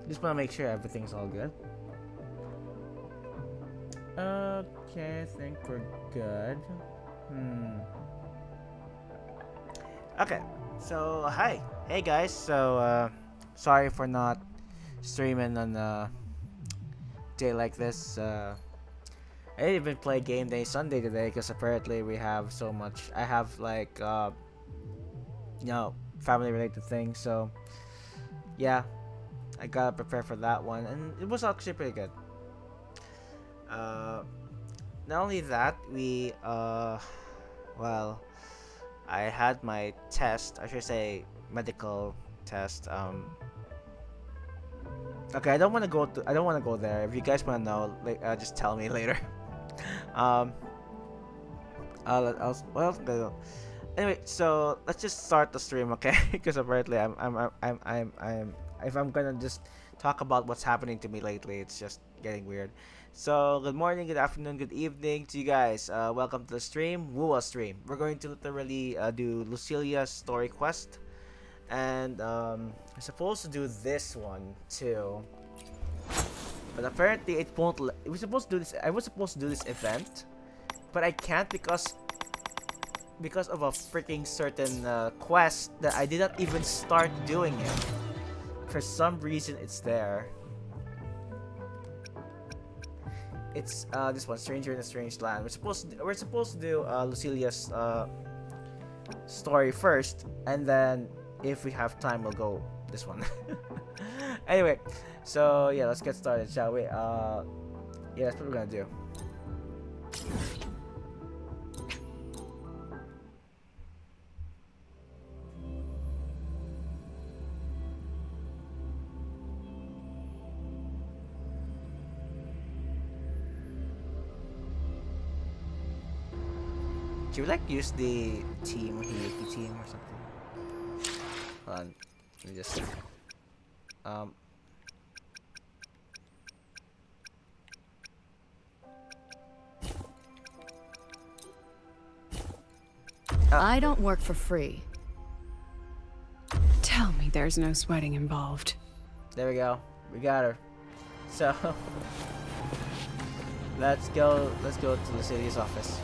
Just want to make sure everything's all good. Okay, I think we're good. Okay, so hi. Hey guys, so sorry for not streaming on a day like this. I didn't even play game day Sunday today because apparently we have so much. I have like, family related things, so yeah, I gotta prepare for that one, and it was actually pretty good. Not only that, well, I had my test. I should say medical test. Okay, I don't want to go. I don't want to go there. If you guys want to know, like, just tell me later. um, Anyway, so let's just start the stream, okay? Because apparently if I'm gonna just talk about what's happening to me lately, it's just getting weird. So good morning, good afternoon, good evening to you guys. Welcome to the stream, WuWa stream. We're going to literally do Lucilla's story quest, and I'm supposed to do this one too, but apparently it won't. We're supposed to do this. I was supposed to do this event, but I can't because of a freaking certain quest that I did not even start doing it. For some reason, it's there. It's this one, Stranger in a Strange Land. We're supposed to do Lucilla's story first, and then if we have time, we'll go this one. Anyway, so yeah, let's get started, shall we? Yeah, that's what we're gonna do. Should we like use the team, Hiyuki team or something? Hold on, let me just I don't work for free. Tell me there's no sweating involved. There we go. We got her. So let's go to the city's office.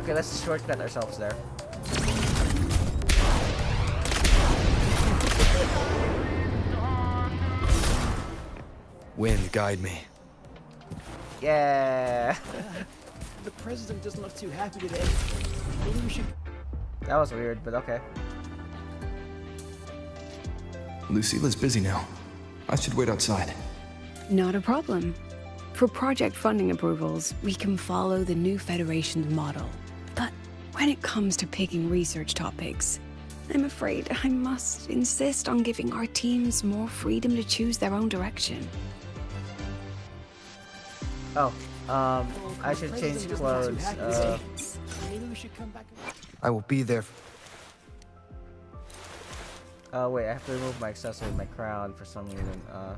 Okay, let's shortcut ourselves there. Wind, guide me. Yeah. The president doesn't look too happy today. Maybe we should... That was weird, but okay. Lucilla's busy now. I should wait outside. Not a problem. For project funding approvals, we can follow the new Federation's model. But when it comes to picking research topics, I'm afraid I must insist on giving our teams more freedom to choose their own direction. Oh, I should change clothes. Maybe we should come back... I will be there. Oh wait, I have to remove my accessory, my crown for some reason. How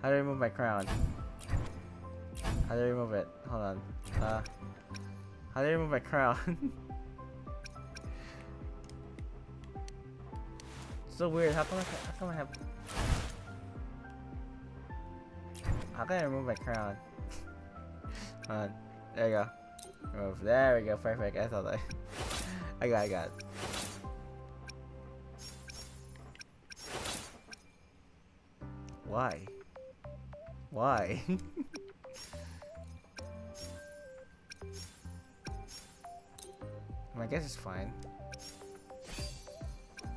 do I remove my crown? How do I remove it? Hold on. How do I remove my crown? So weird. How come I have? How can I remove my crown? Hold on. There you go. Remove. There we go. Perfect. I thought I got it. Why? Why? I guess it's fine.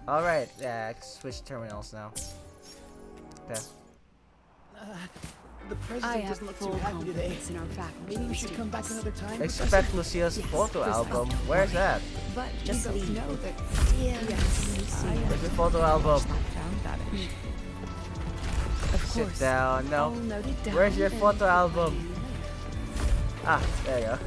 Alright, yeah, I can switch terminals now. Okay. The I president have doesn't look too full happy today. confidence in our faculty. Maybe we should come back another time. Expect Lucilla's photo album. Where's that? But Just just so you know that Yes, Where's your photo album? found that. Of Sit course. down. All No. noted down. Where's your and photo album? Ah, there you go.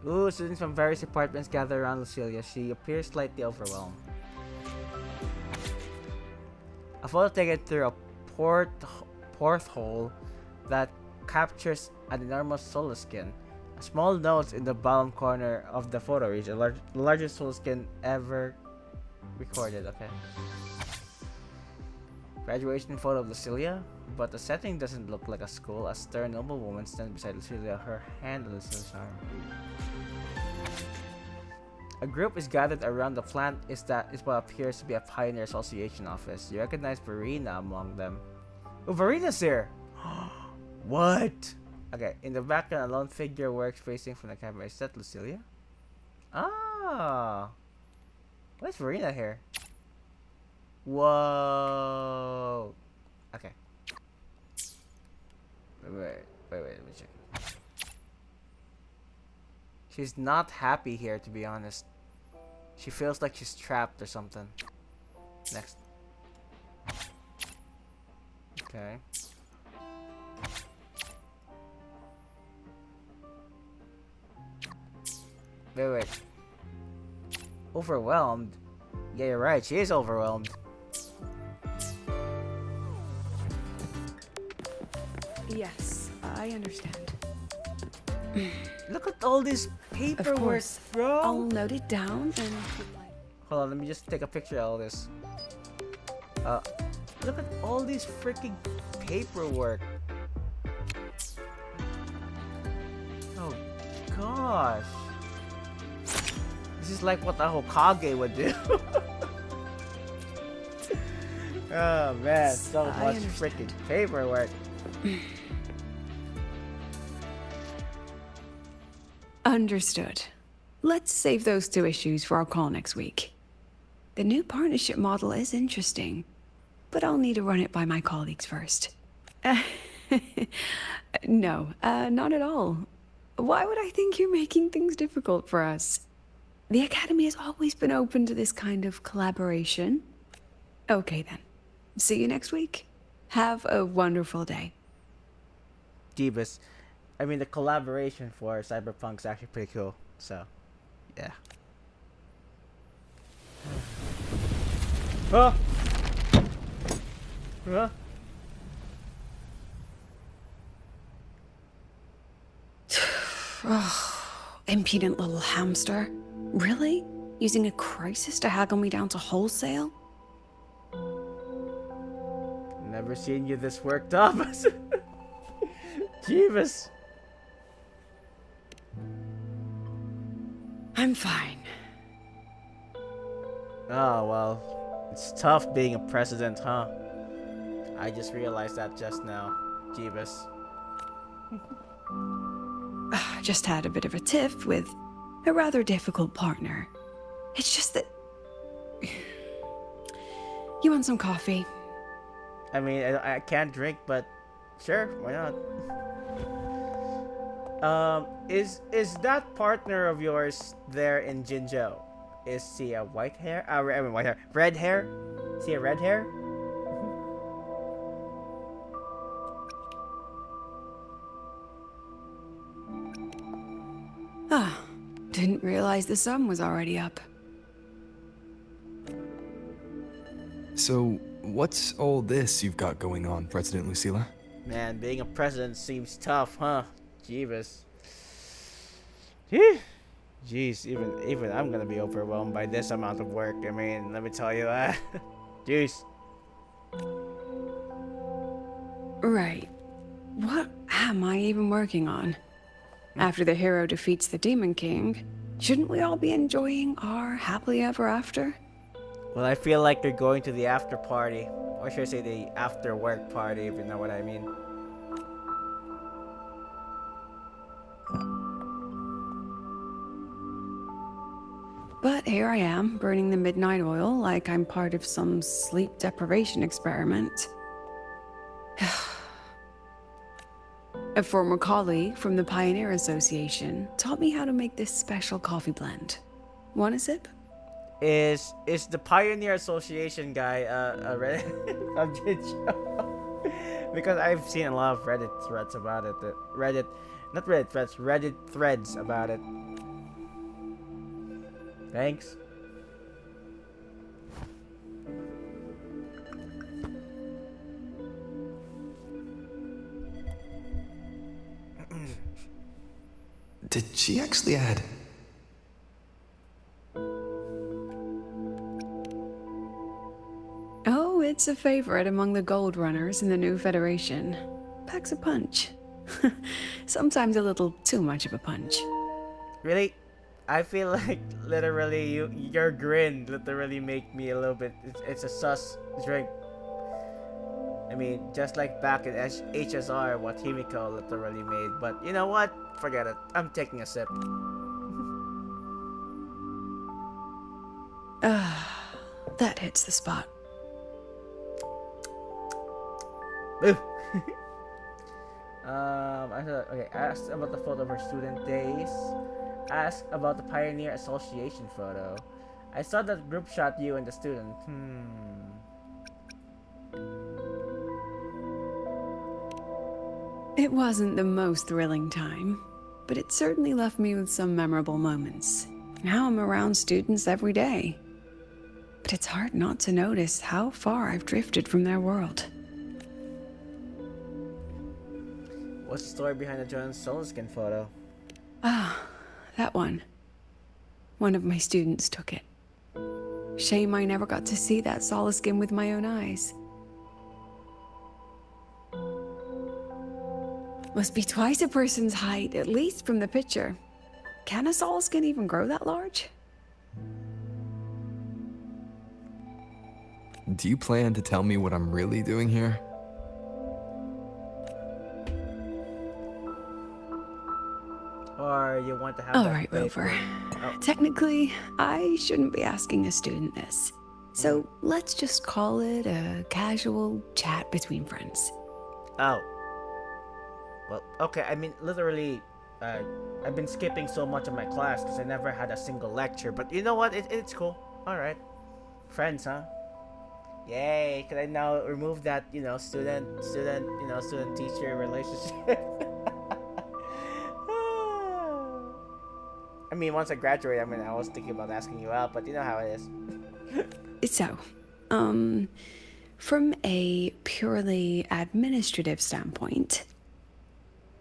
Ooh, students from various departments gather around Lucilla. She appears slightly overwhelmed. A photo taken through a porthole that captures an enormous solar skin. A small note in the bottom corner of the photo reads the largest solar skin ever recorded. Okay. Graduation photo of Lucilla, but the setting doesn't look like a school. A stern, noble woman stands beside Lucilla, her hand on Lucilla's arm. A group is gathered around the plant is what appears to be a Pioneer Association office. You recognize Verena among them. Oh, Verena's here! What? Okay, in the background, a lone figure works facing from the camera. Is that Lucilla? Ah! Why is Verena here? Whoa! Okay. Wait, let me check. She's not happy here, to be honest. She feels like she's trapped or something. Next. Okay. Wait. Overwhelmed? Yeah, you're right. She is overwhelmed. Yes, I understand. Look at all this paperwork, Of course. bro. I'll note it down and... Hold on, let me just take a picture of all this. Look at all this freaking paperwork. Oh gosh. This is like what a Hokage would do. Oh man, so I much understand. freaking paperwork. Understood. Let's save those two issues for our call next week. The new partnership model is interesting, but I'll need to run it by my colleagues first. No, not at all. Why would I think you're making things difficult for us? The Academy has always been open to this kind of collaboration. Okay then. See you next week. Have a wonderful day. Jeebus. I mean, the collaboration for Cyberpunk's actually pretty cool. So, yeah. Huh? Huh? Impudent little hamster. Really? Using a crisis to haggle me down to wholesale? Never seen you this worked up. Jeebus. I'm fine. Oh, well. It's tough being a president, huh? I just realized that just now. Jeebus. Just had a bit of a tiff with a rather difficult partner. It's just that... You want some coffee? I mean, I can't drink, but sure, why not? Is that partner of yours there in Jinzhou? Is he a white hair? I mean, white hair. Red hair? Is he a red hair? Didn't realize the sun was already up. So, what's all this you've got going on, President Lucilla? Man, being a president seems tough, huh? Jeebus. Phew. Jeez, even I'm gonna be overwhelmed by this amount of work. I mean, let me tell you that. Jeez. Right. What am I even working on? After the hero defeats the Demon King, shouldn't we all be enjoying our happily ever after? Well, I feel like you're going to the after party. Or should I say the after work party, if you know what I mean. But here I am, burning the midnight oil like I'm part of some sleep deprivation experiment. A former colleague from the Pioneer Association taught me how to make this special coffee blend. Want a sip? Is the Pioneer Association guy a Reddit show? Because I've seen a lot of Reddit threads about it. Reddit threads about it. Thanks. Did she actually add? Oh, it's a favorite among the gold runners in the new Federation. Packs a punch. Sometimes a little too much of a punch. Really? I feel like literally your grin literally make me a little bit. It's a sus drink. I mean, just like back in HSR, what Himiko literally made. But you know what? Forget it. I'm taking a sip. That hits the spot. Boo. Okay. Asked about the photo of her student days. Asked about the Pioneer Association photo. I saw that group shot you and the student. It wasn't the most thrilling time, but it certainly left me with some memorable moments. Now I'm around students every day. But it's hard not to notice how far I've drifted from their world. What's the story behind the Jonas Solaskin photo? That one. One of my students took it. Shame I never got to see that Solaskin with my own eyes. Must be twice a person's height, at least from the picture. Can a Solaskin even grow that large? Do you plan to tell me what I'm really doing here? Or you want to have All that right, fake Rover. one? Oh. Technically, I shouldn't be asking a student this. So let's just call it a casual chat between friends. Oh. Well, okay, I mean, literally, I've been skipping so much of my class because I never had a single lecture. But you know what? It's cool. Alright. Friends, huh? Yay! Can I now remove that, student-teacher relationship? I mean, once I graduate, I was thinking about asking you out, but you know how it is. So, from a purely administrative standpoint,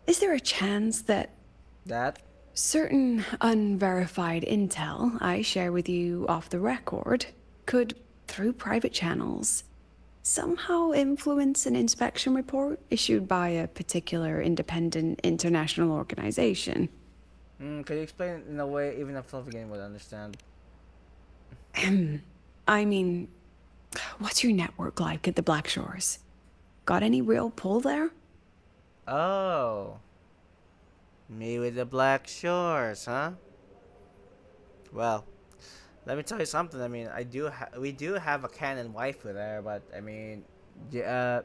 is there a chance that That? certain unverified intel I share with you off the record could, through private channels, somehow influence an inspection report issued by a particular independent international organization? Can you explain it in a way even a Fluffy would understand? I mean, what's your network like at the Black Shores? Got any real pull there? Oh. Me with the Black Shores, huh? Well, let me tell you something. I mean, we do have a canon waifu there, but I mean, well,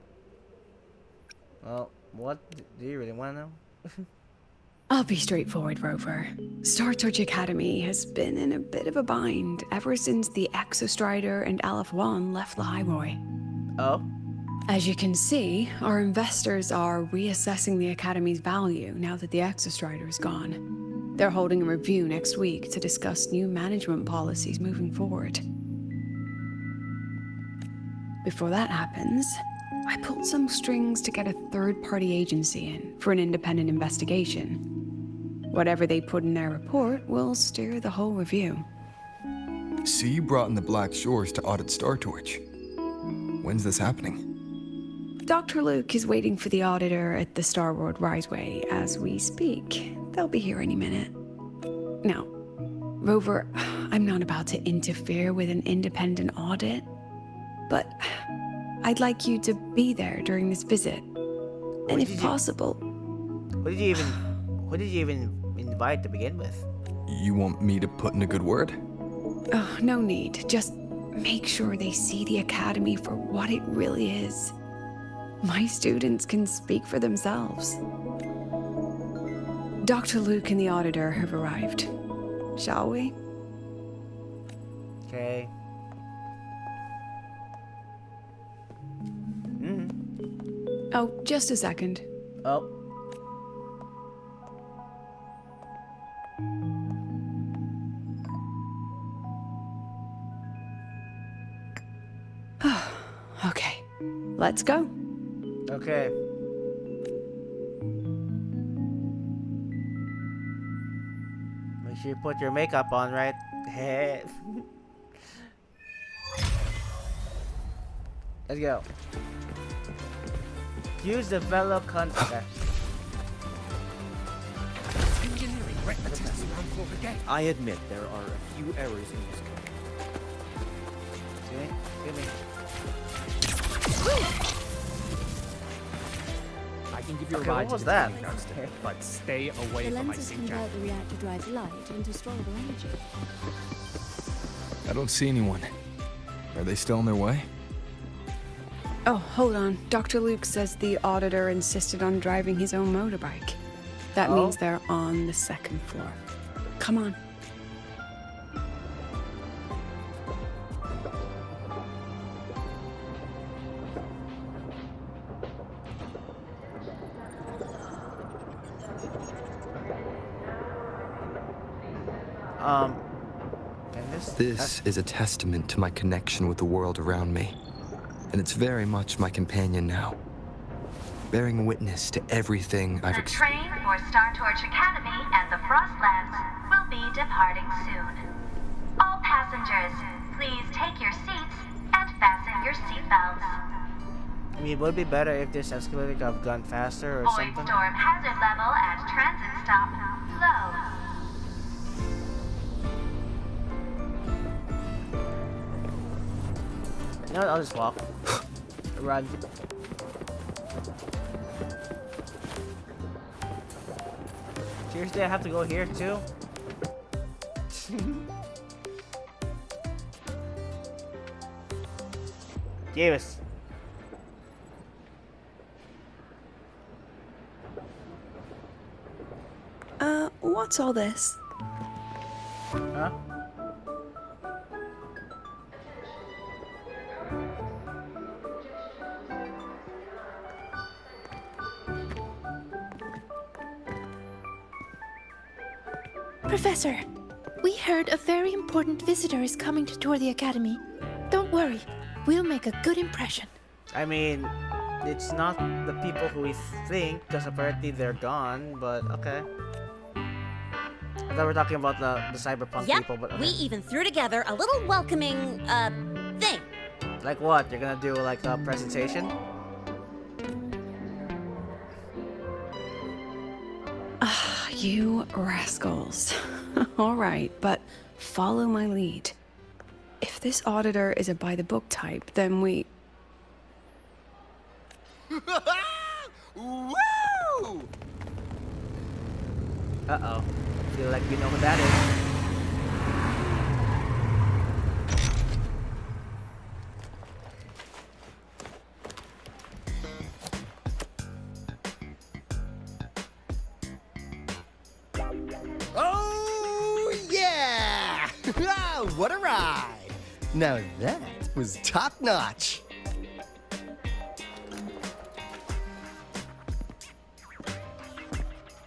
what do you really want to know? I'll be straightforward, Rover. Star Torch Academy has been in a bit of a bind ever since the Exostrider and Aleph One left the highway. Oh? As you can see, our investors are reassessing the Academy's value now that the Exostrider is gone. They're holding a review next week to discuss new management policies moving forward. Before that happens, I pulled some strings to get a third-party agency in for an independent investigation. Whatever they put in their report will steer the whole review. So you brought in the Black Shores to audit Star Torch. When's this happening? Dr. Luke is waiting for the auditor at the Star World Riseway as we speak. They'll be here any minute. Now, Rover, I'm not about to interfere with an independent audit, but I'd like you to be there during this visit. And if possible... Who did you even invite to begin with? You want me to put in a good word? Oh, no need. Just make sure they see the Academy for what it really is. My students can speak for themselves. Dr. Luke and the auditor have arrived. Shall we? Okay. Oh, just a second. Oh. Okay, let's go. Okay. sure you put your makeup on, right? Hey. Let's go. Use the velo okay. I admit there are a few errors in this code. Give me. I can give you a Okay, ride what to was the that? training grounds today, but stay away The from my lenses sink jacket. convert the reactor drive's light into storeable energy. I don't see anyone. Are they still on their way? Oh, hold on. Dr. Luke says the auditor insisted on driving his own motorbike. That means they're on the second floor. Come on. And This is a testament to my connection with the world around me, and it's very much my companion now, bearing witness to everything I've The experienced. train for Star Torch Academy and the Frostlands will be departing soon. All passengers, please take your seats and fasten your seatbelts. I mean, would it be better if this escalator could have gone faster or Void something? storm hazard level at transit stop low. You know what? I'll just walk. Run. Seriously, I have to go here too? Davis. What's all this? Huh? Professor, we heard a very important visitor is coming to tour the academy. Don't worry, we'll make a good impression. I mean, it's not the people who we think, because apparently they're gone, but okay. I thought we were talking about the cyberpunk people, but okay. We even threw together a little welcoming, thing. Like what? You're gonna do like a presentation? You rascals. All right, but follow my lead. If this auditor is a by-the-book type, then we... Woo! Uh-oh. Feel like we know who that is. Oh, yeah! What a ride! Now that was top notch.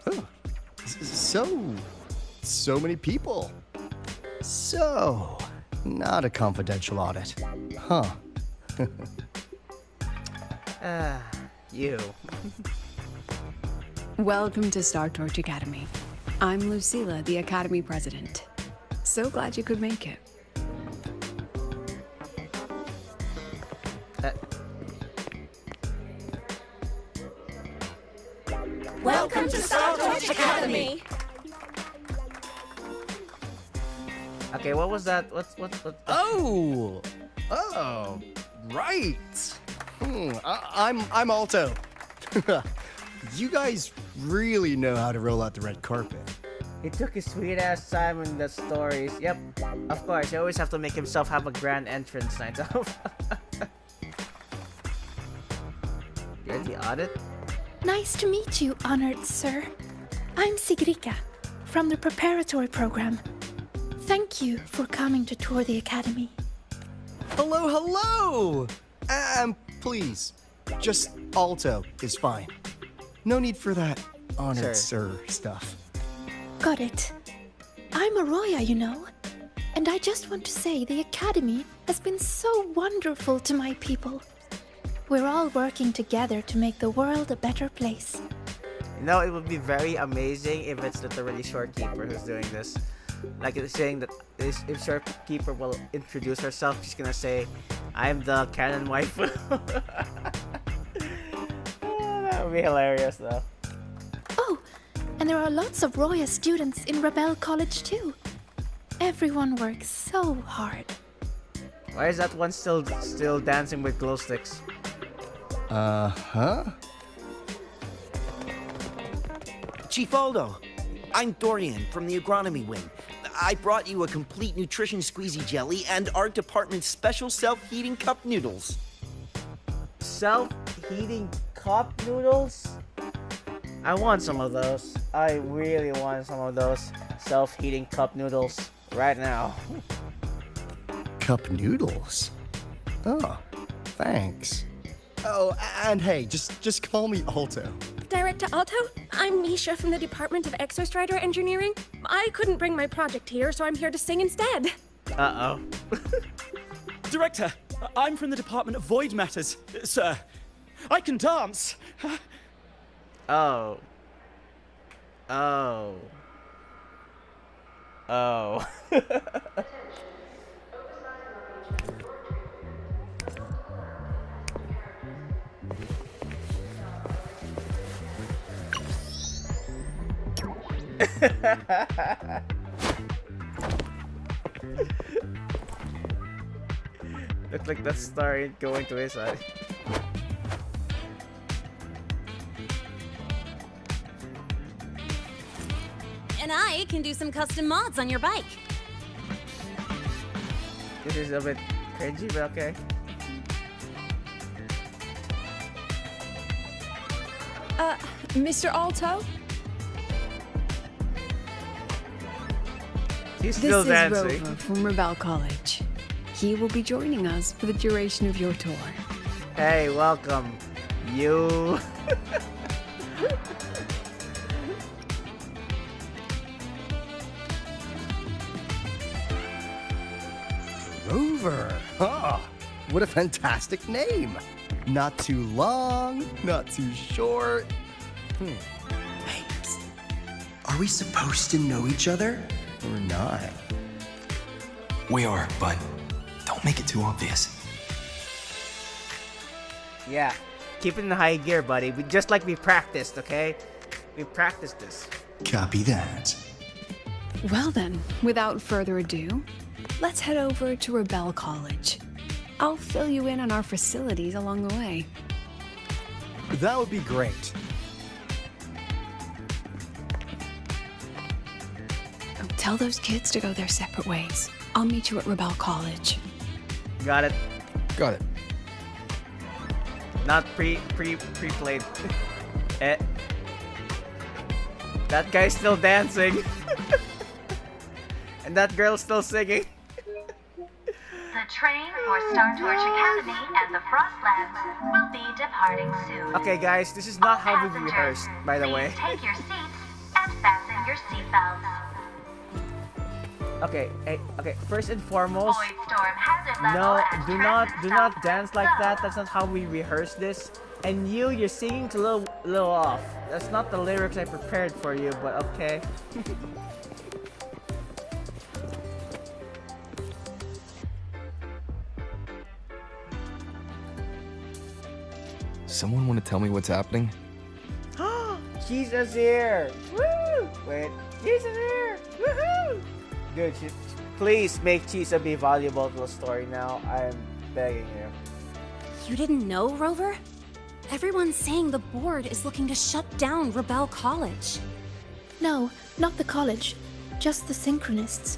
Oh, so many people. So, not a confidential audit, huh? You. Welcome to Star Torch Academy. I'm Lucilla, the Academy President. So glad you could make it. Welcome to Star Torch Academy! Okay, what was that? What? Oh, right. I'm Alto. You guys really know how to roll out the red carpet. He took his sweet ass time in the stories. Yep, of course. He always have to make himself have a grand entrance night. You're the audit? Nice to meet you, honored sir. I'm Sigrika, from the preparatory program. Thank you for coming to tour the academy. Hello! Please, just Alto is fine. No need for that honored sir stuff. Got it. I'm Arroya, you know. And I just want to say the academy has been so wonderful to my people. We're all working together to make the world a better place. You know, it would be very amazing if it's literally Shorekeeper who's doing this. Like it's saying that if shopkeeper will introduce herself, she's gonna say, "I'm the canon wife." That would be hilarious, though. Oh, and there are lots of Roya students in Rebel College too. Everyone works so hard. Why is that one still dancing with glow sticks? Uh-huh. Chief Aldo, I'm Dorian from the agronomy wing. I brought you a complete nutrition squeezy jelly and our department's special self-heating cup noodles. Self-heating cup noodles? I want some of those. I really want some of those self-heating cup noodles right now. Cup noodles? Oh, thanks. Oh, and hey, just call me Alto. Director Alto, I'm Misha from the Department of Exostrider Engineering. I couldn't bring my project here, so I'm here to sing instead. Uh-oh. Director, I'm from the Department of Void Matters, sir. I can dance. Oh. Oh. Oh. Looks like that star ain't going to his side. And I can do some custom mods on your bike. This is a bit cringy, but okay. Mr. Alto? He's still dancing. This is Rover from Rebel College. He will be joining us for the duration of your tour. Hey, welcome. You. Rover. Oh, what a fantastic name. Not too long, not too short. Hey, are we supposed to know each other? Or not? We are, but don't make it too obvious. Yeah. Keep it in high gear, buddy. Just like we practiced, okay? We practiced this. Copy that. Well then, without further ado, let's head over to Rebel College. I'll fill you in on our facilities along the way. That would be great. Tell those kids to go their separate ways. I'll meet you at Rebel College. Got it. Got it. Not pre-played. Eh. That guy's still dancing. And that girl's still singing. The train for Star Torch Academy and the Frostlands will be departing soon. Okay, guys, this is not how we Passengers, rehearsed, by the way. Please take your seats and fasten your seatbelts. Okay, hey, okay. First and foremost, Void storm hazard level no, and do not transit dance like that. That's not how we rehearse this. And you're singing a little off. That's not the lyrics I prepared for you, but okay. Someone want to tell me what's happening? Jesus here! Woo! Wait, Jesus here! Woohoo! Dude, please make Chisa be valuable to the story now. I'm begging you. You didn't know, Rover? Everyone's saying the board is looking to shut down Rebel College. No, not the college. Just the Synchronists.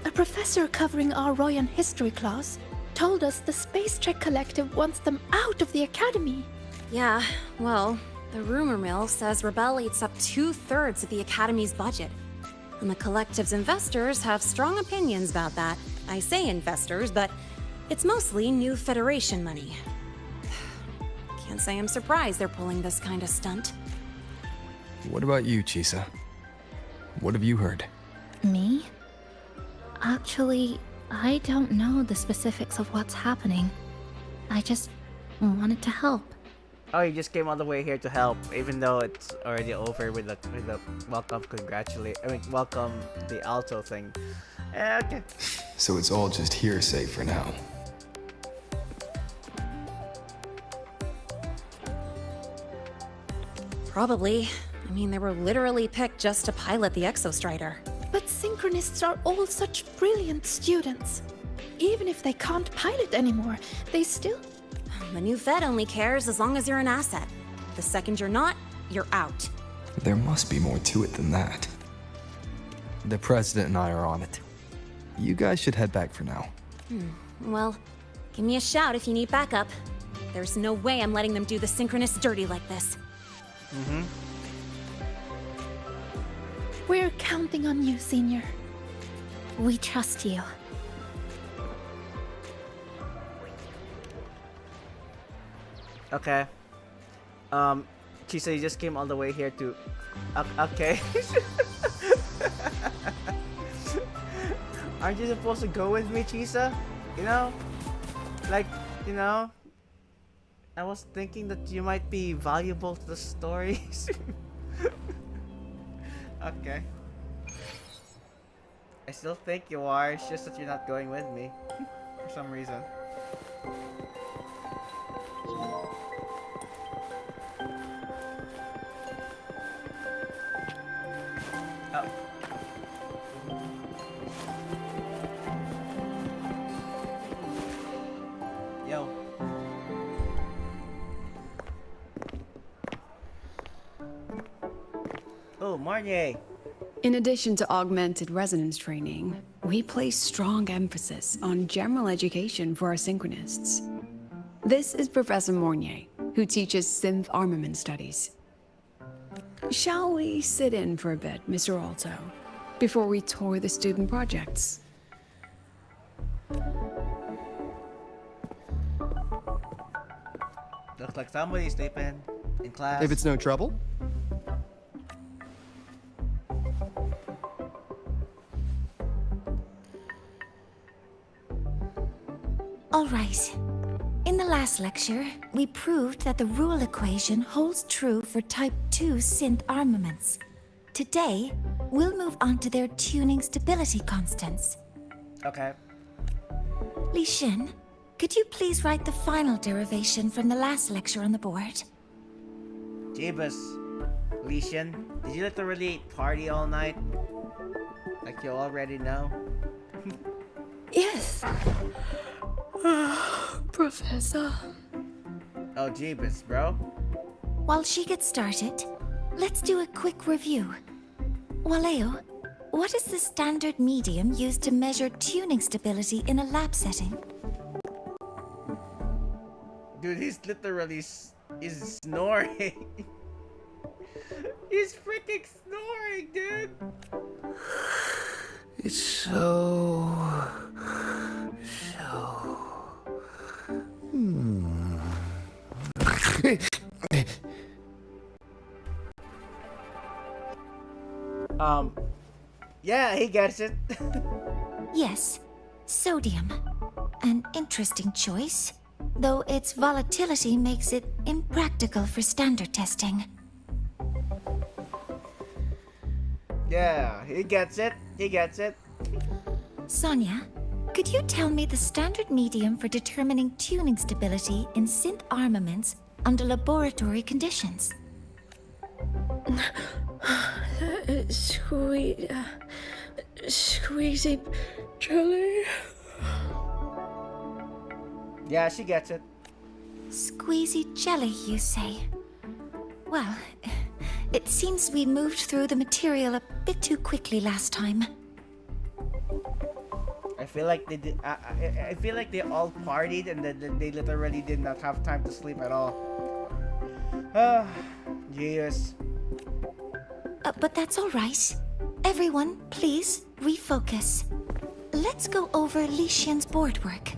A professor covering our Royan history class told us the Space Trek Collective wants them out of the academy. Yeah, well, the rumor mill says Rebel eats up 2/3 of the Academy's budget. And the Collective's investors have strong opinions about that. I say investors, but it's mostly new Federation money. Can't say I'm surprised they're pulling this kind of stunt. What about you, Chisa? What have you heard? Me? Actually, I don't know the specifics of what's happening. I just wanted to help. Oh, you just came all the way here to help, even though it's already over with the welcome, welcome the alto thing. Okay. So it's all just hearsay for now. Probably. I mean, they were literally picked just to pilot the Exostrider. But synchronists are all such brilliant students. Even if they can't pilot anymore, they still... The new Fed only cares as long as you're an asset. The second you're not, you're out. There must be more to it than that. The President and I are on it. You guys should head back for now. Well, give me a shout if you need backup. There's no way I'm letting them do the Synchronists dirty like this. We're counting on you, Senior. We trust you. Okay. Chisa, you just came all the way here to... Okay. Aren't you supposed to go with me, Chisa? You know? Like, you know? I was thinking that you might be valuable to the stories. Okay. I still think you are, it's just that you're not going with me. For some reason. Oh. Yo. Oh, Marnier. In addition to augmented resonance training, we place strong emphasis on general education for our synchronists. This is Professor Mornier, who teaches synth armament studies. Shall we sit in for a bit, Mr. Alto, before we tour the student projects? Looks like somebody's sleeping in class. If it's no trouble. All right. In the last lecture, we proved that the rule equation holds true for Type 2 synth armaments. Today, we'll move on to their tuning stability constants. Okay. Li Xin, could you please write the final derivation from the last lecture on the board? Jeebus. Li Xin, did you literally party all night? Like you already know? Yes. Professor. Oh, jeebus, bro. While she gets started, let's do a quick review. Waleo, what is the standard medium used to measure tuning stability in a lab setting? Dude, he's literally is snoring. He's freaking snoring, dude. It's so... Yeah, he gets it. Yes, sodium. An interesting choice, though its volatility makes it impractical for standard testing. Yeah, he gets it. He gets it. Sonia, could you tell me the standard medium for determining tuning stability in synth armaments under laboratory conditions? Squeezy jelly. Yeah, she gets it. Squeezy jelly, you say? Well, it seems we moved through the material a bit too quickly last time. I feel like they did. I feel like they all partied and they literally did not have time to sleep at all. Ah, jeez. But that's all right. Everyone, please refocus. Let's go over Li Xian's board work.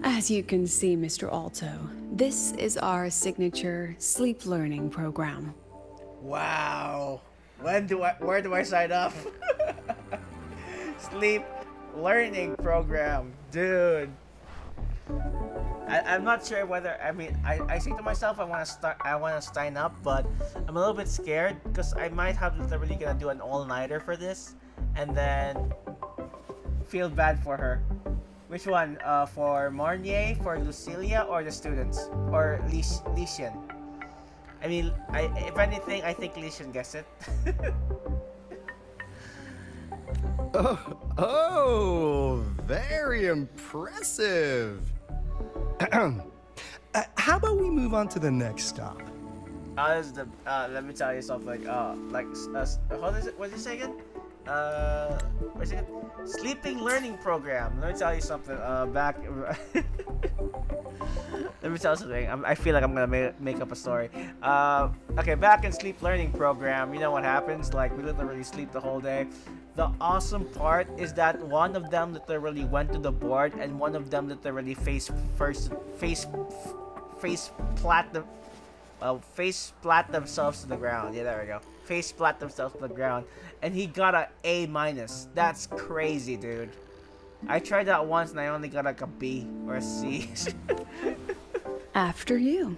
As you can see, Mr. Alto, this is our signature sleep learning program. Wow. Where do I sign up? sleep learning program, dude. I'm not sure whether, I mean, I say to myself I want to sign up, but I'm a little bit scared because I might have literally gonna do an all-nighter for this and then feel bad for her. Which one? For Marnier, for Lucilla, or the students? Or Lician? I mean, if anything, I think Lician gets it. Oh, very impressive. How about we move on to the next stop? This is the, let me tell you something. How is it? What did you say again? What's it? Sleeping learning program. Let me tell you something. Back. Let me tell you something. I feel like I'm gonna make up a story. Okay, back in sleep learning program, you know what happens? Like, we literally sleep the whole day. The awesome part is that one of them literally went to the board, and one of them literally face plat themselves to the ground. Yeah, there we go. Face plat themselves to the ground, and he got a A-. That's crazy, dude. I tried that once and I only got like a B or a C. After you.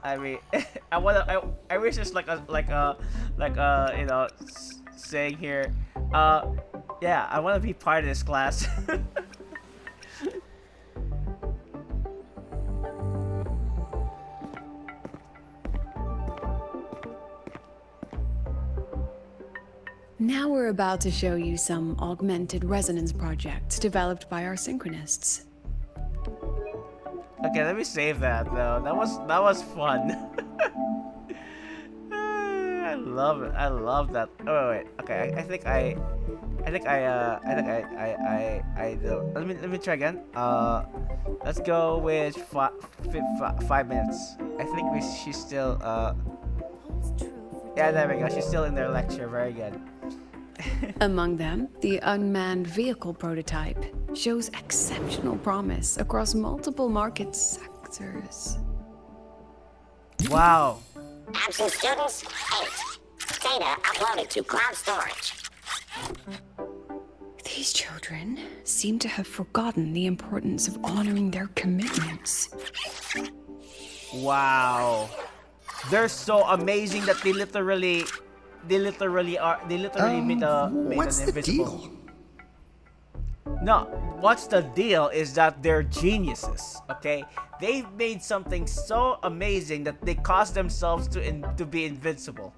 I mean, I wish there's like a you know, saying here, yeah, I want to be part of this class. Now we're about to show you some augmented resonance projects developed by our synchronists. Okay, let me save that though. That was fun. I love it. I love that. Oh wait. Okay, I think I do. Let me try again. Let's go with 5 minutes. I think she's still yeah, there we go. She's still in their lecture. Very good. Among them, the unmanned vehicle prototype shows exceptional promise across multiple market sectors. Wow. Absent students, 8. Data uploaded to cloud storage. These children seem to have forgotten the importance of honoring their commitments. Wow. They're so amazing that they literally made what's an the invisible. deal? No, what's the deal is that they're geniuses, okay? They've made something so amazing that they caused themselves to be invincible.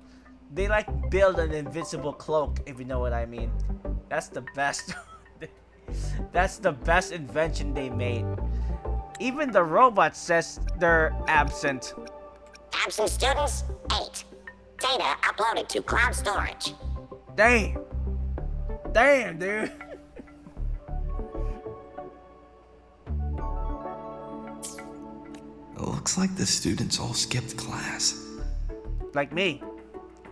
They like build an invincible cloak, if you know what I mean. That's the best. That's the best invention they made. Even the robot says they're absent. Absent students, 8. Data uploaded to cloud storage. Damn. Damn, dude. It looks like the students all skipped class. Like me.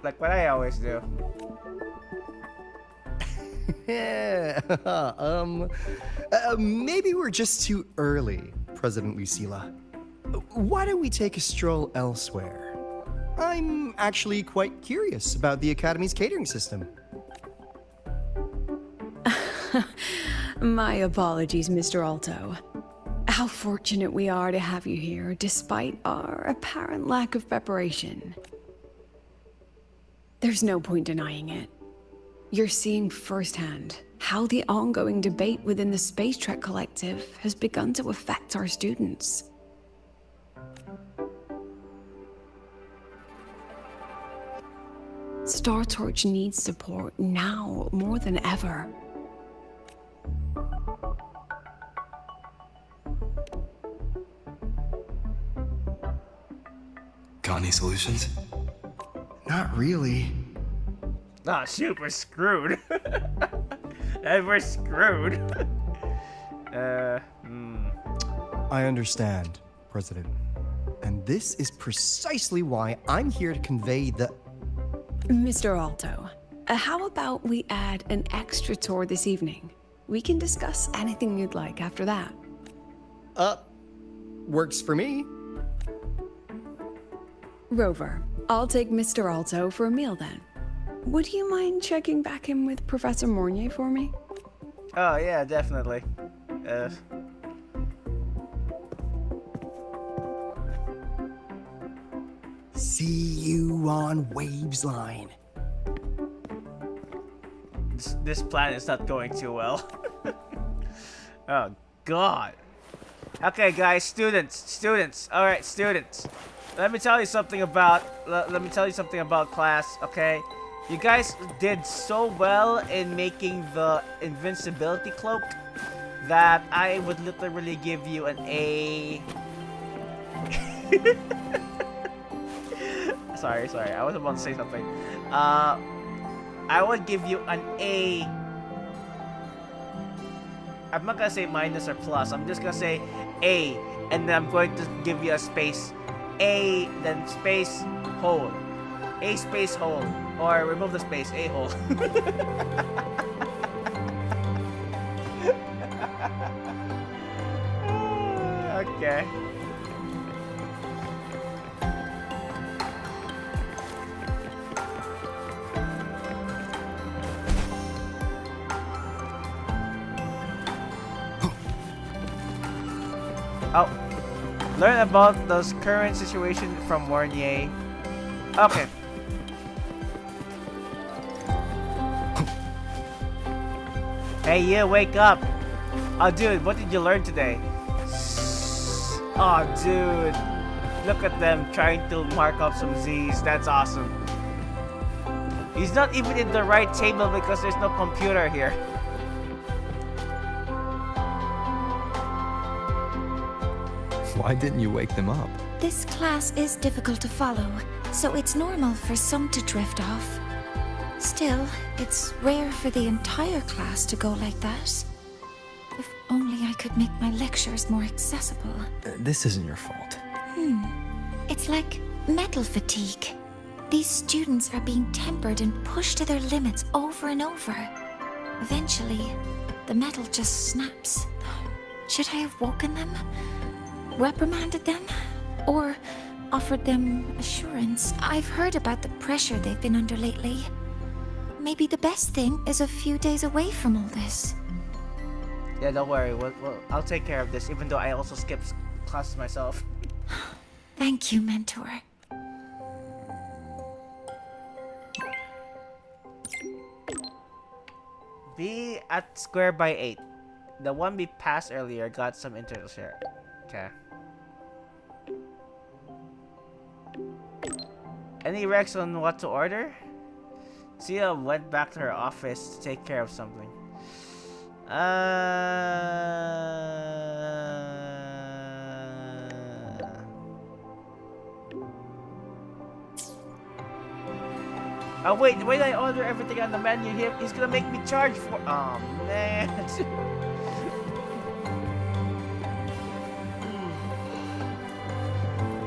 Like what I always do. Yeah. Maybe we're just too early, President Lucilla. Why don't we take a stroll elsewhere? I'm actually quite curious about the Academy's catering system. My apologies, Mr. Alto. How fortunate we are to have you here, despite our apparent lack of preparation. There's no point denying it. You're seeing firsthand how the ongoing debate within the Space Trek Collective has begun to affect our students. Star Torch needs support now more than ever. Got any solutions? Not really. Ah, shoot, we're screwed. And we're screwed. I understand, President. And this is precisely why I'm here to convey the... Mr. Alto, how about we add an extra tour this evening? We can discuss anything you'd like after that. Works for me. Rover, I'll take Mr. Alto for a meal then. Would you mind checking back in with Professor Mornier for me? Oh yeah, definitely. See you on Waves Line. This plan is not going too well. Oh God. Okay, guys, students. All right, students. Let me tell you something about. Let me tell you something about class. Okay, you guys did so well in making the invincibility cloak that I would literally give you an A. sorry. I was about to say something. I would give you an A. I'm not gonna say minus or plus. I'm just gonna say A, and then I'm going to give you a space. A, then space, hole. A space hole. Or remove the space, A hole. Okay. Oh. Learn about the current situation from Mornier. Okay. Hey, you, wake up. Oh, dude, what did you learn today? Oh, dude. Look at them trying to mark up some Z's. That's awesome. He's not even in the right table because there's no computer here. Why didn't you wake them up? This class is difficult to follow, so it's normal for some to drift off. Still, it's rare for the entire class to go like that. If only I could make my lectures more accessible. This isn't your fault. It's like metal fatigue. These students are being tempered and pushed to their limits over and over. Eventually, the metal just snaps. Should I have woken them? Reprimanded them? Or offered them assurance? I've heard about the pressure they've been under lately. Maybe the best thing is a few days away from all this. Yeah, don't worry. I'll take care of this, even though I also skipped classes myself. Thank you, mentor. Be at square by 8. The one we passed earlier got some internal share. Okay. Any recs on what to order? Sia went back to her office to take care of something. Oh wait, the way I order everything on the menu here, he's gonna make me charge for. Oh man.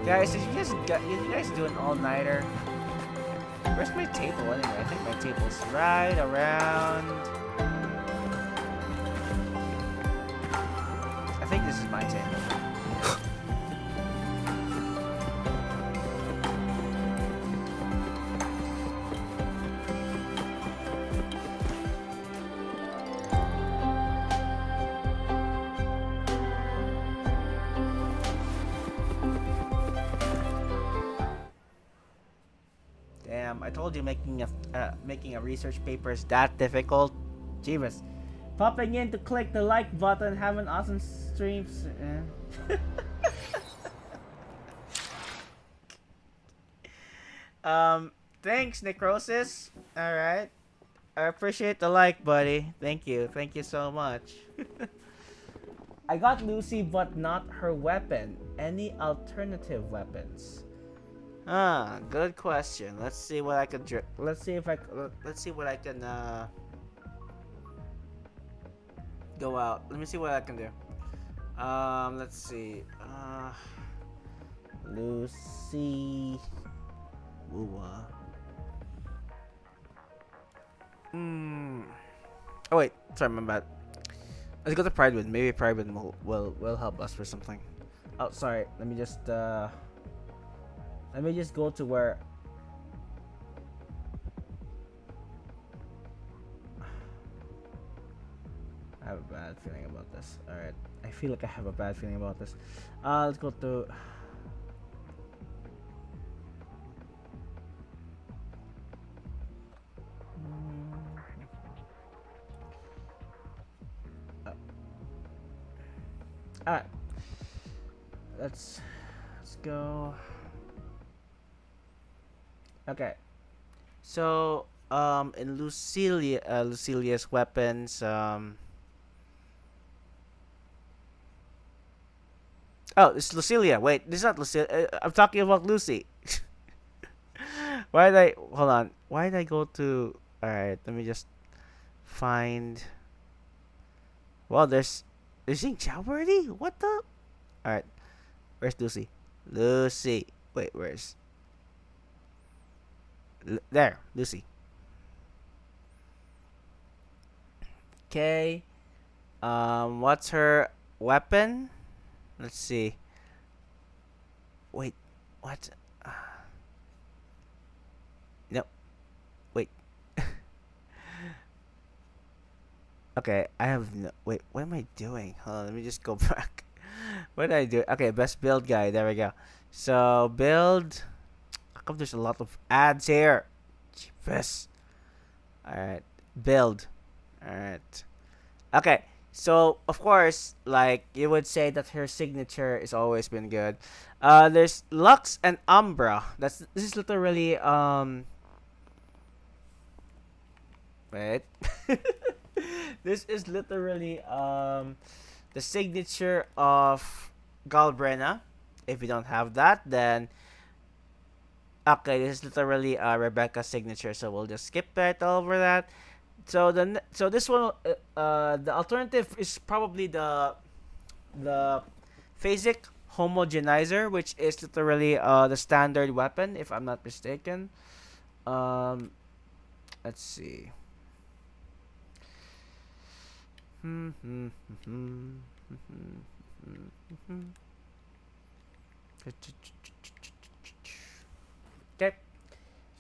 Guys, did you guys do an all-nighter? Where's my table anyway? I think my table's right around. I think this is my table. I told you making a research paper is that difficult. Jeebus. Popping in to click the like button, have an awesome streams. Thanks, Necrosis. Alright. I appreciate the like, buddy. Thank you so much. I got Lucy, but not her weapon. Any alternative weapons? Good question. Let's see what I can let's see what I can go out. Let me see what I can do. Let's see. Lucy WuWa. Oh wait, sorry, my bad. Let's go to Pride Wind. Maybe Pride Wind will help us for something. Oh, sorry. Let me just go to where. I have a bad feeling about this. All right. I feel like I have a bad feeling about this. Let's go to. Alright. Let's go. Okay. So in Lucilia's weapons, oh, it's Lucilla. Wait, this is not Lucilla. I'm talking about Lucy. Why did I hold on? Why did I go to? All right, let me just find. Well, there's Xing Chao already. What the? All right, where's Lucy? Lucy. Wait, where's? There, Lucy. Okay. What's her weapon? Let's see. Wait, what? No. Wait. Okay, I have no. Wait, what am I doing? Hold on, let me just go back. What did I do? Okay, best build guy. There we go. So, build. How come there's a lot of ads here? Jeepers. Alright. Build. Alright. Okay. So, of course, like, you would say that her signature has always been good. There's Lux and Umbra. This is literally, wait. This is literally, the signature of Galbrena. If you don't have that, then... Okay, this is literally, Rebecca's signature, so we'll just skip right over that. So this one, the alternative is probably the phasic homogenizer, which is literally the standard weapon, if I'm not mistaken. Let's see. Okay,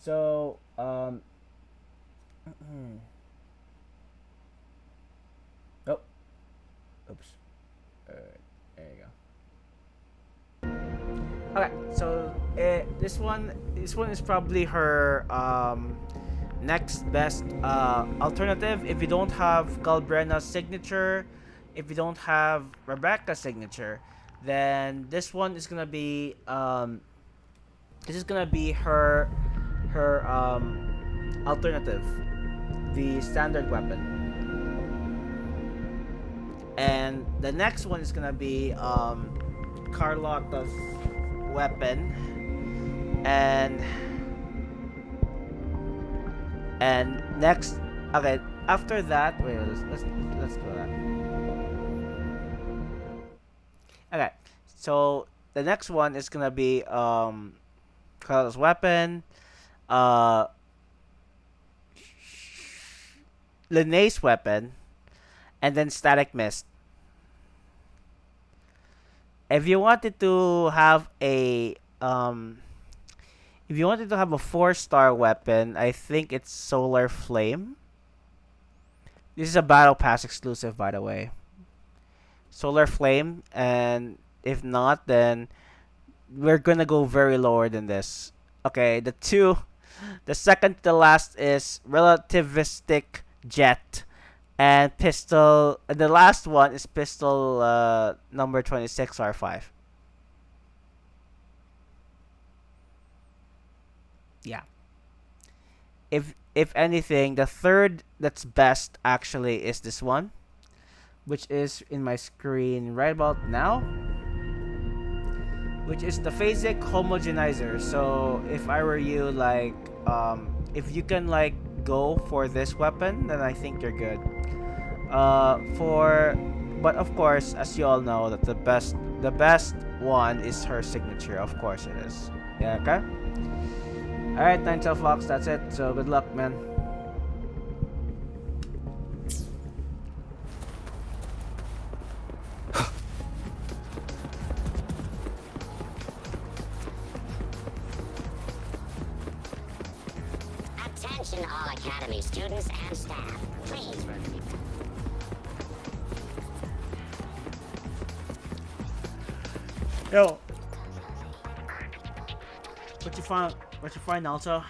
so oh, oops. There you go. Okay, so this one is probably her next best alternative. If you don't have Galbrena's signature, if you don't have Rebecca's signature, then this one is gonna be this is gonna be her alternative, the standard weapon. And the next one is gonna be Carlotta's weapon, and next, okay, after that, wait, let's go that. Okay, so the next one is gonna be Carlotta's weapon, Linnea's weapon, and then Static Mist. If you wanted to have a 4-star weapon, I think it's Solar Flame. This is a Battle Pass exclusive, by the way. Solar Flame, and if not, then we're gonna go very lower than this. Okay, the second to the last is Relativistic Jet and Pistol, and the last one is Pistol number 26 R5. Yeah. If anything, the third that's best actually is this one, which is in my screen right about now, which is the phasic homogenizer. So if I were you, like, if you can like go for this weapon, then I think you're good. But of course, as you all know, that the best one is her signature. Of course it is. Yeah. Okay. All right, 9 Tail Fox. That's it. So good luck, man. Attention all Academy students and staff. Please. Yo. What you find, Alto?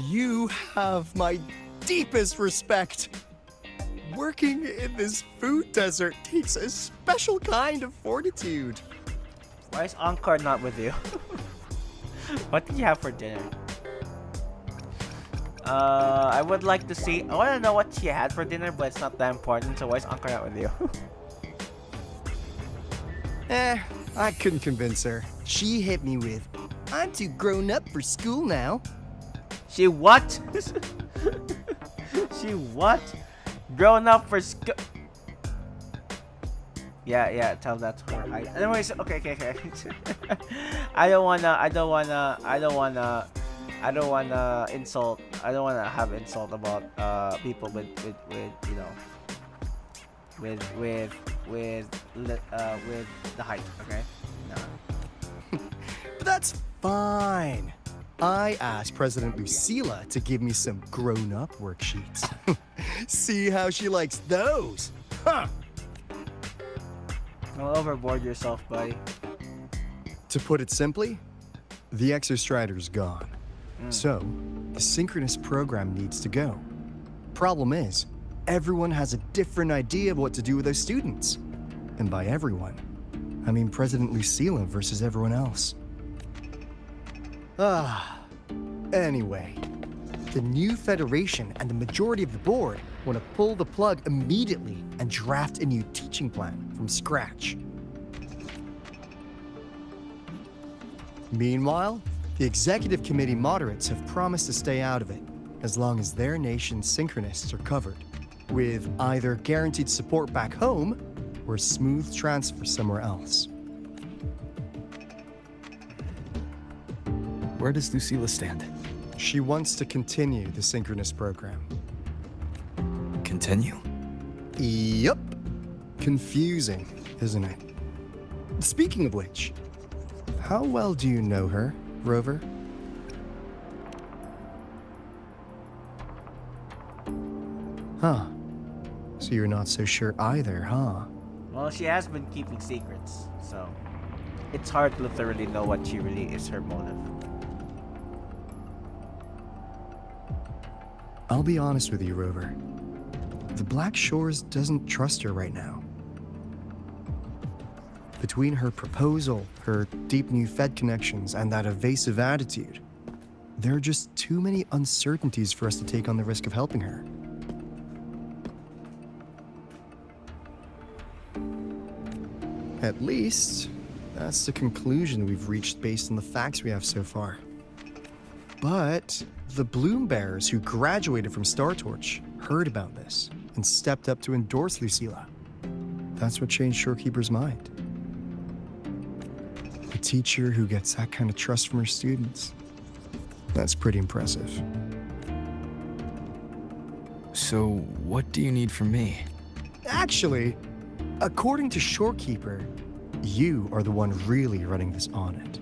You have my deepest respect. Working in this food desert takes a special kind of fortitude. Why is Encore not with you? What did you have for dinner? I would like to see. I want to know what she had for dinner, but it's not that important. So why is Encore not with you? I couldn't convince her. She hit me with, "I'm too grown up for school now." She what? She what? Grown up for school? Yeah. Tell that to her. Anyways, okay. I don't wanna insult. I don't wanna have insult about people with you know with the height. Okay. No. But that's fine. I asked President Lucilla to give me some grown-up worksheets. See how she likes those? Huh? Don't overboard yourself, buddy. To put it simply, the Exostrider's gone. So, the synchronous program needs to go. Problem is, everyone has a different idea of what to do with those students. And by everyone, I mean President Lucilla versus everyone else. Anyway, the new Federation and the majority of the board want to pull the plug immediately and draft a new teaching plan from scratch. Meanwhile, the executive committee moderates have promised to stay out of it as long as their nation's synchronists are covered, with either guaranteed support back home or a smooth transfer somewhere else. Where does Lucilla stand? She wants to continue the synchronous program. Continue? Yup. Confusing, isn't it? Speaking of which, how well do you know her, Rover? Huh. So you're not so sure either, huh? Well, she has been keeping secrets, so it's hard to literally know what she really is her motive. I'll be honest with you, Rover. The Black Shores doesn't trust her right now. Between her proposal, her deep new Fed connections, and that evasive attitude, there are just too many uncertainties for us to take on the risk of helping her. At least, that's the conclusion we've reached based on the facts we have so far. But the Bloom Bearers who graduated from Star Torch heard about this and stepped up to endorse Lucilla. That's what changed Shorekeeper's mind. A teacher who gets that kind of trust from her students. That's pretty impressive. So, what do you need from me? Actually, according to Shorekeeper, you are the one really running this audit.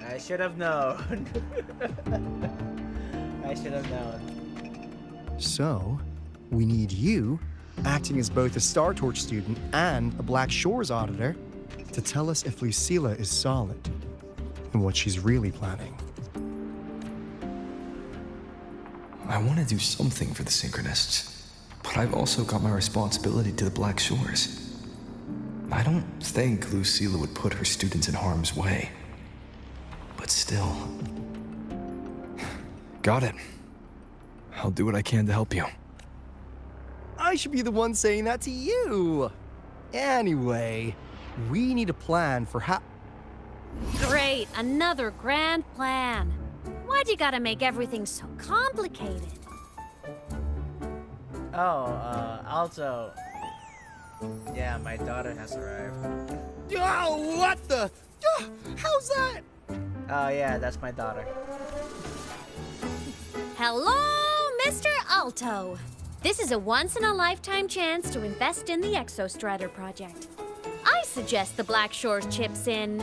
I should have known. I should have known. So, we need you, acting as both a Star Torch student and a Black Shores auditor, to tell us if Lucilla is solid and what she's really planning. I want to do something for the Synchronists, but I've also got my responsibility to the Black Shores. I don't think Lucilla would put her students in harm's way. But still. Got it. I'll do what I can to help you. I should be the one saying that to you. Anyway, we need a plan for how... Great, another grand plan. Why'd you gotta make everything so complicated? Oh, also... Yeah, my daughter has arrived. Oh, what the... How's that? Oh, yeah, that's my daughter. Hello, Mr. Alto. This is a once-in-a-lifetime chance to invest in the Exostrator project. I suggest the Black Shores chips in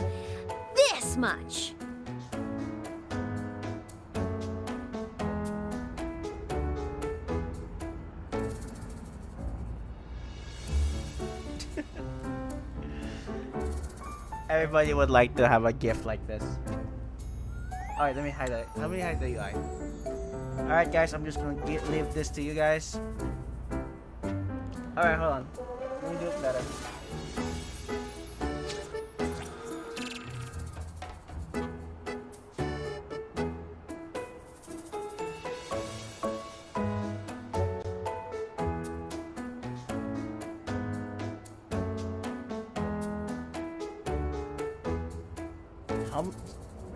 this much. Everybody would like to have a gift like this. Alright, let me highlight. How many highlight do you like? Alright guys, I'm just gonna leave this to you guys. Alright, hold on. Let me do it better.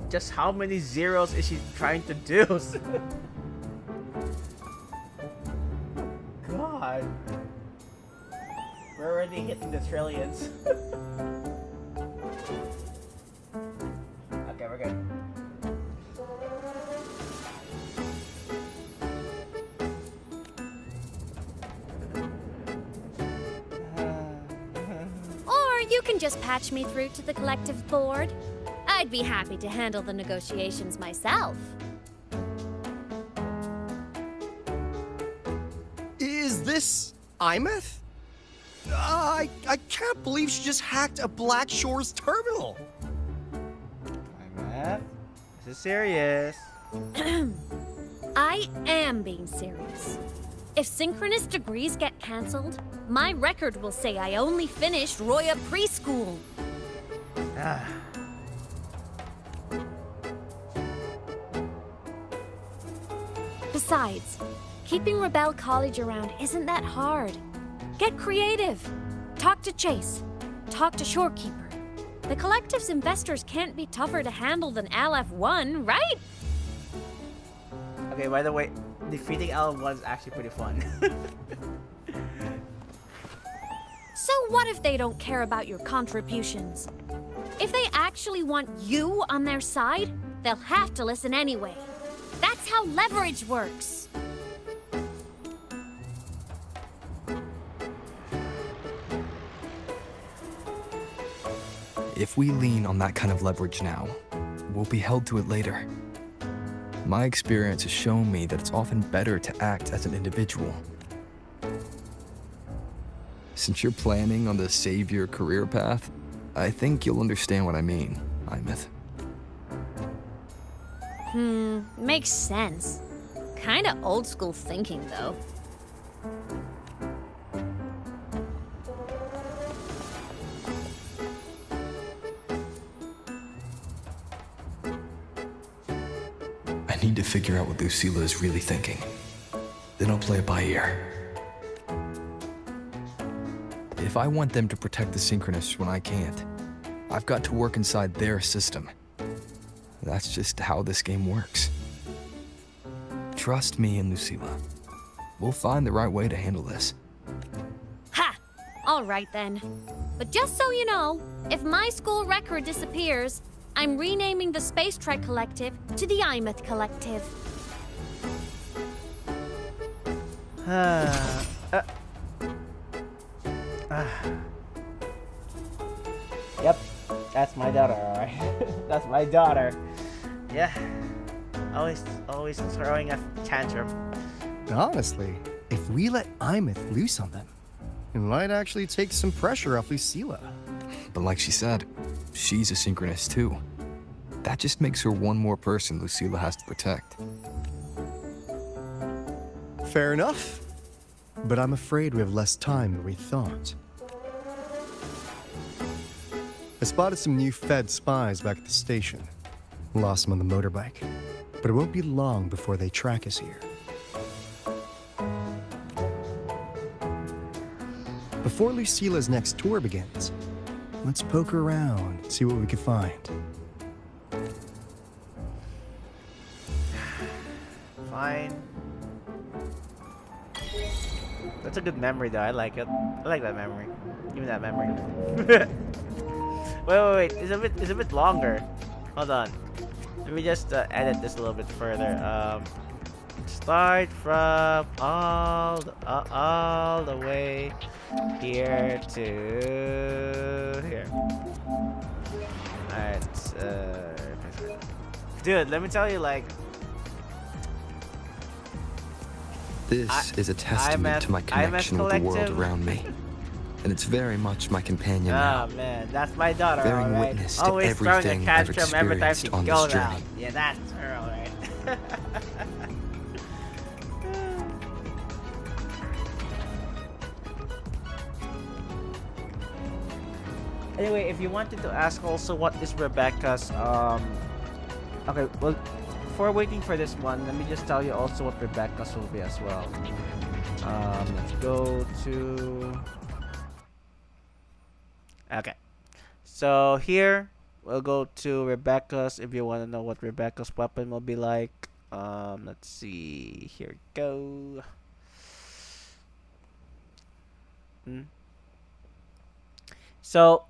Just how many zeros is she trying to do? God. We're already hitting the trillions. Okay, we're good. Or you can just patch me through to the collective board. I'd be happy to handle the negotiations myself. Is this Imeth? I can't believe she just hacked a Black Shores terminal. Imeth, this is serious. I am being serious. If synchronous degrees get cancelled, my record will say I only finished Roya preschool. Besides, keeping Rebel College around isn't that hard. Get creative. Talk to Chase. Talk to Shorekeeper. The collective's investors can't be tougher to handle than LF1, right? Okay, by the way, defeating LF1 is actually pretty fun. So what if they don't care about your contributions? If they actually want you on their side, they'll have to listen anyway. That's how leverage works. If we lean on that kind of leverage now, we'll be held to it later. My experience has shown me that it's often better to act as an individual. Since you're planning on the savior career path, I think you'll understand what I mean, Imeth. Makes sense. Kinda old school thinking, though. I need to figure out what Lucilla is really thinking. Then I'll play it by ear. If I want them to protect the Synchronists when I can't, I've got to work inside their system. That's just how this game works. Trust me and Lucilla. We'll find the right way to handle this. Ha! All right then. But just so you know, if my school record disappears, I'm renaming the Space Trek Collective to the Imeth Collective. Yep, that's my daughter, alright? That's my daughter. Yeah. Always throwing a tantrum. Honestly, if we let Imeth loose on them, it might actually take some pressure off Lucilla. But like she said, she's a Synchronist too. That just makes her one more person Lucilla has to protect. Fair enough. But I'm afraid we have less time than we thought. I spotted some new Fed spies back at the station. Lost them on the motorbike. But it won't be long before they track us here. Before Lucilla's next tour begins, let's poke around and see what we can find. Fine. That's a good memory though, I like it. I like that memory. Give me that memory. wait. It's a bit longer. Hold on. Let me just edit this a little bit further. Start from all the way here to here. Alright, dude, let me tell you, like, This is a testament to my connection with the world around me. And it's very much my companion now. Oh man, that's my daughter, Bearing alright? witness to Always throwing a everything I've tantrum every time she experienced on goes this out. journey. Yeah, that's her, alright. Anyway, if you wanted to ask also what is Rebecca's okay, well, before waiting for this one, let me just tell you also what Rebecca's will be as well. Let's go to okay. So here we'll go to Rebecca's if you want to know what Rebecca's weapon will be like. Let's see. Here we go. So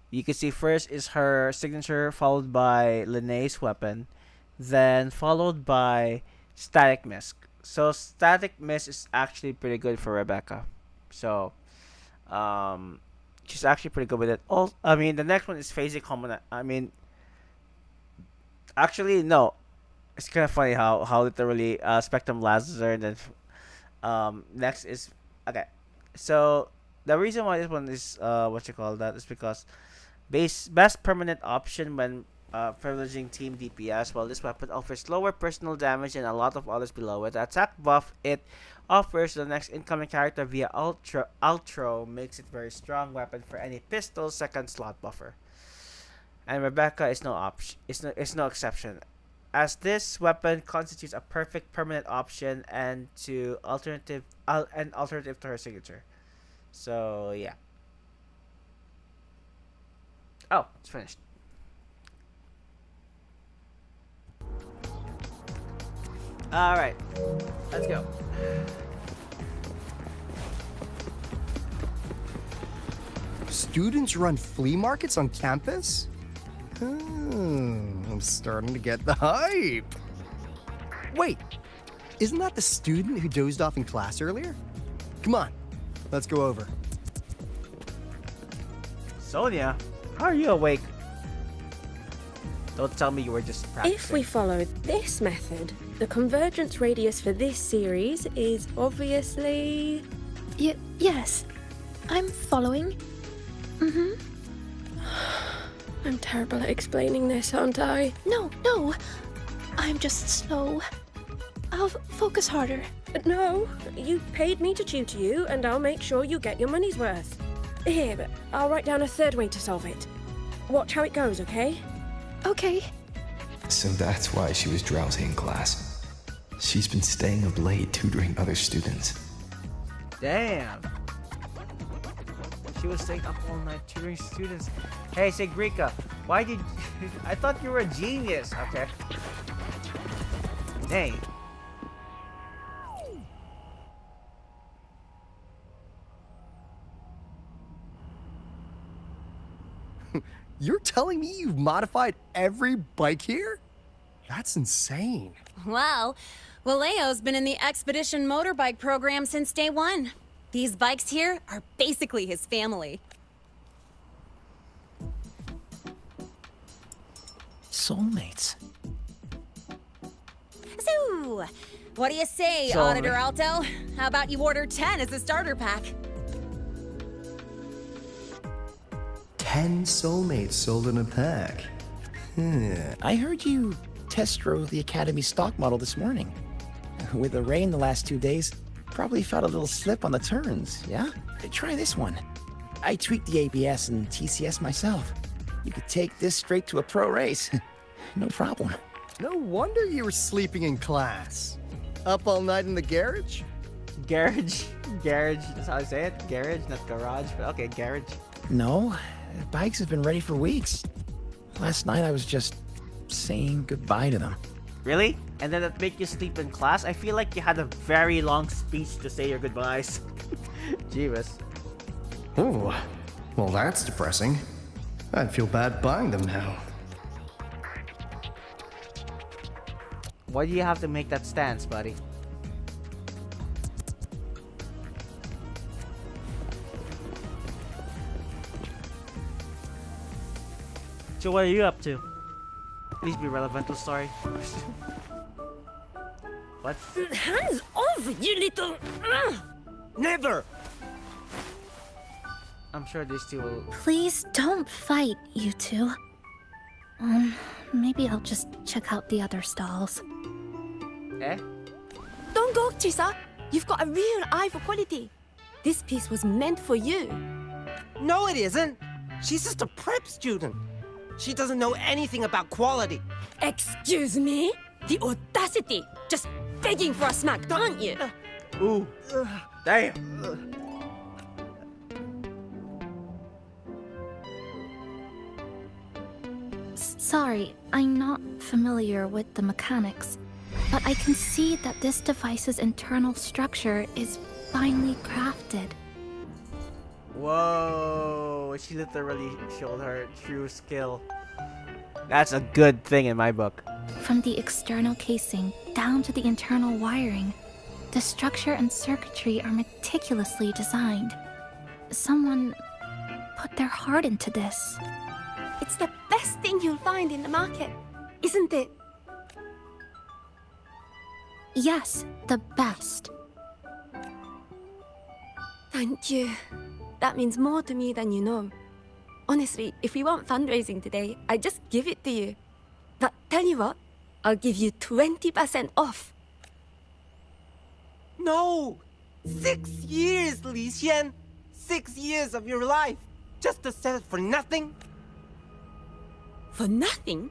you can see first is her signature, followed by Linnea's weapon, then followed by Static Mist. So Static Mist is actually pretty good for Rebecca. So she's actually pretty good with it. Also, I mean, the next one is Phasic Common. I mean, actually no, it's kind of funny how literally Spectrum Laser, and then next is okay. So the reason why this one is what you call that is because best permanent option when privileging team DPS. While this weapon offers lower personal damage and a lot of others below it, the attack buff it offers to the next incoming character via outro makes it very strong weapon for any pistol second slot buffer. And Rebecca is no option. It's no exception, as this weapon constitutes a perfect permanent option and alternative to her signature. So yeah. Oh, it's finished. Alright, let's go. Students run flea markets on campus? I'm starting to get the hype. Wait, isn't that the student who dozed off in class earlier? Come on, let's go over. Sonia, how are you awake? Don't tell me you were just practicing. If we follow this method, the convergence radius for this series is obviously... Yes, I'm following. I'm terrible at explaining this, aren't I? No, I'm just slow. I'll focus harder. No, you paid me to tutor you, and I'll make sure you get your money's worth. Here, I'll write down a third way to solve it. Watch how it goes, okay? Okay. So that's why she was drowsy in class. She's been staying up late tutoring other students. Damn. She was staying up all night tutoring students. Hey, Segrika, why did I thought you were a genius. Okay. Dang. You're telling me you've modified every bike here? That's insane. Well, Waleo's been in the Expedition motorbike program since day one. These bikes here are basically his family. Soulmates. So, what do you say, Soulmate. Auditor Alto? How about you order 10 as a starter pack? 10 soulmates sold in a pack. I heard you test drove the Academy stock model this morning. With the rain the last 2 days, probably felt a little slip on the turns, yeah? Try this one. I tweaked the ABS and TCS myself. You could take this straight to a pro race. No problem. No wonder you were sleeping in class. Up all night in the garage? Garage, that's how I say it. Garage, not garage, but okay, garage. No, bikes have been ready for weeks. Last night I was just saying goodbye to them. Really? And then that make you sleep in class? I feel like you had a very long speech to say your goodbyes. Jeebus. Oh, well that's depressing. I'd feel bad buying them now. Why do you have to make that stance, buddy? So what are you up to? Please be relevant to the story. What? Hands off, you little... Never! I'm sure these two will... Please don't fight, you two. Maybe I'll just check out the other stalls. Eh? Don't go, Chisa. You've got a real eye for quality. This piece was meant for you. No, it isn't. She's just a prep student. She doesn't know anything about quality. Excuse me? The audacity! Just begging for a smack, aren't you? Ooh. Damn. Sorry, I'm not familiar with the mechanics, but I can see that this device's internal structure is finely crafted. Whoa, she literally showed her true skill. That's a good thing in my book. From the external casing down to the internal wiring, the structure and circuitry are meticulously designed. Someone put their heart into this. It's the best thing you'll find in the market, isn't it? Yes, the best. Thank you. That means more to me than you know. Honestly, if we want fundraising today, I'd just give it to you. But tell you what, I'll give you 20% off. No! 6 years, Li Xian! 6 years of your life! Just to sell it for nothing? For nothing?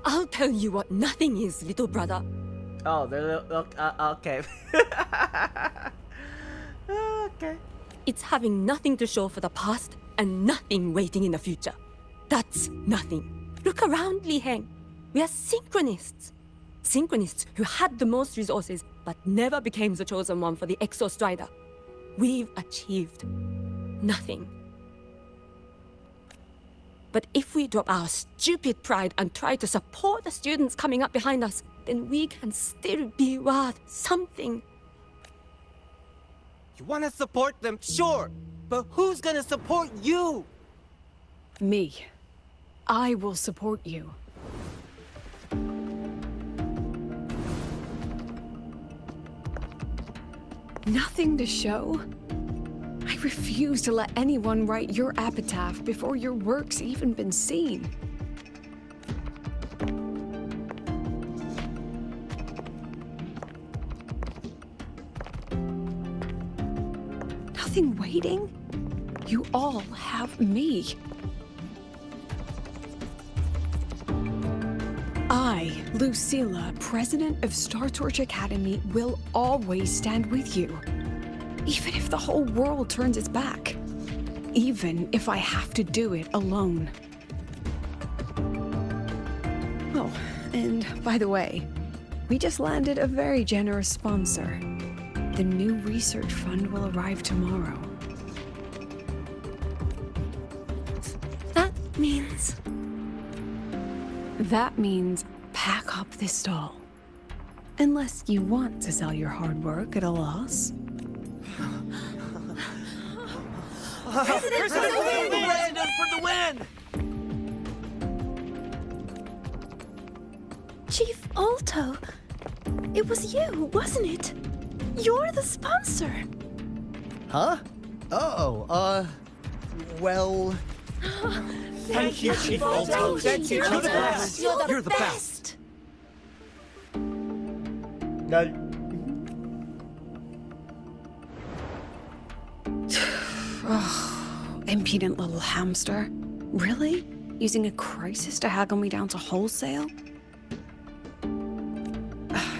I'll tell you what nothing is, little brother. Oh, they're okay. Okay. It's having nothing to show for the past and nothing waiting in the future. That's nothing. Look around, Li Heng. We are synchronists. Synchronists who had the most resources but never became the chosen one for the Exo Strider. We've achieved nothing. But if we drop our stupid pride and try to support the students coming up behind us, then we can still be worth something. You want to support them, sure, but who's gonna support you? Me. I will support you. Nothing to show? I refuse to let anyone write your epitaph before your work's even been seen. Nothing waiting? You all have me. I, Lucilla, president of Star Torch Academy, will always stand with you. Even if the whole world turns its back. Even if I have to do it alone. Oh, and by the way, we just landed a very generous sponsor. The new research fund will arrive tomorrow. That means... That means pack up this stall. Unless you want to sell your hard work at a loss. President for the win! President for the win! Chief Alto, it was you, wasn't it? You're the sponsor. Huh? Oh, well... Thank you, Chief Alto. Thank you. You're the best. You're the best. No. Oh, impudent little hamster. Really? Using a crisis to haggle me down to wholesale?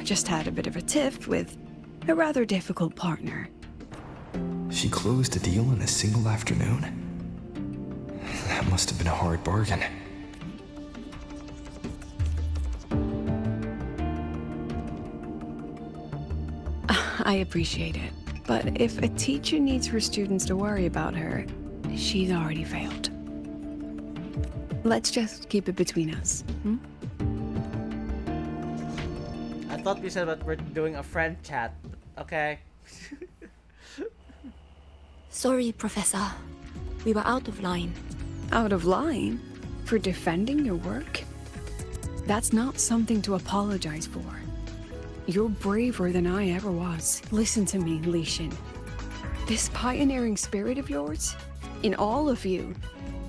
Just had a bit of a tiff with a rather difficult partner. She closed a deal in a single afternoon? That must have been a hard bargain. I appreciate it, but if a teacher needs her students to worry about her, she's already failed. Let's just keep it between us, hmm? thought we said that we're doing a friend chat. Okay. Sorry, Professor. We were out of line. Out of line? For defending your work? That's not something to apologize for. You're braver than I ever was. Listen to me, Li Xin. This pioneering spirit of yours, in all of you,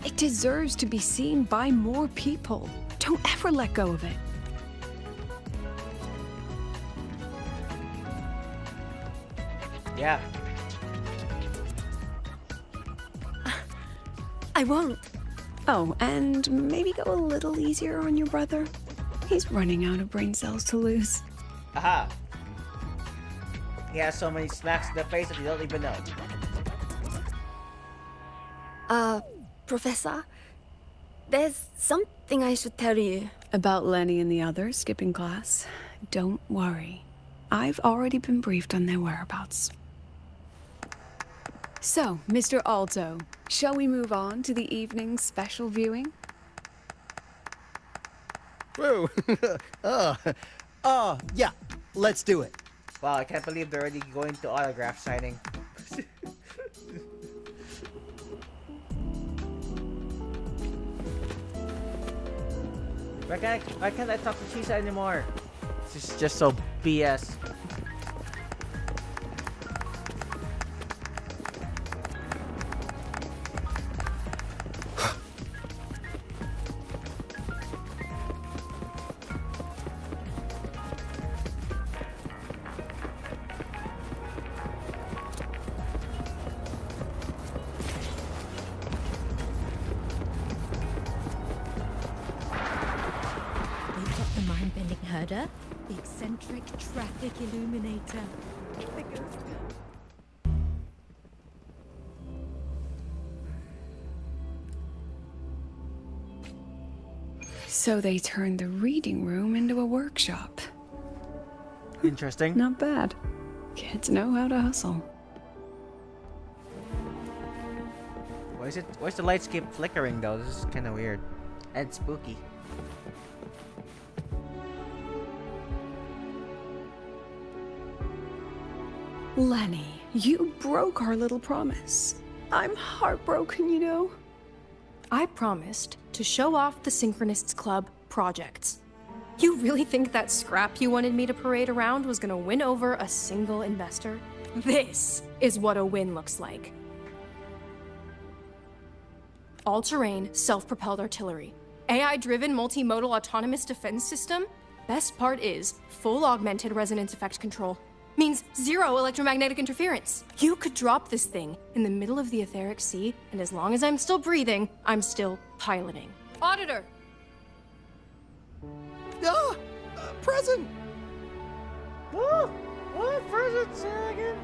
it deserves to be seen by more people. Don't ever let go of it. Yeah. I won't. Oh, and maybe go a little easier on your brother. He's running out of brain cells to lose. Aha. He has so many smacks in the face that you don't even know. Professor, there's something I should tell you. About Lenny and the others skipping class? Don't worry. I've already been briefed on their whereabouts. So, Mr. Alto, shall we move on to the evening's special viewing? Whoa. Yeah, let's do it. Wow, I can't believe they're already going to autograph signing. Why can't I talk to Chisa anymore? This is just so BS. The eccentric traffic illuminator. The ghost. So they turned the reading room into a workshop. Interesting. Not bad. Kids know how to hustle. Why's the lights keep flickering though? This is kind of weird and spooky. Lenny, you broke our little promise. I'm heartbroken, you know. I promised to show off the Synchronists Club projects. You really think that scrap you wanted me to parade around was gonna win over a single investor? This is what a win looks like. All-terrain, self-propelled artillery. AI-driven multimodal autonomous defense system. Best part is full augmented resonance effect control. Means zero electromagnetic interference. You could drop this thing in the middle of the etheric sea, and as long as I'm still breathing, I'm still piloting. Auditor! Present! What? Present? Say that again?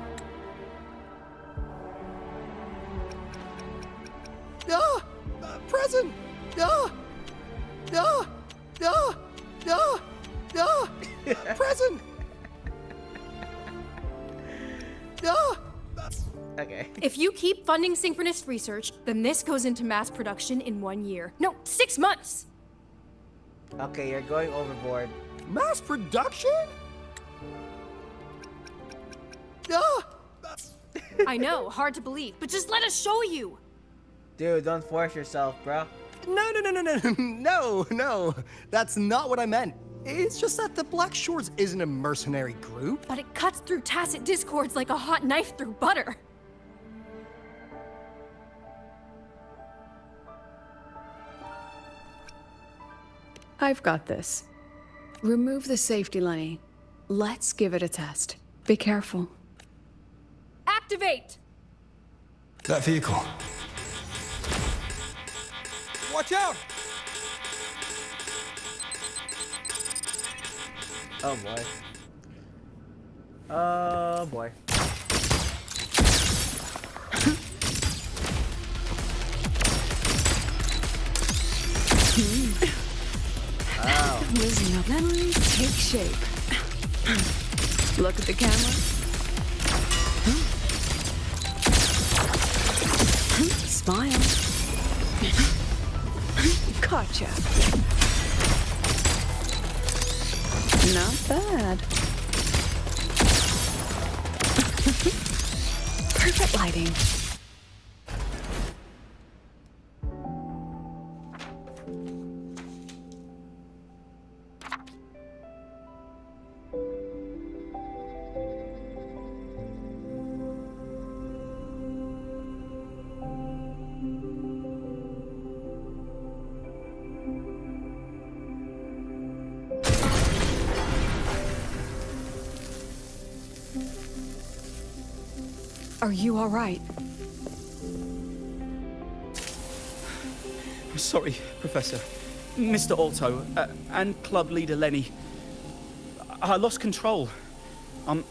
Present! Present! Okay. If you keep funding synchronous research, then this goes into mass production in 1 year. No, 6 months! Okay, you're going overboard. Mass production? I know, hard to believe, but just let us show you! Dude, don't force yourself, bro. No. That's not what I meant. It's just that the Black Shores isn't a mercenary group. But it cuts through tacit discords like a hot knife through butter. I've got this. Remove the safety, Lenny. Let's give it a test. Be careful. Activate! That vehicle. Watch out! Oh boy. Oh boy. Wow. Listen up. Memories take shape. Look at the camera. Smile. Gotcha. Not bad. Perfect lighting. Are you all right? Sorry, Professor. Mr. Alto, and club leader Lenny. I lost control. I'm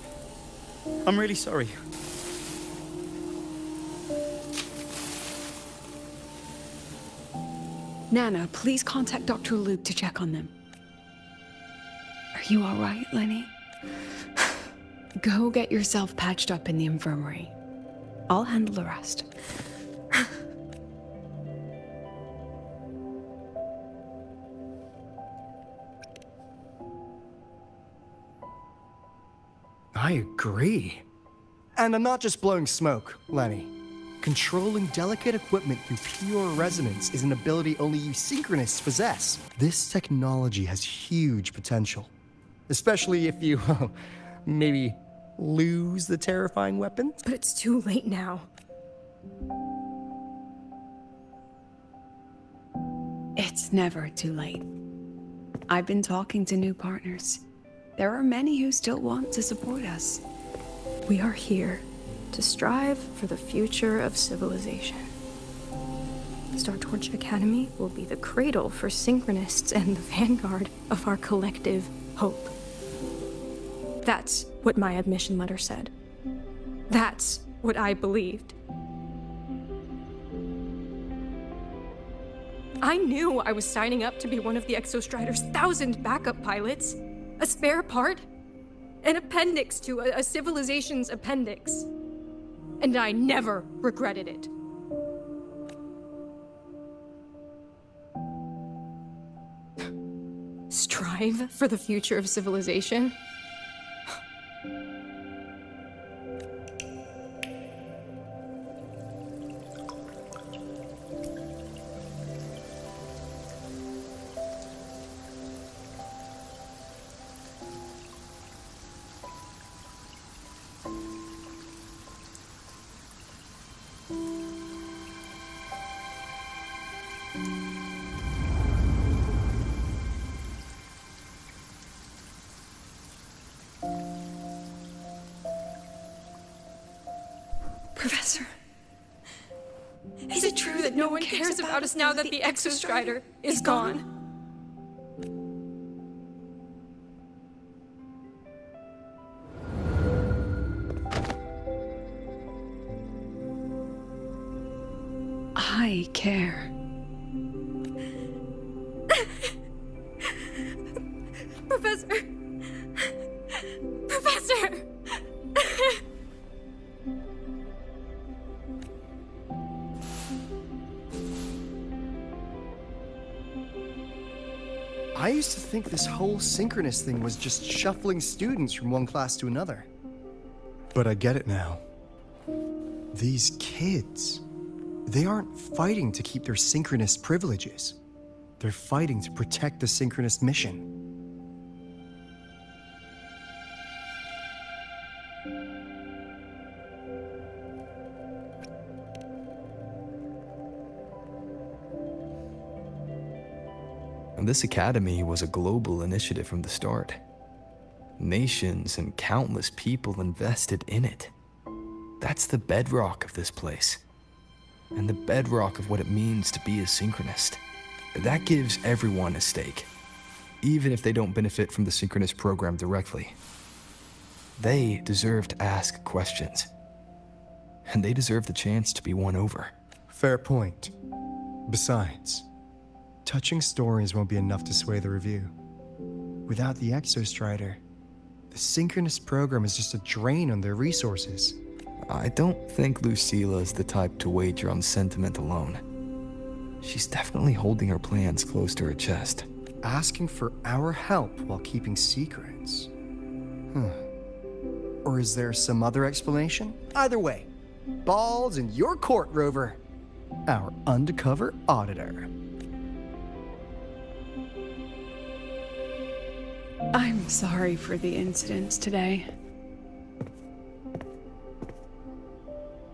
really sorry. Nana, please contact Dr. Luke to check on them. Are you all right, Lenny? Go get yourself patched up in the infirmary. I'll handle the rest. I agree. And I'm not just blowing smoke, Lenny. Controlling delicate equipment through pure resonance is an ability only you synchronists possess. This technology has huge potential. Especially if you, maybe lose the terrifying weapons? But it's too late now. It's never too late. I've been talking to new partners. There are many who still want to support us. We are here to strive for the future of civilization. Startorch Academy will be the cradle for synchronists and the vanguard of our collective hope. That's what my admission letter said. That's what I believed. I knew I was signing up to be one of the Exostrider's 1,000 backup pilots, a spare part, an appendix to a civilization's appendix. And I never regretted it. Strive for the future of civilization? Professor, is it true that no one cares about us now that the Exostrider is gone? I care. Professor! Professor! I used to think this whole synchronous thing was just shuffling students from one class to another. But I get it now. These kids, they aren't fighting to keep their synchronous privileges. They're fighting to protect the synchronous mission. And this academy was a global initiative from the start. Nations and countless people invested in it. That's the bedrock of this place. And the bedrock of what it means to be a synchronist. That gives everyone a stake, even if they don't benefit from the synchronous program directly. They deserve to ask questions. And they deserve the chance to be won over. Fair point. Besides, touching stories won't be enough to sway the review. Without the Exostrider, the synchronous program is just a drain on their resources. I don't think Lucilla is the type to wager on sentiment alone. She's definitely holding her plans close to her chest. asking for our help while keeping secrets. Or is there some other explanation? Either way, balls in your court, Rover. Our undercover auditor. I'm sorry for the incidents today.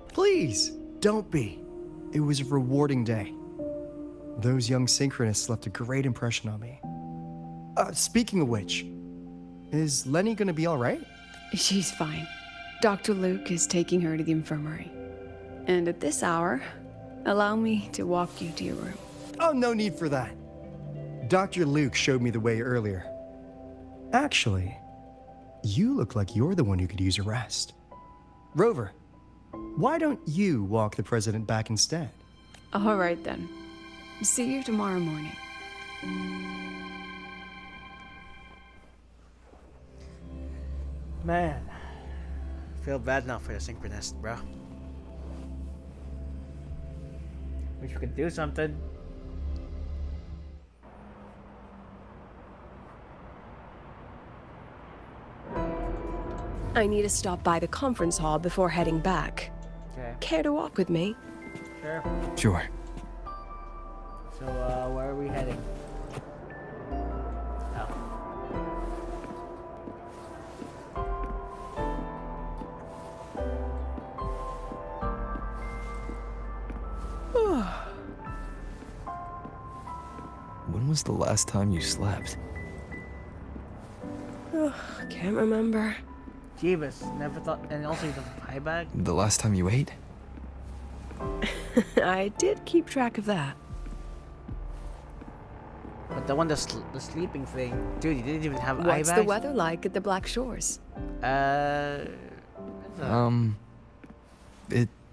Please, don't be. It was a rewarding day. Those young synchronists left a great impression on me. Speaking of which, is Lenny gonna be all right? She's fine. Dr. Luke is taking her to the infirmary. And at this hour, allow me to walk you to your room. Oh, no need for that. Dr. Luke showed me the way earlier. Actually, you look like you're the one who could use a rest. Rover, why don't you walk the president back instead? All right then. See you tomorrow morning. Man, I feel bad now for the synchronist, bro. Wish we could do something. I need to stop by the conference hall before heading back. Okay. Care to walk with me? Sure. Sure. So, where are we heading? When was the last time you slept? Can't remember. Jeebus, never thought. And also, you have a pie bag? The last time you ate? I did keep track of that. But the one, the sleeping thing. Dude, you didn't even have eye bags? What's the weather like at the Black Shores? It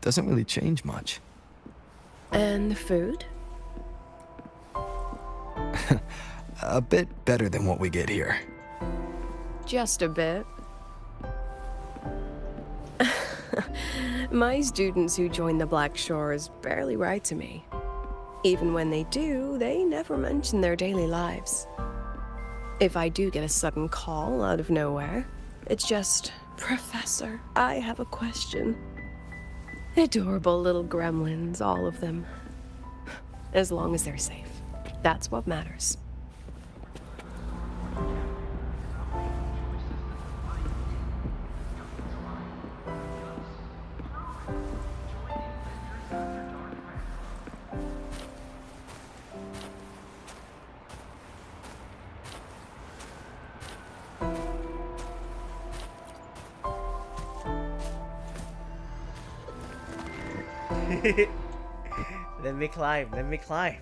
doesn't really change much. And the food? A bit better than what we get here. Just a bit. My students who join the Black Shores barely write to me. Even when they do, they never mention their daily lives. If I do get a sudden call out of nowhere, it's just, "Professor, I have a question." Adorable little gremlins, all of them. As long as they're safe. That's what matters. Let me climb, let me climb.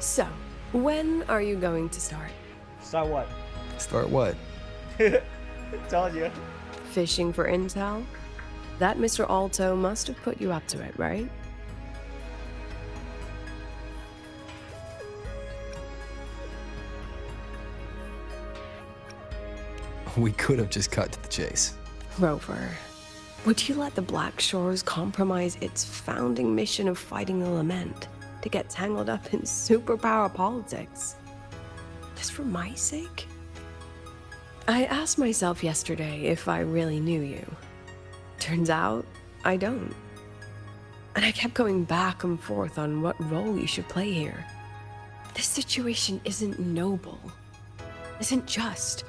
So, when are you going to start? Start what? Start what? Told you. Fishing for intel? That Mr. Alto must have put you up to it, right? We could have just cut to the chase. Rover, would you let the Black Shores compromise its founding mission of fighting the Lament to get tangled up in superpower politics? Just for my sake? I asked myself yesterday if I really knew you. Turns out, I don't. And I kept going back and forth on what role you should play here. This situation isn't noble, isn't just.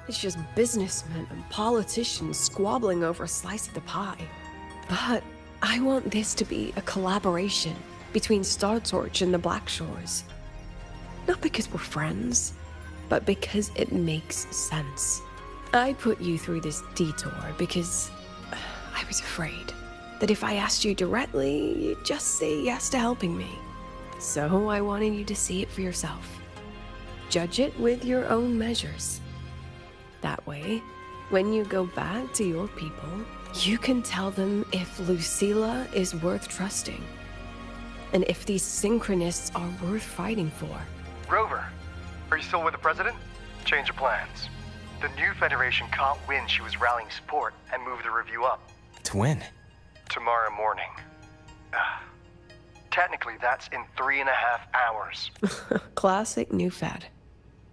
It's just businessmen and politicians squabbling over a slice of the pie. But I want this to be a collaboration between StarTorch and the Black Shores. Not because we're friends, but because it makes sense. I put you through this detour because I was afraid that if I asked you directly, you'd just say yes to helping me. So I wanted you to see it for yourself. Judge it with your own measures. That way, when you go back to your people, you can tell them if Lucilla is worth trusting, and if these synchronists are worth fighting for. Rover, Are you still with the president? Change of plans. The new Federation caught wind she was rallying support and moved the review up. To when? Tomorrow morning. Technically, that's in 3.5 hours. Classic new Fed.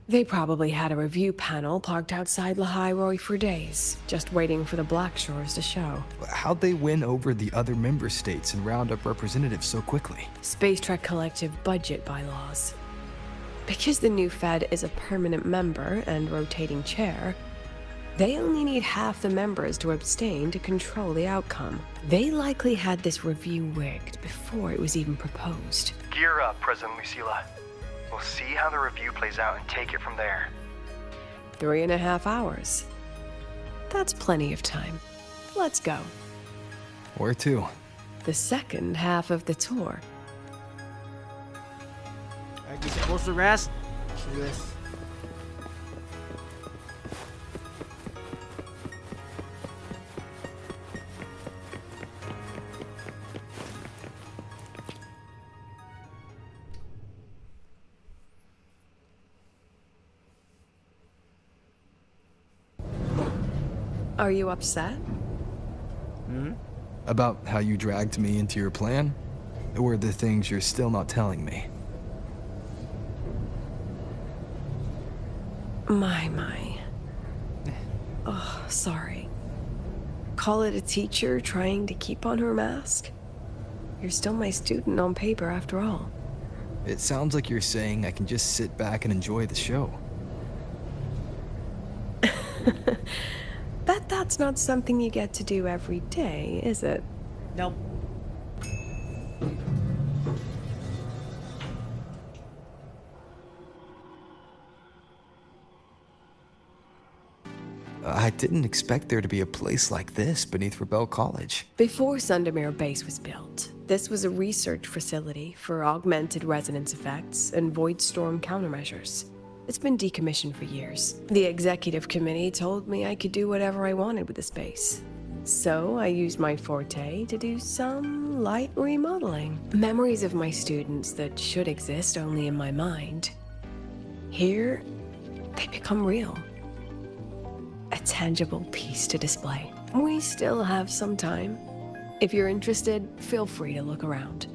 They probably had a review panel parked outside Lahai for days, just waiting for the Black Shores to show. How'd they win over the other member states and round up representatives so quickly? Space Trek Collective budget bylaws. Because the new Fed is a permanent member and rotating chair, they only need half the members to abstain to control the outcome. They likely had this review rigged before it was even proposed. Gear up, President Lucilla. We'll see how the review plays out and take it from there. 3.5 hours. That's plenty of time. Let's go. Where to? The second half of the tour. Are you supposed to rest? Yes. Are you upset? About how you dragged me into your plan? Or the things you're still not telling me? My. Oh, sorry. Call it a teacher trying to keep on her mask? You're still my student on paper after all. It sounds like you're saying I can just sit back and enjoy the show. Bet that's not something you get to do every day, is it? Nope. I didn't expect there to be a place like this beneath Rebel College. Before Sundermere Base was built, this was a research facility for augmented resonance effects and void storm countermeasures. It's been decommissioned for years. The executive committee told me I could do whatever I wanted with the space. So I used my forte to do some light remodeling. Memories of my students that should exist only in my mind. Here, they become real. A tangible piece to display. We still have some time. If you're interested, feel free to look around.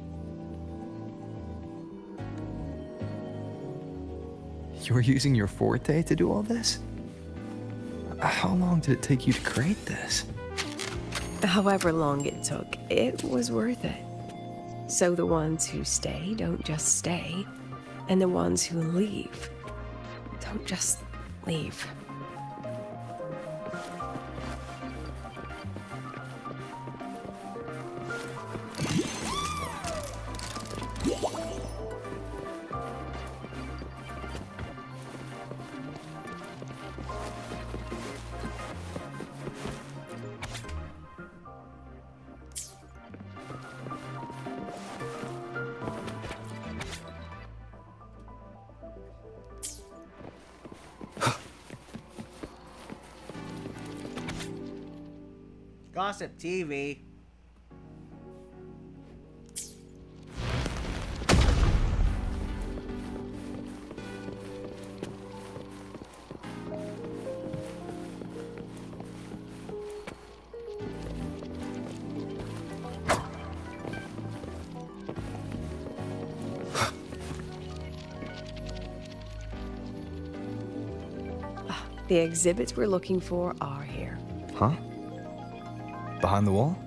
You're using your forte to do all this? How long did it take you to create this? However long it took, it was worth it. So the ones who stay don't just stay, and the ones who leave don't just leave. Gossip TV. The exhibits we're looking for are here. Huh? Behind the wall?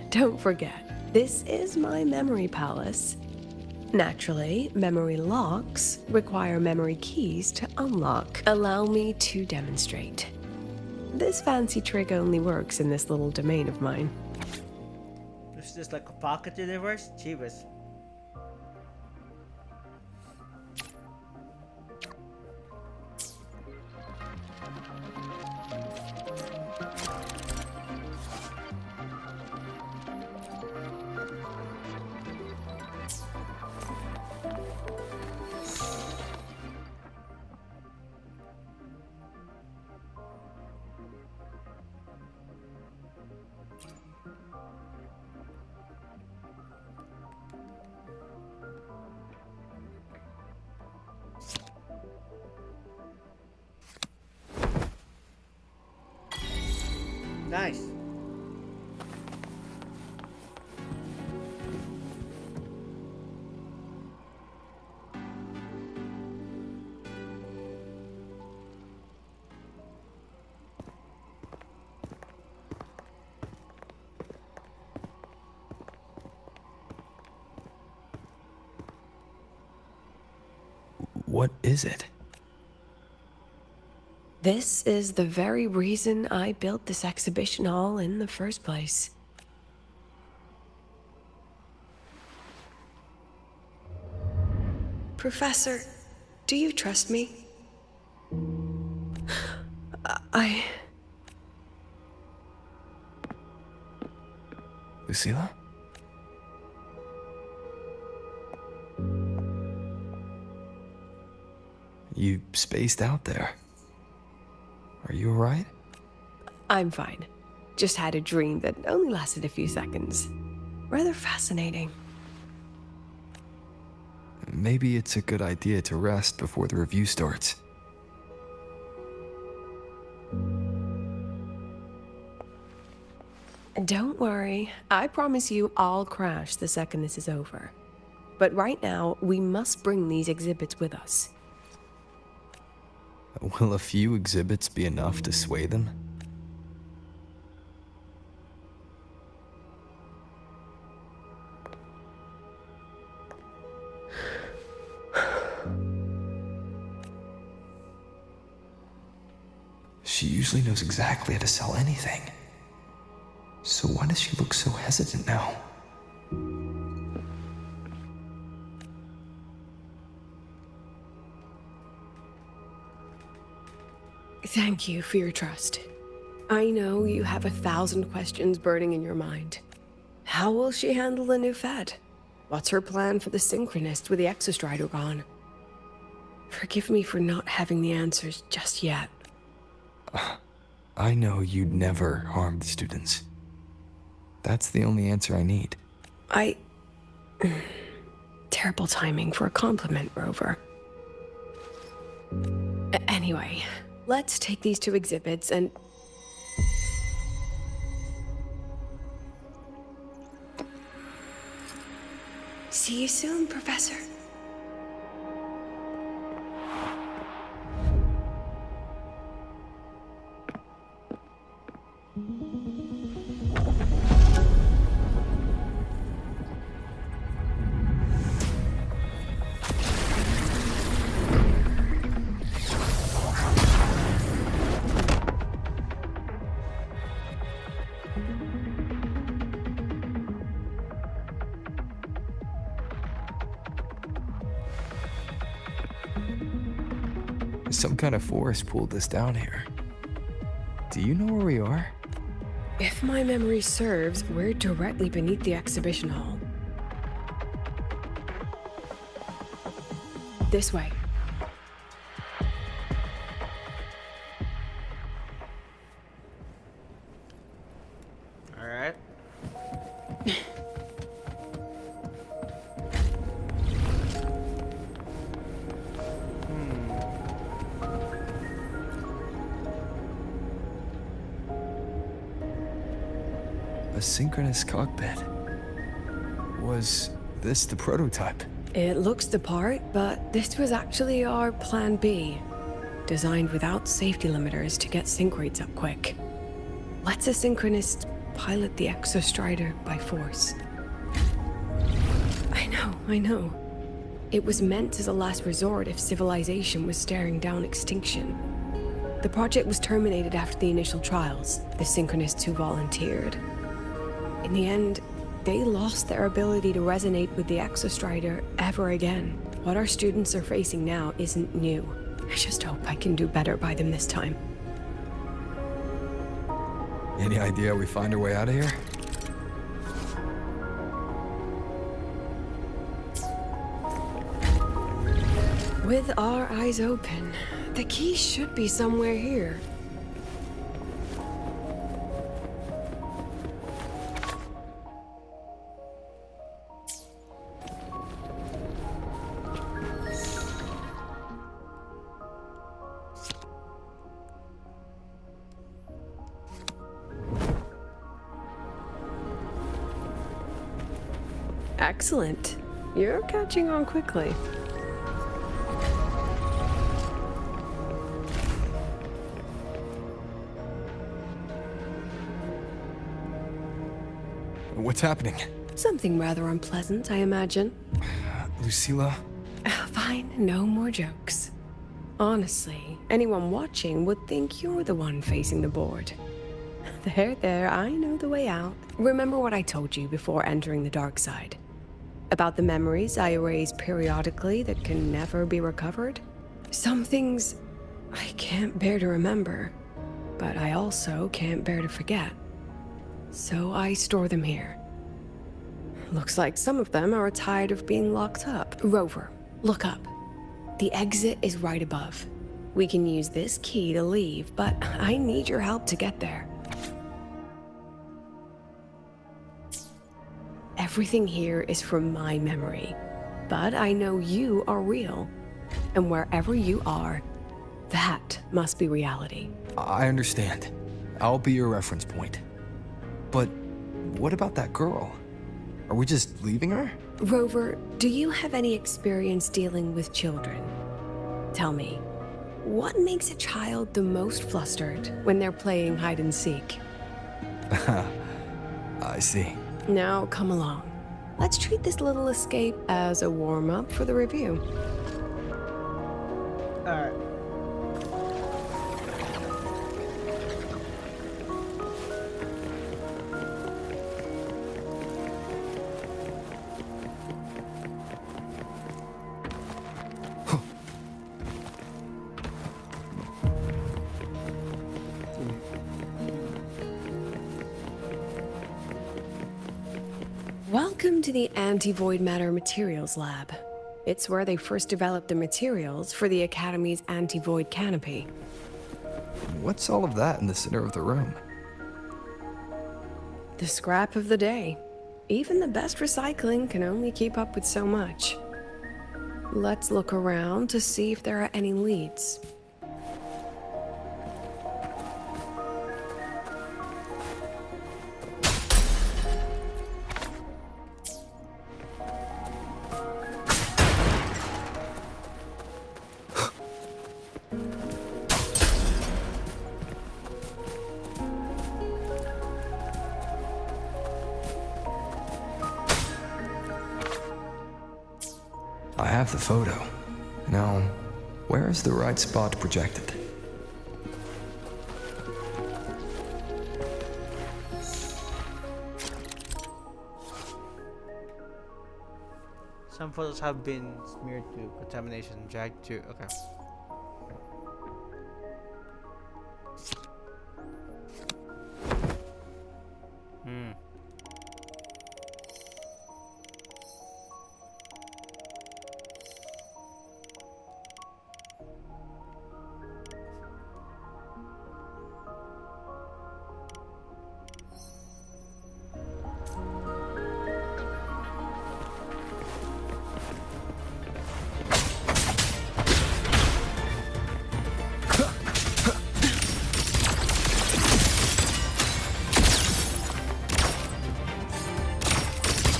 Don't forget, this is my memory palace. Naturally, memory locks require memory keys to unlock. Allow me to demonstrate. This fancy trick only works in this little domain of mine. Is this like a pocket universe? Chivas. Nice. What is it? This is the very reason I built this exhibition hall in the first place. Professor, do you trust me? Lucilla? You spaced out there. Are you alright? I'm fine. Just had a dream that only lasted a few seconds. Rather fascinating. Maybe it's a good idea to rest before the review starts. Don't worry. I promise you I'll crash the second this is over. But right now, we must bring these exhibits with us. Will a few exhibits be enough to sway them? She usually knows exactly how to sell anything. So why does she look so hesitant now? Thank you for your trust. I know you have 1,000 questions burning in your mind. How will she handle the new Fed? What's her plan for the Synchronists with the Exostrider gone? Forgive me for not having the answers just yet. I know you'd never harm the students. That's the only answer I need. Terrible timing for a compliment, Rover. Anyway, let's take these 2 exhibits and... See you soon, Professor. Some kind of force pulled us down here. Do you know where we are? If my memory serves, we're directly beneath the exhibition hall. This way. All right. A synchronous cockpit. Was this the prototype? It looks the part, but this was actually our plan B. Designed without safety limiters to get sync rates up quick. Lets a synchronist pilot the Exostrider by force. I know. It was meant as a last resort if civilization was staring down extinction. The project was terminated after the initial trials, the synchronists who volunteered. In the end, they lost their ability to resonate with the Exostrider ever again. What our students are facing now isn't new. I just hope I can do better by them this time. Any idea how we find our way out of here? With our eyes open, the key should be somewhere here. Excellent. You're catching on quickly. What's happening? Something rather unpleasant, I imagine. Lucilla? Fine, no more jokes. Honestly, anyone watching would think you're the one facing the board. There, I know the way out. Remember what I told you before entering the dark side? About the memories I erase periodically that can never be recovered? Some things I can't bear to remember, but I also can't bear to forget. So I store them here. Looks like some of them are tired of being locked up. Rover, look up. The exit is right above. We can use this key to leave, but I need your help to get there. Everything here is from my memory, but I know you are real. And wherever you are, that must be reality. I understand. I'll be your reference point. But what about that girl? Are we just leaving her? Rover, do you have any experience dealing with children? Tell me, what makes a child the most flustered when they're playing hide and seek? I see. Now, come along. Let's treat this little escape as a warm-up for the review. Alright. Welcome to the Anti-Void Matter Materials Lab. It's where they first developed the materials for the Academy's anti-void canopy. What's all of that in the center of the room? The scrap of the day. Even the best recycling can only keep up with so much. Let's look around to see if there are any leads. I have the photo. Now, where is the right spot projected? Some photos have been smeared to contamination, dragged to. Okay.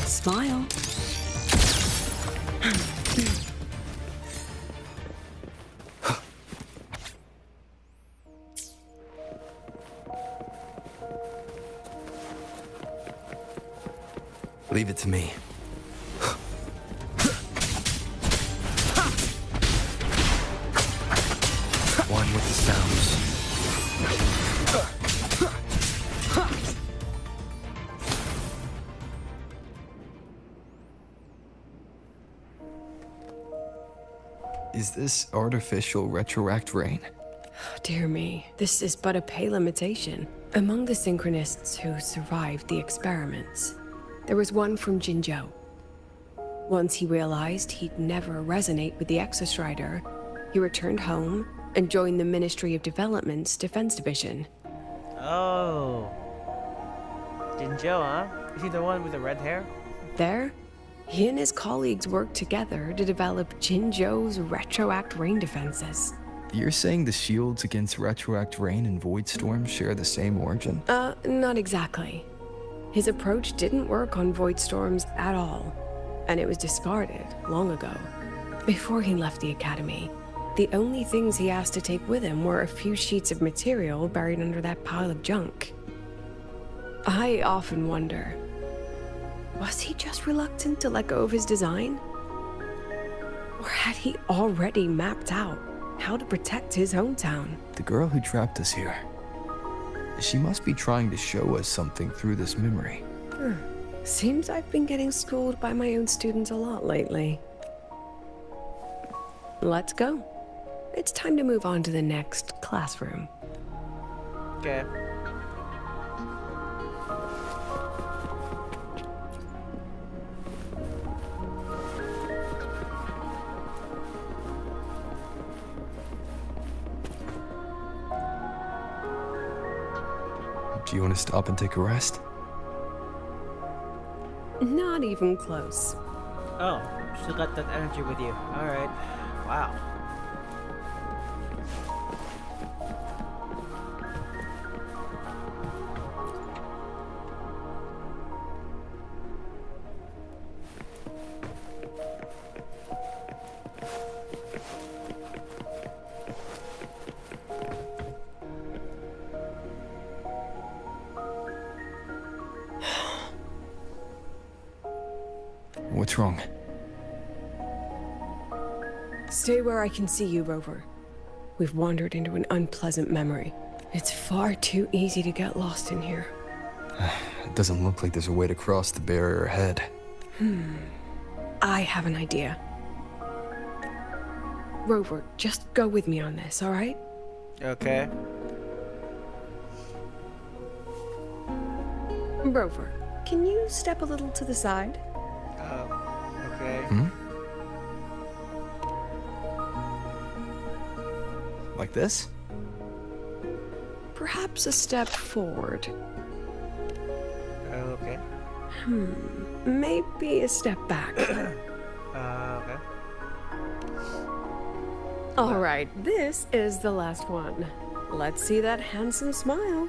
Smile. Leave it to me. One with the sounds. Is this artificial retroact rain? Dear me, this is but a pale imitation. Among the synchronists who survived the experiments, there was one from Jinzhou. Once he realized he'd never resonate with the Exostrider, he returned home and joined the Ministry of Development's Defense Division. Oh. Jinzhou, huh? Is he the one with the red hair? There, he and his colleagues worked together to develop Jinzhou's retroact rain defenses. You're saying the shields against retroact rain and void storms share the same origin? Not exactly. His approach didn't work on void storms at all. and it was discarded long ago. Before he left the academy, the only things he asked to take with him were a few sheets of material buried under that pile of junk. I often wonder, was he just reluctant to let go of his design? Or had he already mapped out how to protect his hometown? The girl who trapped us here, she must be trying to show us something through this memory. Seems I've been getting schooled by my own students a lot lately. Let's go. It's time to move on to the next classroom. Okay. Do you want to stop and take a rest? Not even close. Oh, still got that energy with you. Alright. Wow. What's wrong? Stay where I can see you, Rover. We've wandered into an unpleasant memory. It's far too easy to get lost in here. It doesn't look like there's a way to cross the barrier ahead. I have an idea. Rover, just go with me on this, all right? Okay. Rover, can you step a little to the side? Okay. Like this? Perhaps a step forward. Okay. Maybe a step back. Okay. All right, this is the last one. Let's see that handsome smile.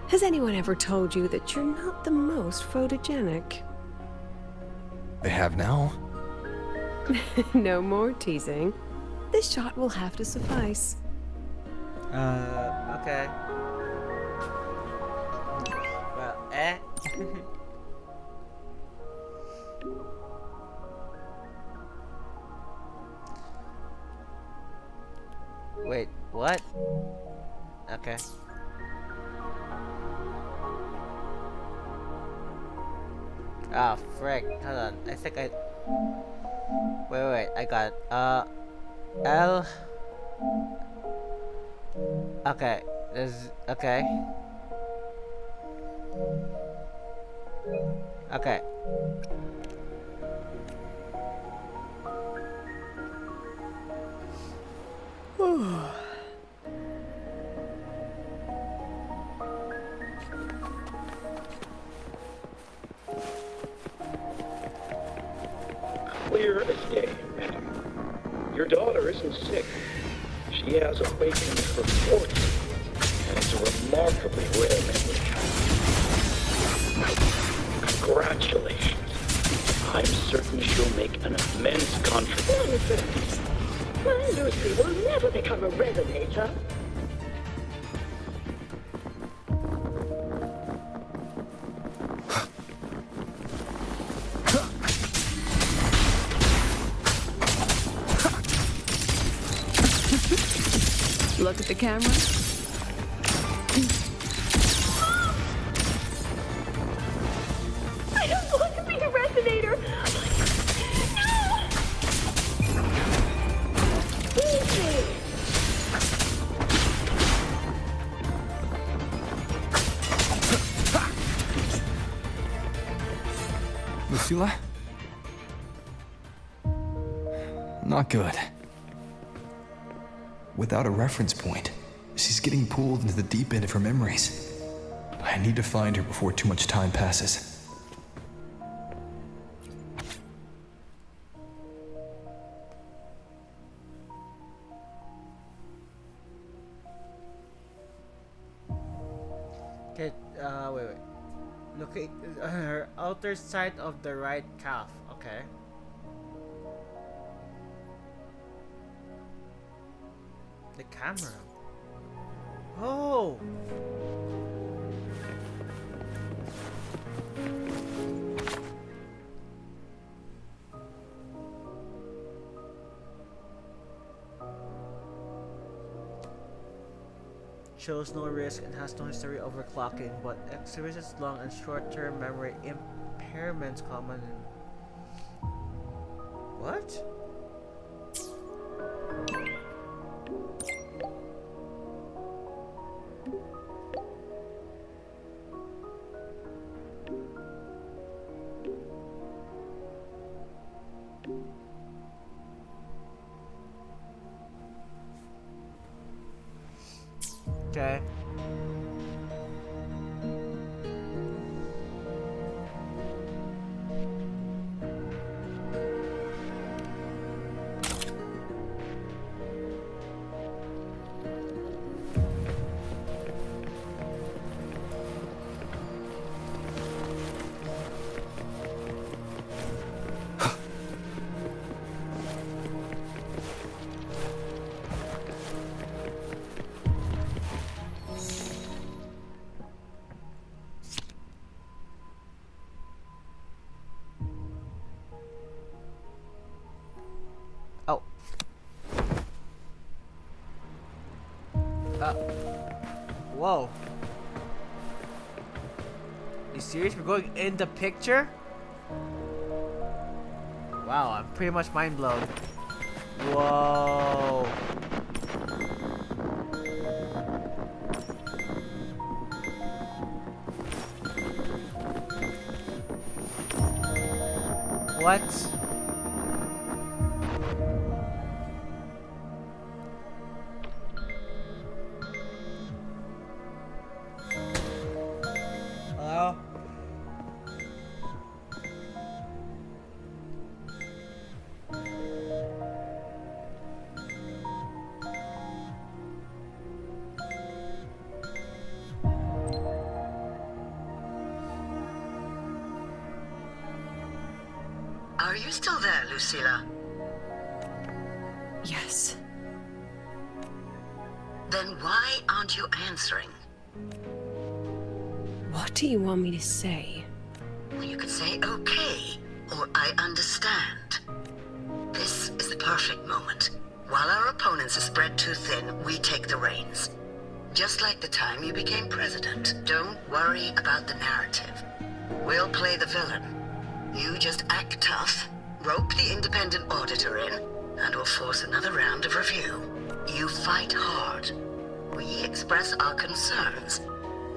Has anyone ever told you that you're not the most photogenic? They have now? No more teasing. This shot will have to suffice. Okay. Well, Wait, what? Okay. Ah, frick. Hold on. I think I... Wait, I got it. L... Okay. There's... Okay. Okay. Clear as day, madam. Your daughter isn't sick. She has awakened her fortune, and it's a remarkably rare memory. Congratulations. I'm certain she'll make an immense contribution. Nonsense. My Lucy will never become a resonator. Look at the camera. I don't want to be a resonator. Lucilla? Not good. Without a reference point, she's getting pulled into the deep end of her memories. I need to find her before too much time passes. Okay, wait. Locate her outer side of the right calf. Okay. The camera. Oh! Shows no risk and has no history of overclocking, but exhibits long and short-term memory impairments common in... What? Okay. Oh. Whoa. You serious? We're going in the picture? Wow, I'm pretty much mind blown. Whoa. What? Hello? Are you still there, Lucilla? Yes. Then why aren't you answering? What do you want me to say? You could say okay, or I understand. This is the perfect moment. While our opponents are spread too thin, we take the reins. Just like the time you became president. Don't worry about the narrative. We'll play the villain. You just act tough, rope the independent auditor in, and we'll force another round of review. You fight hard. We express our concerns,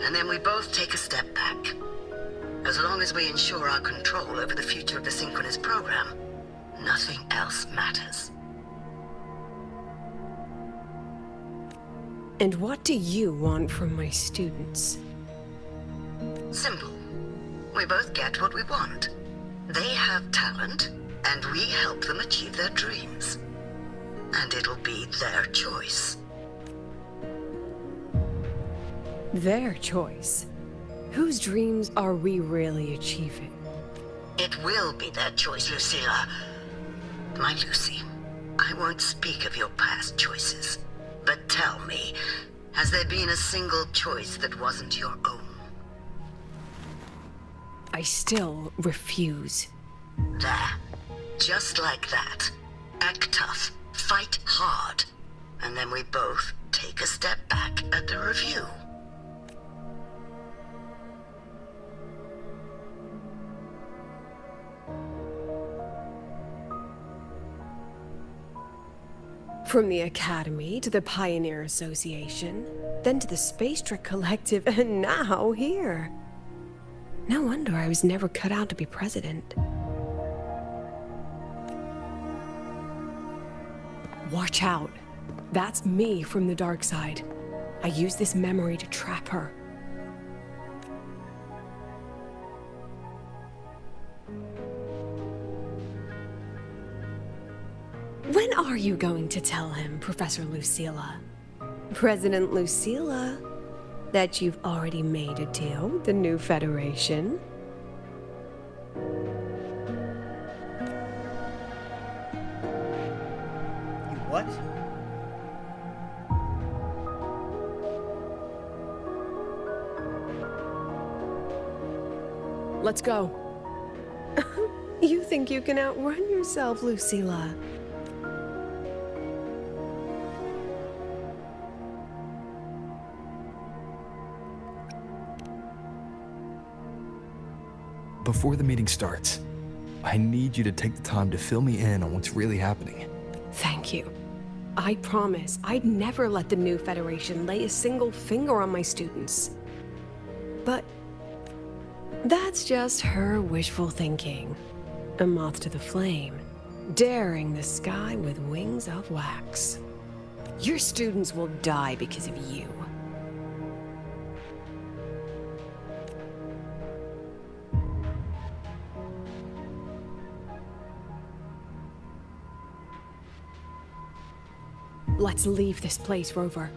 and then we both take a step back. As long as we ensure our control over the future of the Synchronous program, nothing else matters. And what do you want from my students? Simple. We both get what we want. They have talent, and we help them achieve their dreams. And it'll be their choice. Their choice? Whose dreams are we really achieving? It will be their choice, Lucilla. My Lucy, I won't speak of your past choices. But tell me, has there been a single choice that wasn't your own? I still refuse. There. Just like that. Act tough, fight hard, and then we both take a step back at the review. From the Academy to the Pioneer Association, then to the Space Trek Collective, and now here. No wonder I was never cut out to be president. Watch out. That's me from the dark side. I use this memory to trap her. When are you going to tell him, Professor Lucilla? President Lucilla? That you've already made a deal with the new Federation? What? Let's go. You think you can outrun yourself, Lucilla? Before the meeting starts, I need you to take the time to fill me in on what's really happening. Thank you. I promise I'd never let the new Federation lay a single finger on my students. But that's just her wishful thinking. A moth to the flame, daring the sky with wings of wax. Your students will die because of you. Let's leave this place, Rover.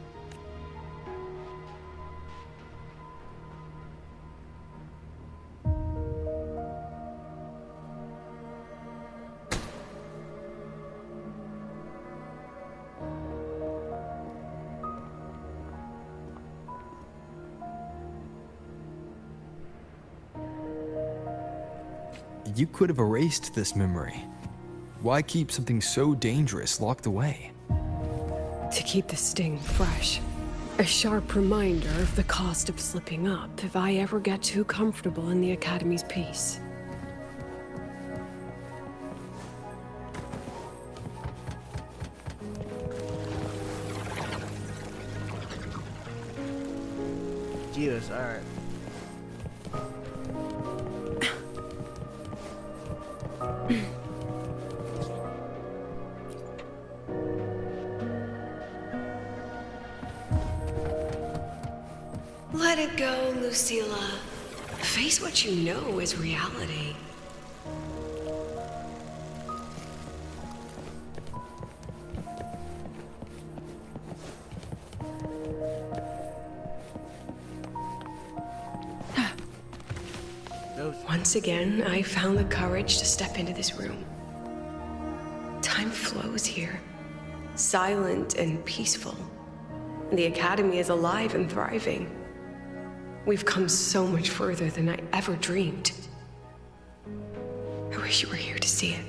You could have erased this memory. Why keep something so dangerous locked away? To keep the sting fresh. A sharp reminder of the cost of slipping up if I ever get too comfortable in the Academy's peace. Jesus, alright. Let it go, Lucilla. Face what you know is reality. Once again, I found the courage to step into this room. Time flows here, silent and peaceful. The Academy is alive and thriving. We've come so much further than I ever dreamed. I wish you were here to see it.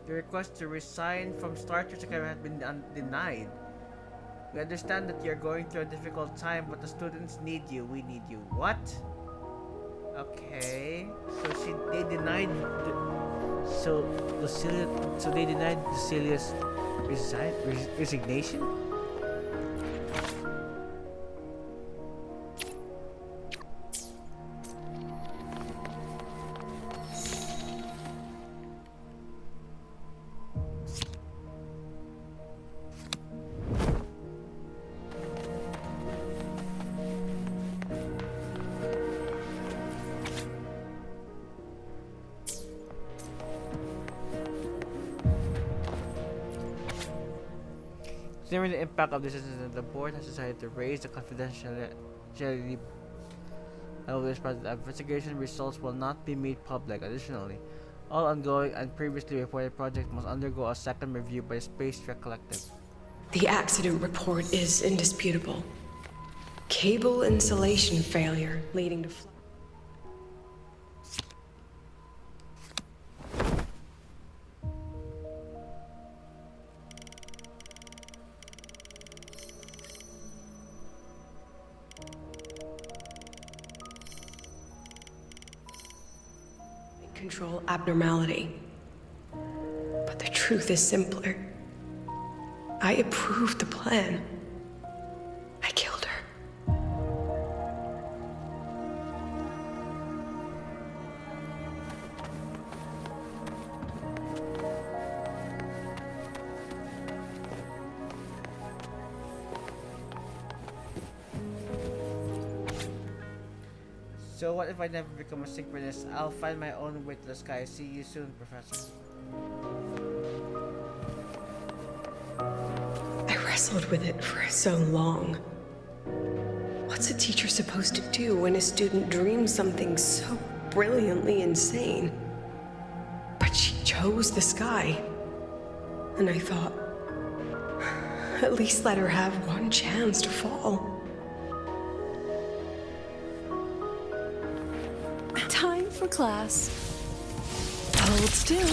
The request to resign from Star Trek Academy has been denied. We understand that you're going through a difficult time, but the students need you. We need you. What? Okay. So they denied. So they denied Lucilia's resignation. Considering the impact of this incident, the board has decided to raise the confidentiality of this project. Investigation results will not be made public. Additionally, all ongoing and previously reported projects must undergo a second review by the Space Trek Collective. The accident report is indisputable. Cable insulation failure leading to control abnormality. But the truth is simpler. I approved the plan. I killed her. So what if I never become a synchronist? I'll find my own way to the sky. See you soon, Professor. I wrestled with it for so long. What's a teacher supposed to do when a student dreams something so brilliantly insane? But she chose the sky. And I thought, at least let her have one chance to fall. Time for class. Hold still.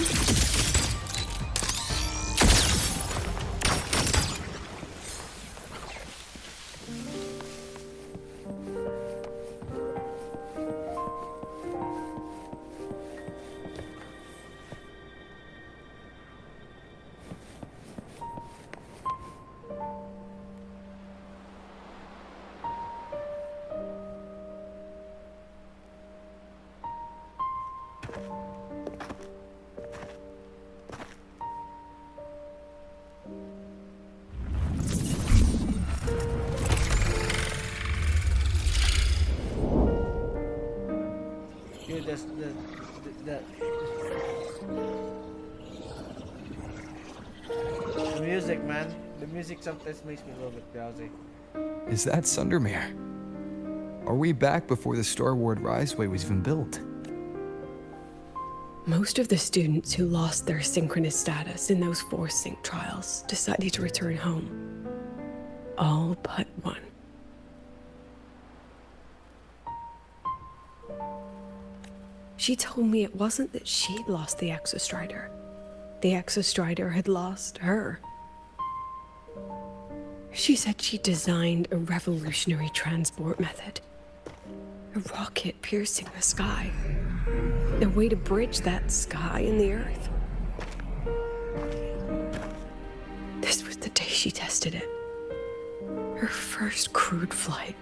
Dude, the music, man. The music sometimes makes me a little bit drowsy. Is that Sundermere? Are we back before the Star Ward Riseway was even built? Most of the students who lost their synchronous status in those force sync trials decided to return home. All but one. She told me it wasn't that she'd lost the Exostrider. The Exostrider had lost her. She said she designed a revolutionary transport method. A rocket piercing the sky. A way to bridge that sky and the Earth. This was the day she tested it. Her first crewed flight.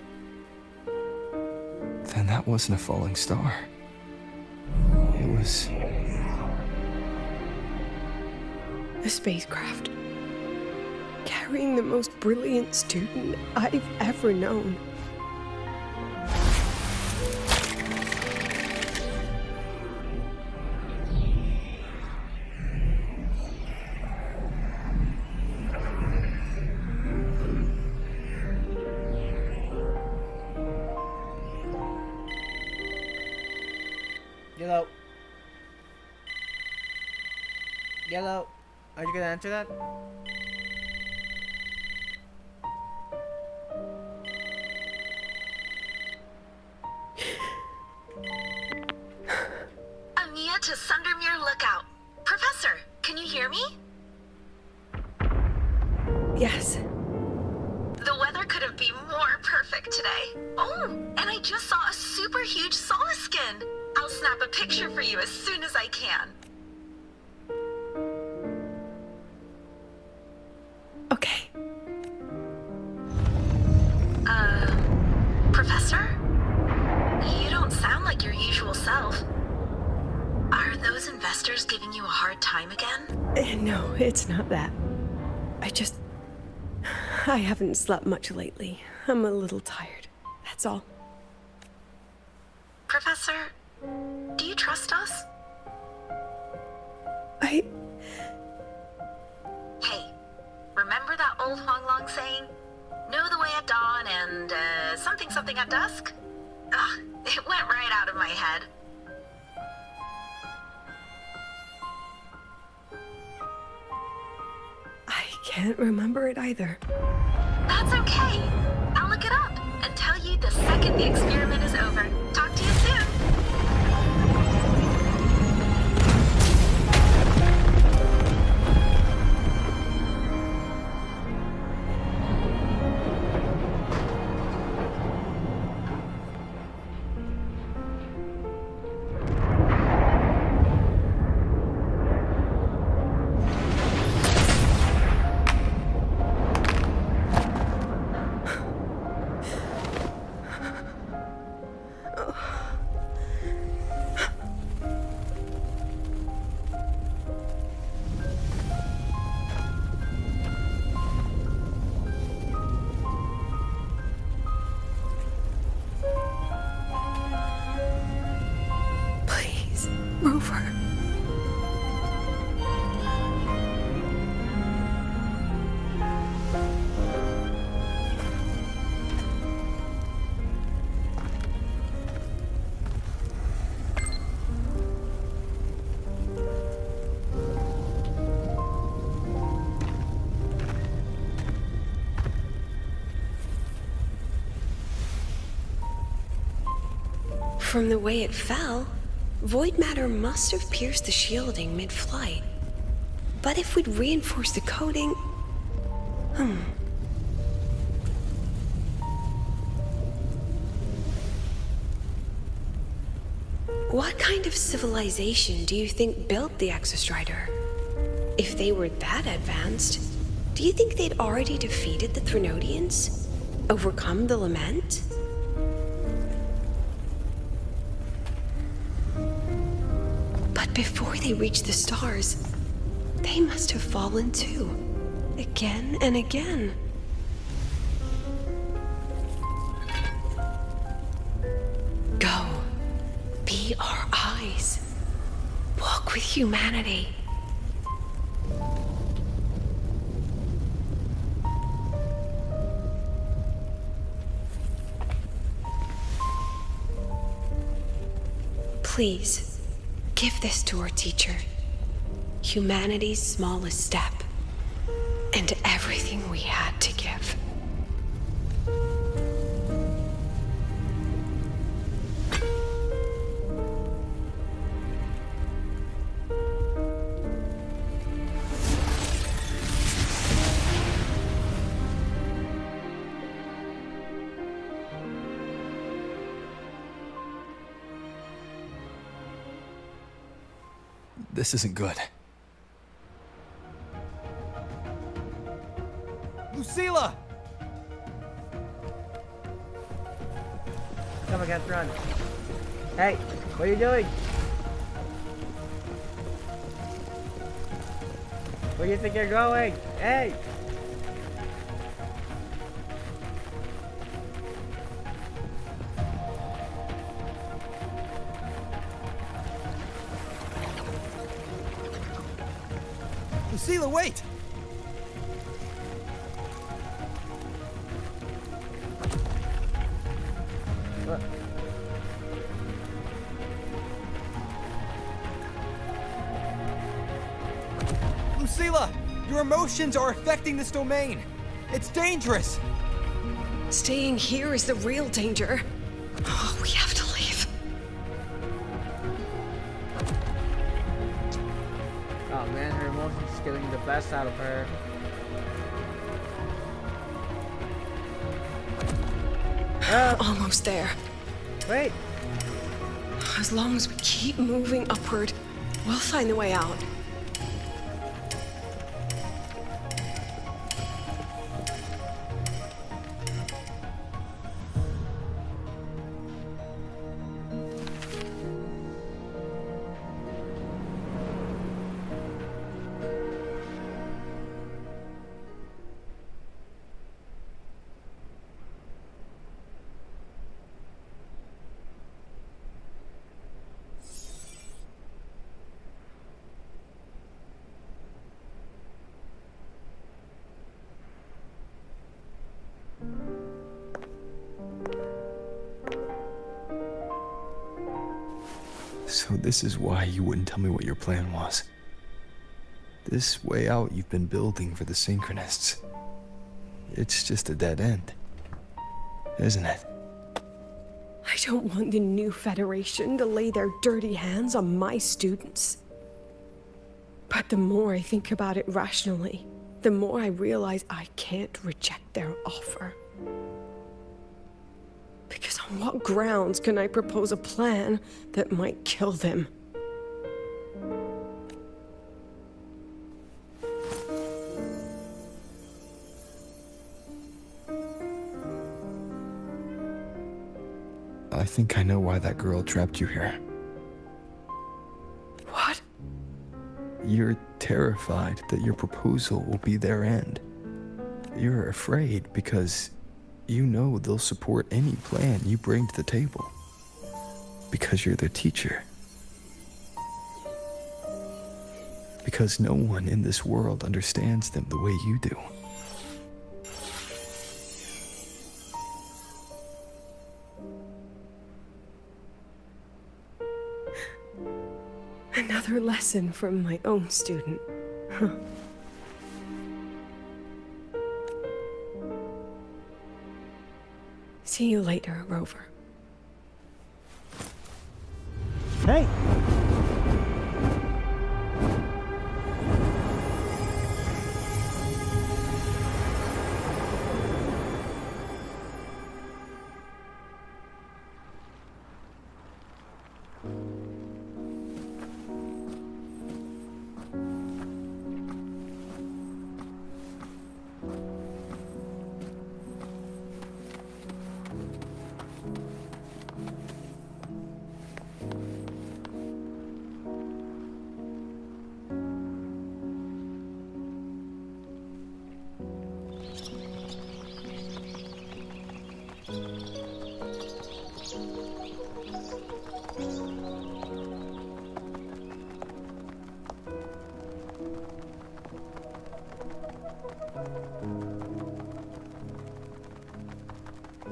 Then that wasn't a falling star. It was... a spacecraft. Carrying the most brilliant student I've ever known. Yellow. Yellow. Are you gonna answer that? Ania to Sundermere Lookout. Professor, can you hear me? Yes. The weather couldn't be more perfect today. Oh, and I just saw a super huge Solace skin. I'll snap a picture for you as soon as I can. Okay. Professor? You don't sound like your usual self. Are those investors giving you a hard time again? No, it's not that. I haven't slept much lately. I'm a little tired. That's all. Professor, do you trust us? I... Hey, remember that old Huanglong saying? Know the way at dawn and, something something at dusk? Ugh, it went right out of my head. I can't remember it either. That's okay. I'll look it up and tell you the second the experiment is over. Talk to you soon. Rover. From the way it fell, void matter must have pierced the shielding mid-flight. But if we'd reinforced the coating... What kind of civilization do you think built the Exostrider? If they were that advanced, do you think they'd already defeated the Threnodians? Overcome the Lament? But before they reached the stars, they must have fallen too. Again and again. Go. Be our eyes. Walk with humanity. Please, give this to our teacher. Humanity's smallest step, and everything we had to give. This isn't good. Lucilla! Come again, run. Hey, what are you doing? Where do you think you're going? Hey! Lucilla, wait! What? Lucilla! Your emotions are affecting this domain! It's dangerous! Staying here is the real danger. Oh, we have to leave. Oh man, her emotions is getting the best out of her. Almost there. Wait. As long as we keep moving upward, we'll find the way out. So this is why you wouldn't tell me what your plan was. This way out you've been building for the Synchronists. It's just a dead end, isn't it? I don't want the new Federation to lay their dirty hands on my students. But the more I think about it rationally, the more I realize I can't reject their offer. Because on what grounds can I propose a plan that might kill them? I think I know why that girl trapped you here. What? You're terrified that your proposal will be their end. You're afraid because you know they'll support any plan you bring to the table. Because you're their teacher. because no one in this world understands them the way you do. Another lesson from my own student. Huh. See you later, Rover. Hey!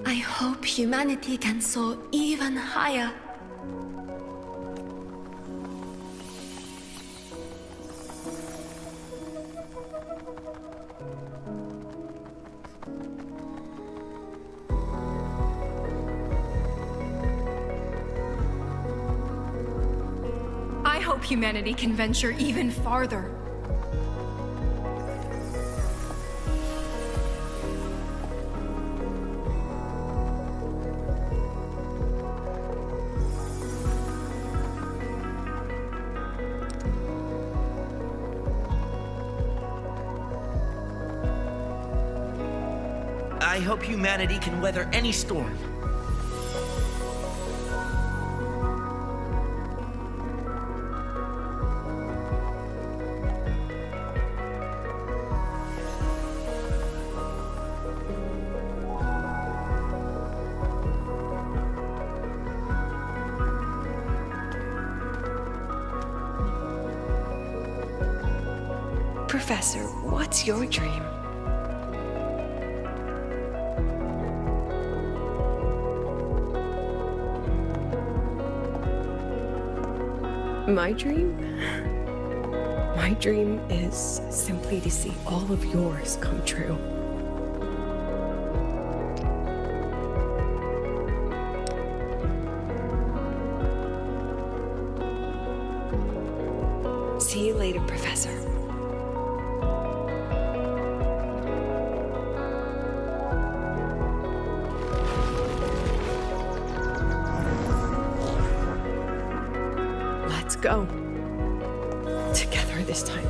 I hope humanity can soar even higher. I hope humanity can venture even farther. I hope humanity can weather any storm. Professor, what's your dream? My dream? My dream is simply to see all of yours come true. See you later, Professor. Let's go. Together this time.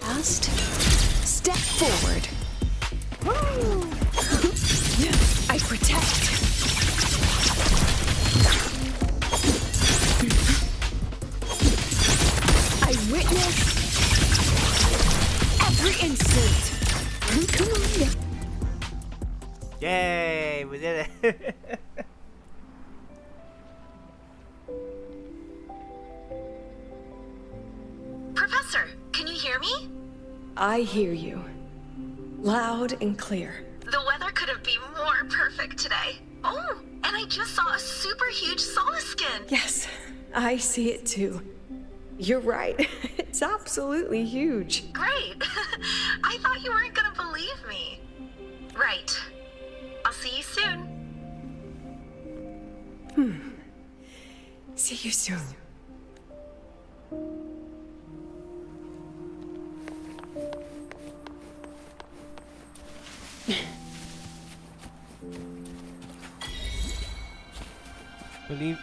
Past. Step forward. Woo! I protect. I witness every instant. Come on. Yay, we did it. Professor, can you hear me? I hear you. Loud and clear. The weather couldn't be more perfect today. Oh, and I just saw a super huge Solaskin. Yes, I see it too. You're right. It's absolutely huge. Great. I thought you weren't gonna believe me. Right. I'll see you soon. See you soon.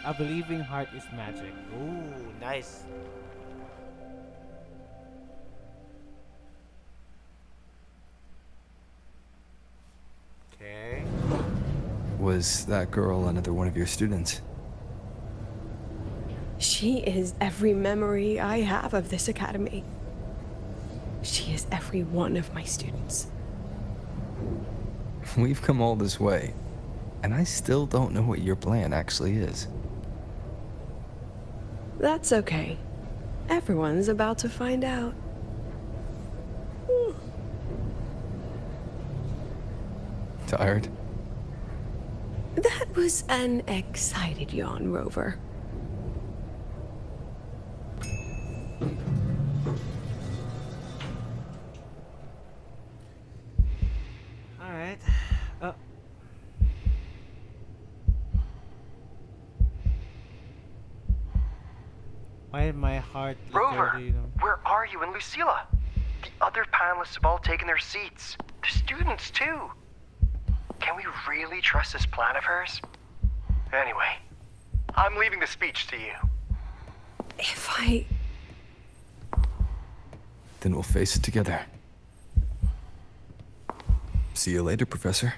A believing heart is magic. Ooh, nice. Okay. Was that girl another one of your students? She is every memory I have of this academy. She is every one of my students. We've come all this way, and I still don't know what your plan actually is. That's okay. Everyone's about to find out. Tired? That was an excited yawn, Rover. Alright. Why did my heart... Rover, where are you and Lucilla? The other panelists have all taken their seats. The students, too. Can we really trust this plan of hers? Anyway, I'm leaving the speech to you. If I... Then we'll face it together. See you later, Professor.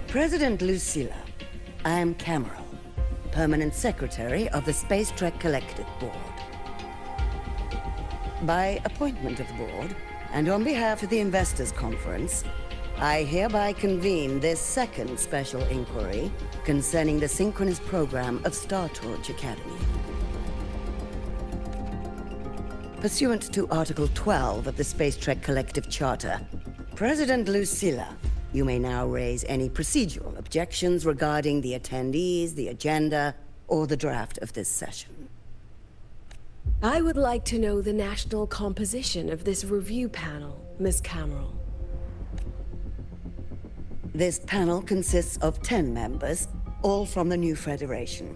President Lucilla, I am Cameron, Permanent Secretary of the Space Trek Collective Board. By appointment of the board, and on behalf of the Investors Conference, I hereby convene this second special inquiry concerning the synchronous program of Star Torch Academy. Pursuant to Article 12 of the Space Trek Collective Charter, President Lucilla, you may now raise any procedural objections regarding the attendees, the agenda, or the draft of this session. I would like to know the national composition of this review panel, Miss Cameron. This panel consists of 10 members, all from the new Federation.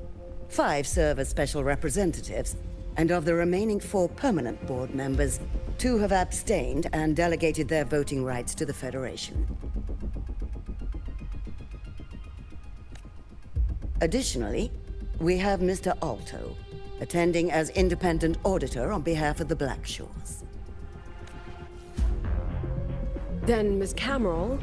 5 serve as special representatives, and of the remaining 4 permanent board members, 2 have abstained and delegated their voting rights to the Federation. Additionally, we have Mr. Alto, attending as independent auditor on behalf of the Black Shores. Then, Miss Cameron,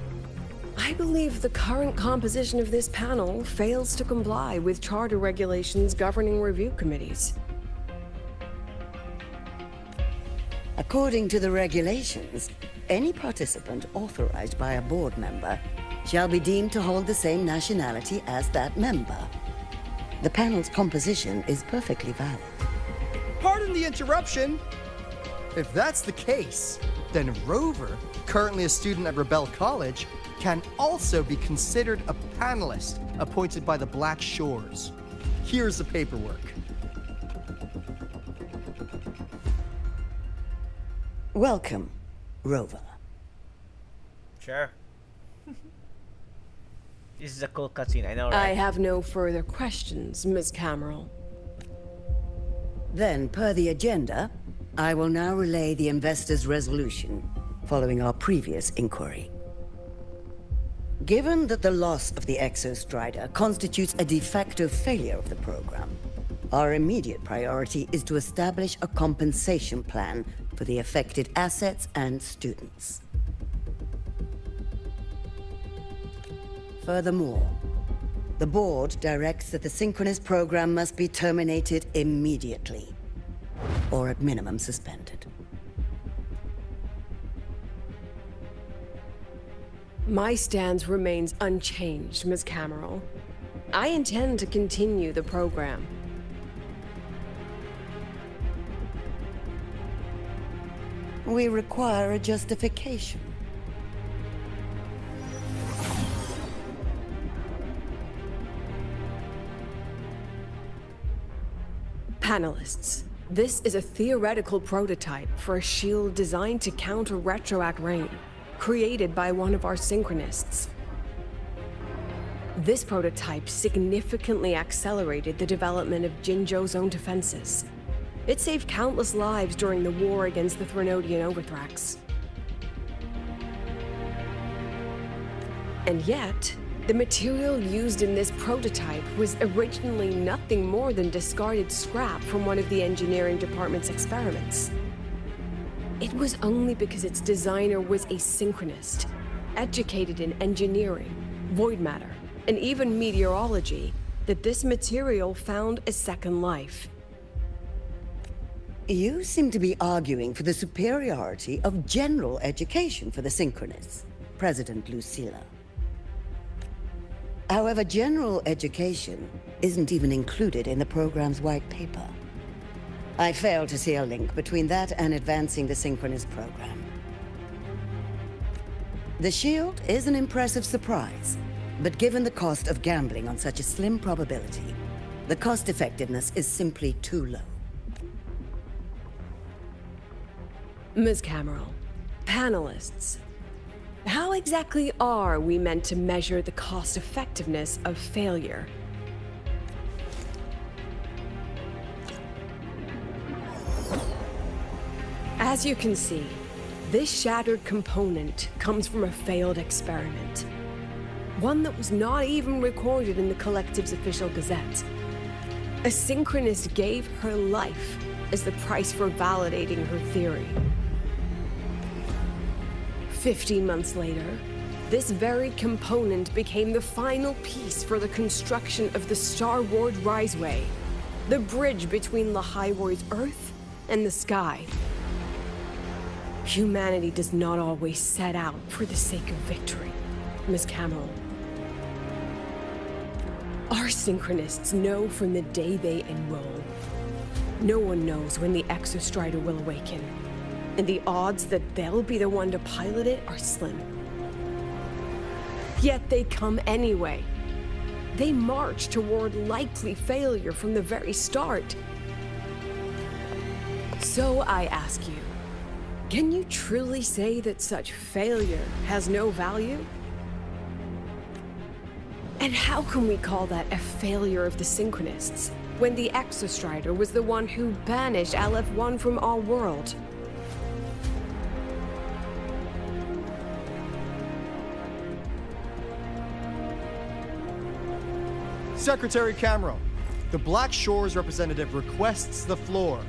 I believe the current composition of this panel fails to comply with charter regulations governing review committees. According to the regulations, any participant authorized by a board member shall be deemed to hold the same nationality as that member. The panel's composition is perfectly valid. Pardon the interruption. If that's the case, then Rover, currently a student at Rebel College, can also be considered a panelist appointed by the Black Shores. Here's the paperwork. Welcome, Rover. Sure. This is a cool cutscene, I know, right? I have no further questions, Miss Cameron. Then, per the agenda, I will now relay the investors' resolution following our previous inquiry. Given that the loss of the Exostrider constitutes a de facto failure of the program, our immediate priority is to establish a compensation plan for the affected assets and students. Furthermore, the board directs that the synchronous program must be terminated immediately, or at minimum suspended. My stance remains unchanged, Miss Cameron. I intend to continue the program. We require a justification. Panelists, this is a theoretical prototype for a shield designed to counter retroact rain, created by one of our synchronists. This prototype significantly accelerated the development of Jinzhou's own defenses. It saved countless lives during the war against the Threnodian Overthrax. And yet, the material used in this prototype was originally nothing more than discarded scrap from one of the engineering department's experiments. It was only because its designer was a synchronist, educated in engineering, void matter, and even meteorology, that this material found a second life. You seem to be arguing for the superiority of general education for the Synchronists, President Lucilla. However, general education isn't even included in the program's white paper. I fail to see a link between that and advancing the Synchronist program. The shield is an impressive surprise, but given the cost of gambling on such a slim probability, the cost effectiveness is simply too low. Ms. Cameron, panelists, how exactly are we meant to measure the cost effectiveness of failure? As you can see, this shattered component comes from a failed experiment. One that was not even recorded in the Collective's official gazette. A synchronist gave her life as the price for validating her theory. 15 months later, this very component became the final piece for the construction of the Star Ward Riseway, the bridge between Lahaiwar's Earth and the sky. Humanity does not always set out for the sake of victory, Ms. Cameron. Our synchronists know from the day they enroll. No one knows when the Exostrider will awaken, and the odds that they'll be the one to pilot it are slim. Yet they come anyway. They march toward likely failure from the very start. So I ask you, can you truly say that such failure has no value? And how can we call that a failure of the Synchronists, when the Exostrider was the one who banished LF1 from our world? Secretary Cameron, the Black Shores representative requests the floor.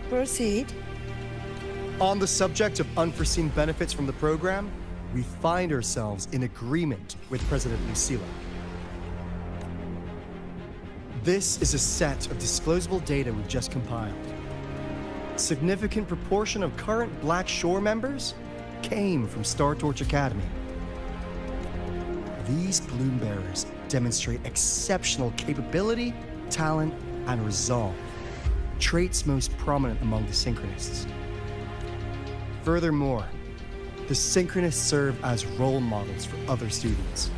Proceed. On the subject of unforeseen benefits from the program, we find ourselves in agreement with President Lucilla. This is a set of disclosable data we've just compiled. Significant proportion of current Black Shore members came from Star Torch Academy. These Bloom Bearers demonstrate exceptional capability, talent, and resolve, traits most prominent among the Synchronists. Furthermore, the Synchronists serve as role models for other students.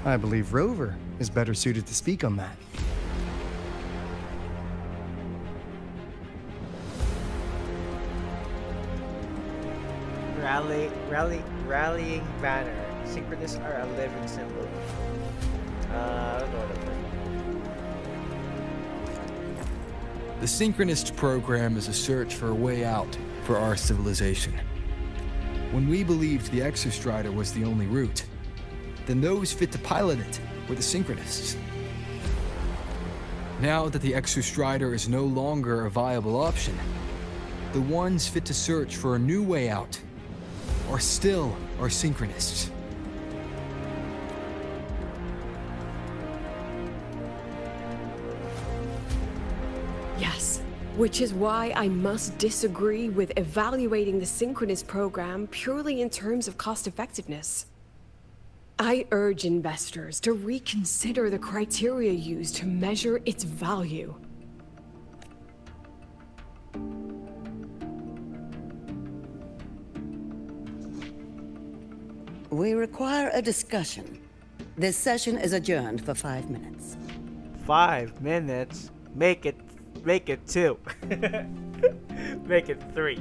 I believe Rover is better suited to speak on that. Rallying banner. Synchronists are a living symbol. I don't know what The Synchronist program is a search for a way out for our civilization. When we believed the Exostrider was the only route, then those fit to pilot it were the Synchronists. Now that the Exostrider is no longer a viable option, the ones fit to search for a new way out are still our Synchronists. Yes, which is why I must disagree with evaluating the Synchronist program purely in terms of cost effectiveness. I urge investors to reconsider the criteria used to measure its value. We require a discussion. This session is adjourned for 5 minutes. 5 minutes? Make it 2. Make it 3.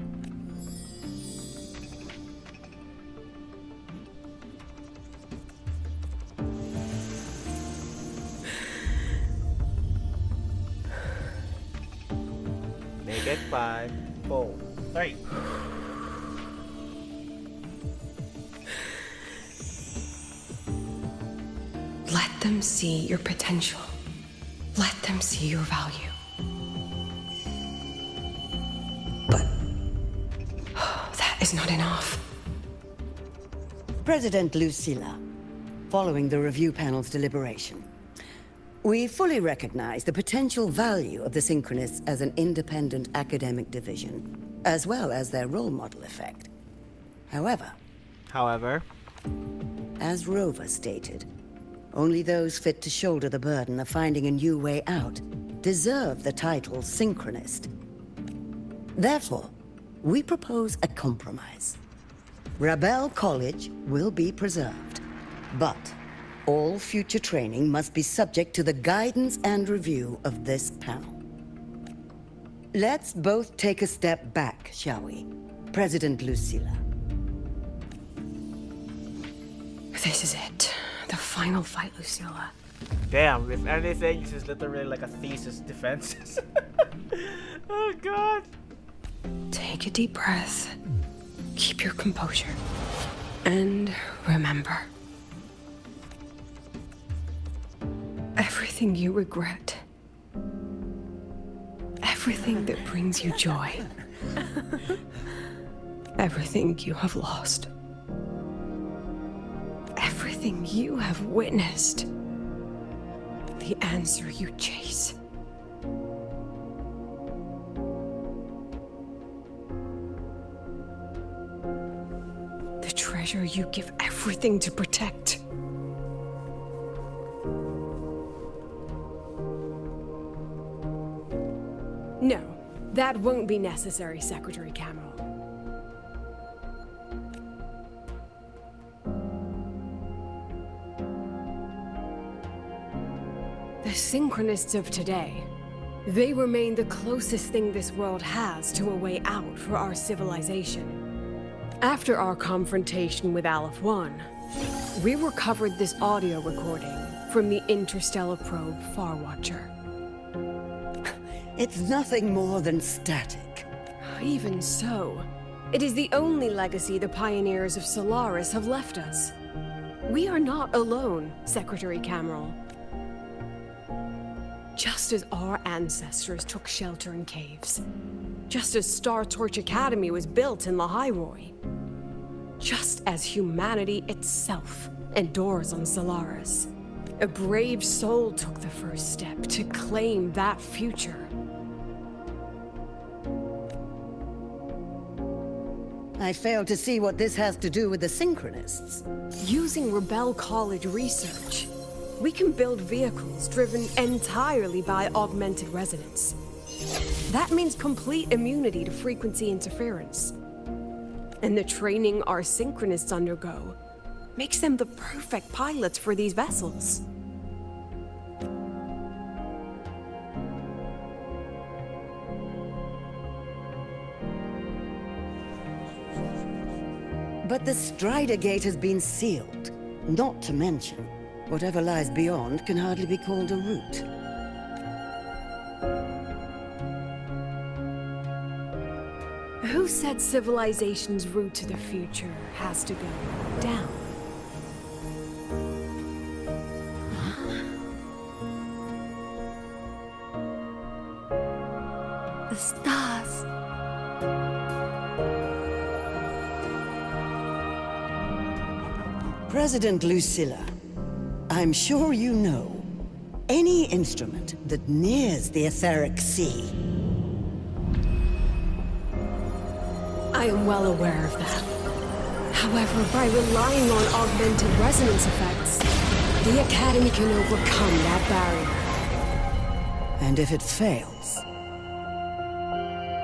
Make it 5, 4, 3. Let them see your potential. Let them see your value. But that is not enough. President Lucilla, following the review panel's deliberation, we fully recognize the potential value of the Synchronists as an independent academic division, as well as their role model effect. However, as Rover stated, only those fit to shoulder the burden of finding a new way out deserve the title Synchronist. Therefore, we propose a compromise. Rebel College will be preserved, but all future training must be subject to the guidance and review of this panel. Let's both take a step back, shall we? President Lucilla. This is it. The final fight, Lucilla. Damn, if anything, this is literally like a thesis defense. Oh god. Take a deep breath. Keep your composure. And remember, everything you regret, everything that brings you joy, everything you have lost, everything you have witnessed, the answer you chase. The treasure you give everything to protect. No, that won't be necessary, Secretary Cameron. The Synchronists of today, they remain the closest thing this world has to a way out for our civilization. After our confrontation with Aleph 1, we recovered this audio recording from the interstellar probe Farwatcher. It's nothing more than static. Even so, it is the only legacy the pioneers of Solaris have left us. We are not alone, Secretary Cameron. Just as our ancestors took shelter in caves, just as Star Torch Academy was built in Lahiroi, just as humanity itself endures on Solaris, a brave soul took the first step to claim that future. I fail to see what this has to do with the Synchronists. Using Rebel College research, we can build vehicles driven entirely by augmented resonance. That means complete immunity to frequency interference. And the training our Synchronists undergo makes them the perfect pilots for these vessels. But the Strider Gate has been sealed. Not to mention, whatever lies beyond can hardly be called a route. Who said civilization's route to the future has to go down? The stars. President Lucilla, I'm sure you know, any instrument that nears the etheric sea. I am well aware of that. However, by relying on augmented resonance effects, the Academy can overcome that barrier. And if it fails,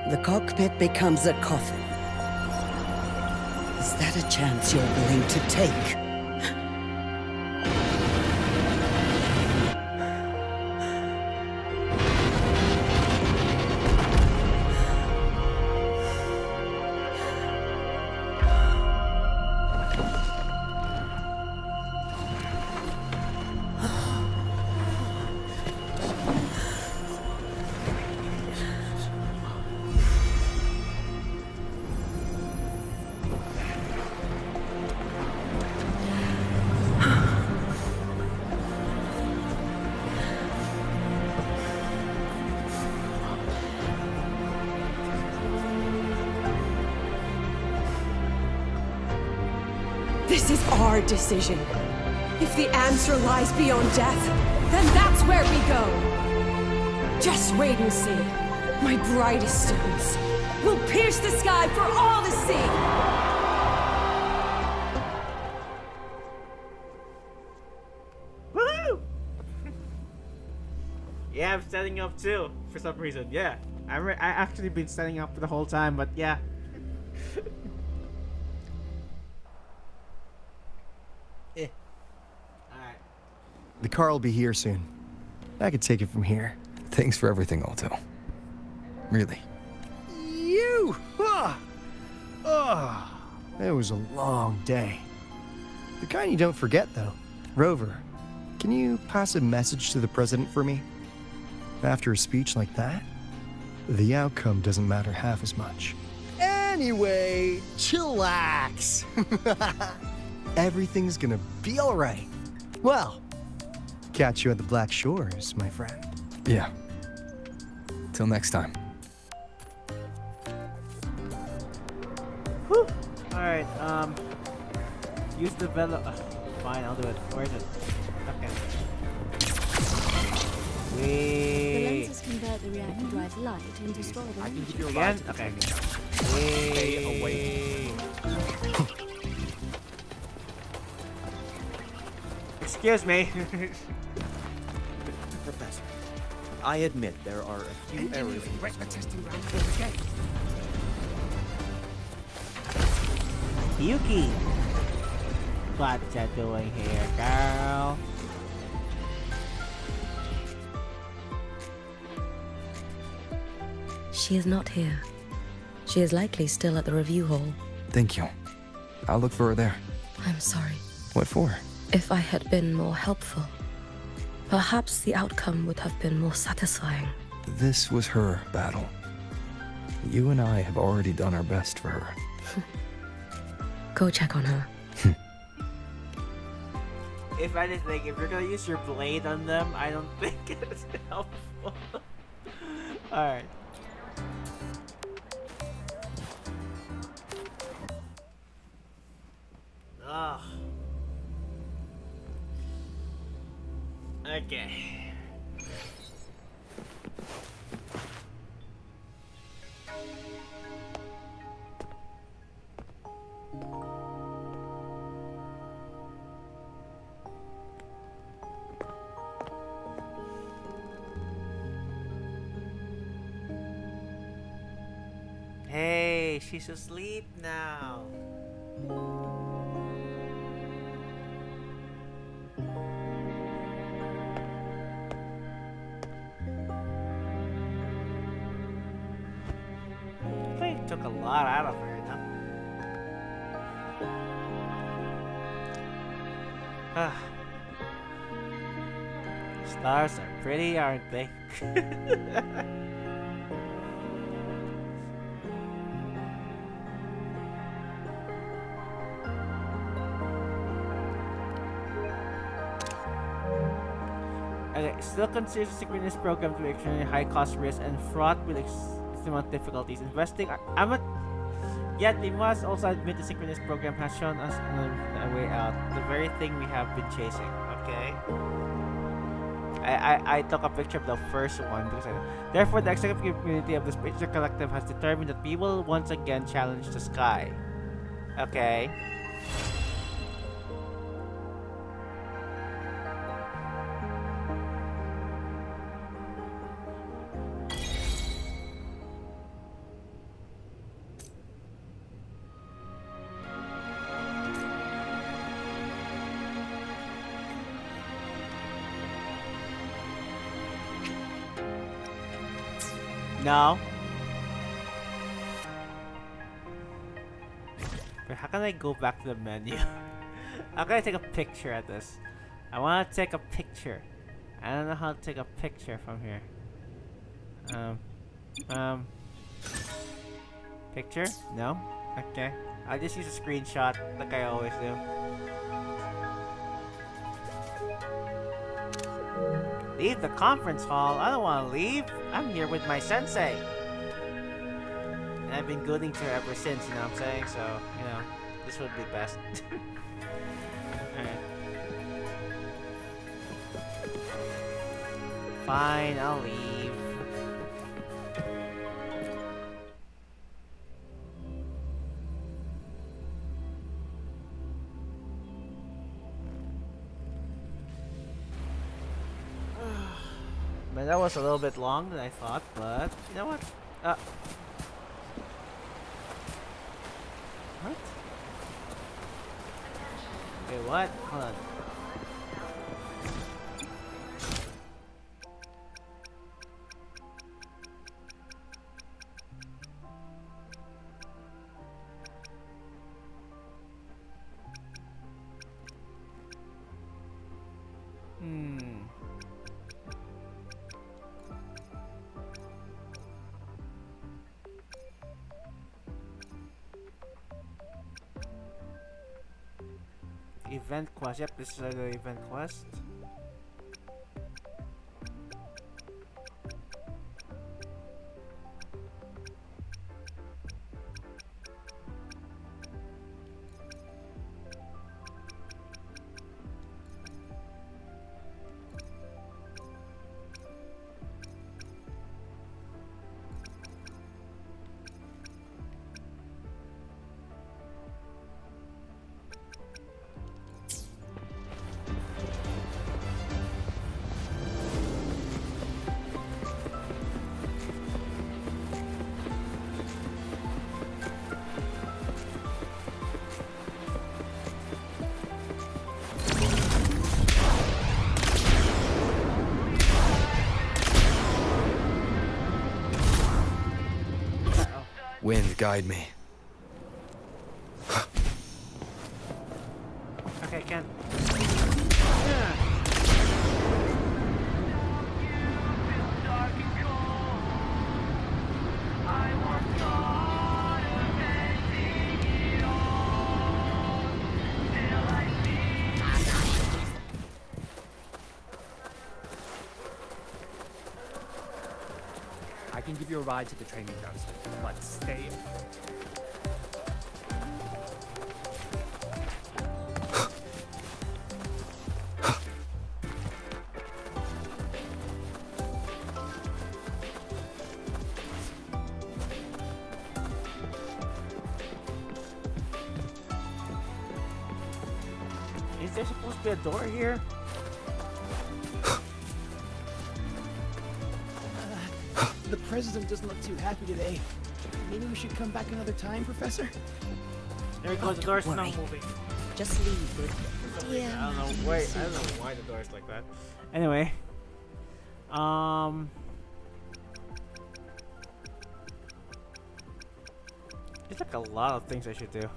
the cockpit becomes a coffin. Is that a chance you're willing to take? This is our decision. If the answer lies beyond death, then that's where we go. Just wait and see. My brightest students will pierce the sky for all to see. Woohoo! Yeah, I'm standing up too, for some reason. Yeah. I actually been standing up for the whole time, but yeah. Alright. The car will be here soon. I could take it from here. Thanks for everything, Alto. Really. You! It was a long day. The kind you don't forget, though. Rover, can you pass a message to the president for me? After a speech like that, the outcome doesn't matter half as much. Anyway, chillax. Everything's gonna be all right. Well, catch you at the Black Shores, my friend. Yeah. Till next time. Whew. Alright, use the velo. Fine, I'll do it. Where is it? Okay. The Wait. lenses convert the reactor drive light into storable energy. Again? Okay. Stay away. Excuse me. Professor, I admit there are a few errors in this testing ground for the game. Yuki. What you doing here, girl? She is not here. She is likely still at the review hall. Thank you. I'll look for her there. I'm sorry. What for? If I had been more helpful, perhaps the outcome would have been more satisfying. This was her battle. You and I have already done our best for her. Go check on her. If anything, if you're gonna use your blade on them, I don't think it's helpful. Alright. Ugh. Okay. Hey, she's asleep now. I think it took a lot out of her, you know? Stars are pretty, aren't they? Okay, still considers the synchronous program to be extremely high cost risk and fraught with extreme difficulties. Investing yet we must also admit the synchronous program has shown us a way out. The very thing we have been chasing. Okay. I took a picture of the first one because therefore the executive community of the Spacer Collective has determined that we will once again challenge the sky. Okay. No. Wait, how can I go back to the menu? How can I take a picture at this? I want to take a picture. I don't know how to take a picture from here. Picture? No? Okay. I'll just use a screenshot like I always do. Leave the conference hall? I don't want to leave. I'm here with my sensei. And I've been gooding to her ever since, you know what I'm saying? So, you know, this would be best. Alright. Fine, I'll leave. Man, that was a little bit long than I thought, but you know what? What? Okay, what? Hold on. Event quest. Yep, this is the event quest. Wind, guide me. Okay, Ken. I can give you a ride to the training grounds, but stay. Is there supposed to be a door here? The president doesn't look too happy today. Maybe we should come back another time, Professor? There we go, the door's not moving. Just leave it. I don't know. Wait, I don't know why the door's like that. Anyway. There's like a lot of things I should do.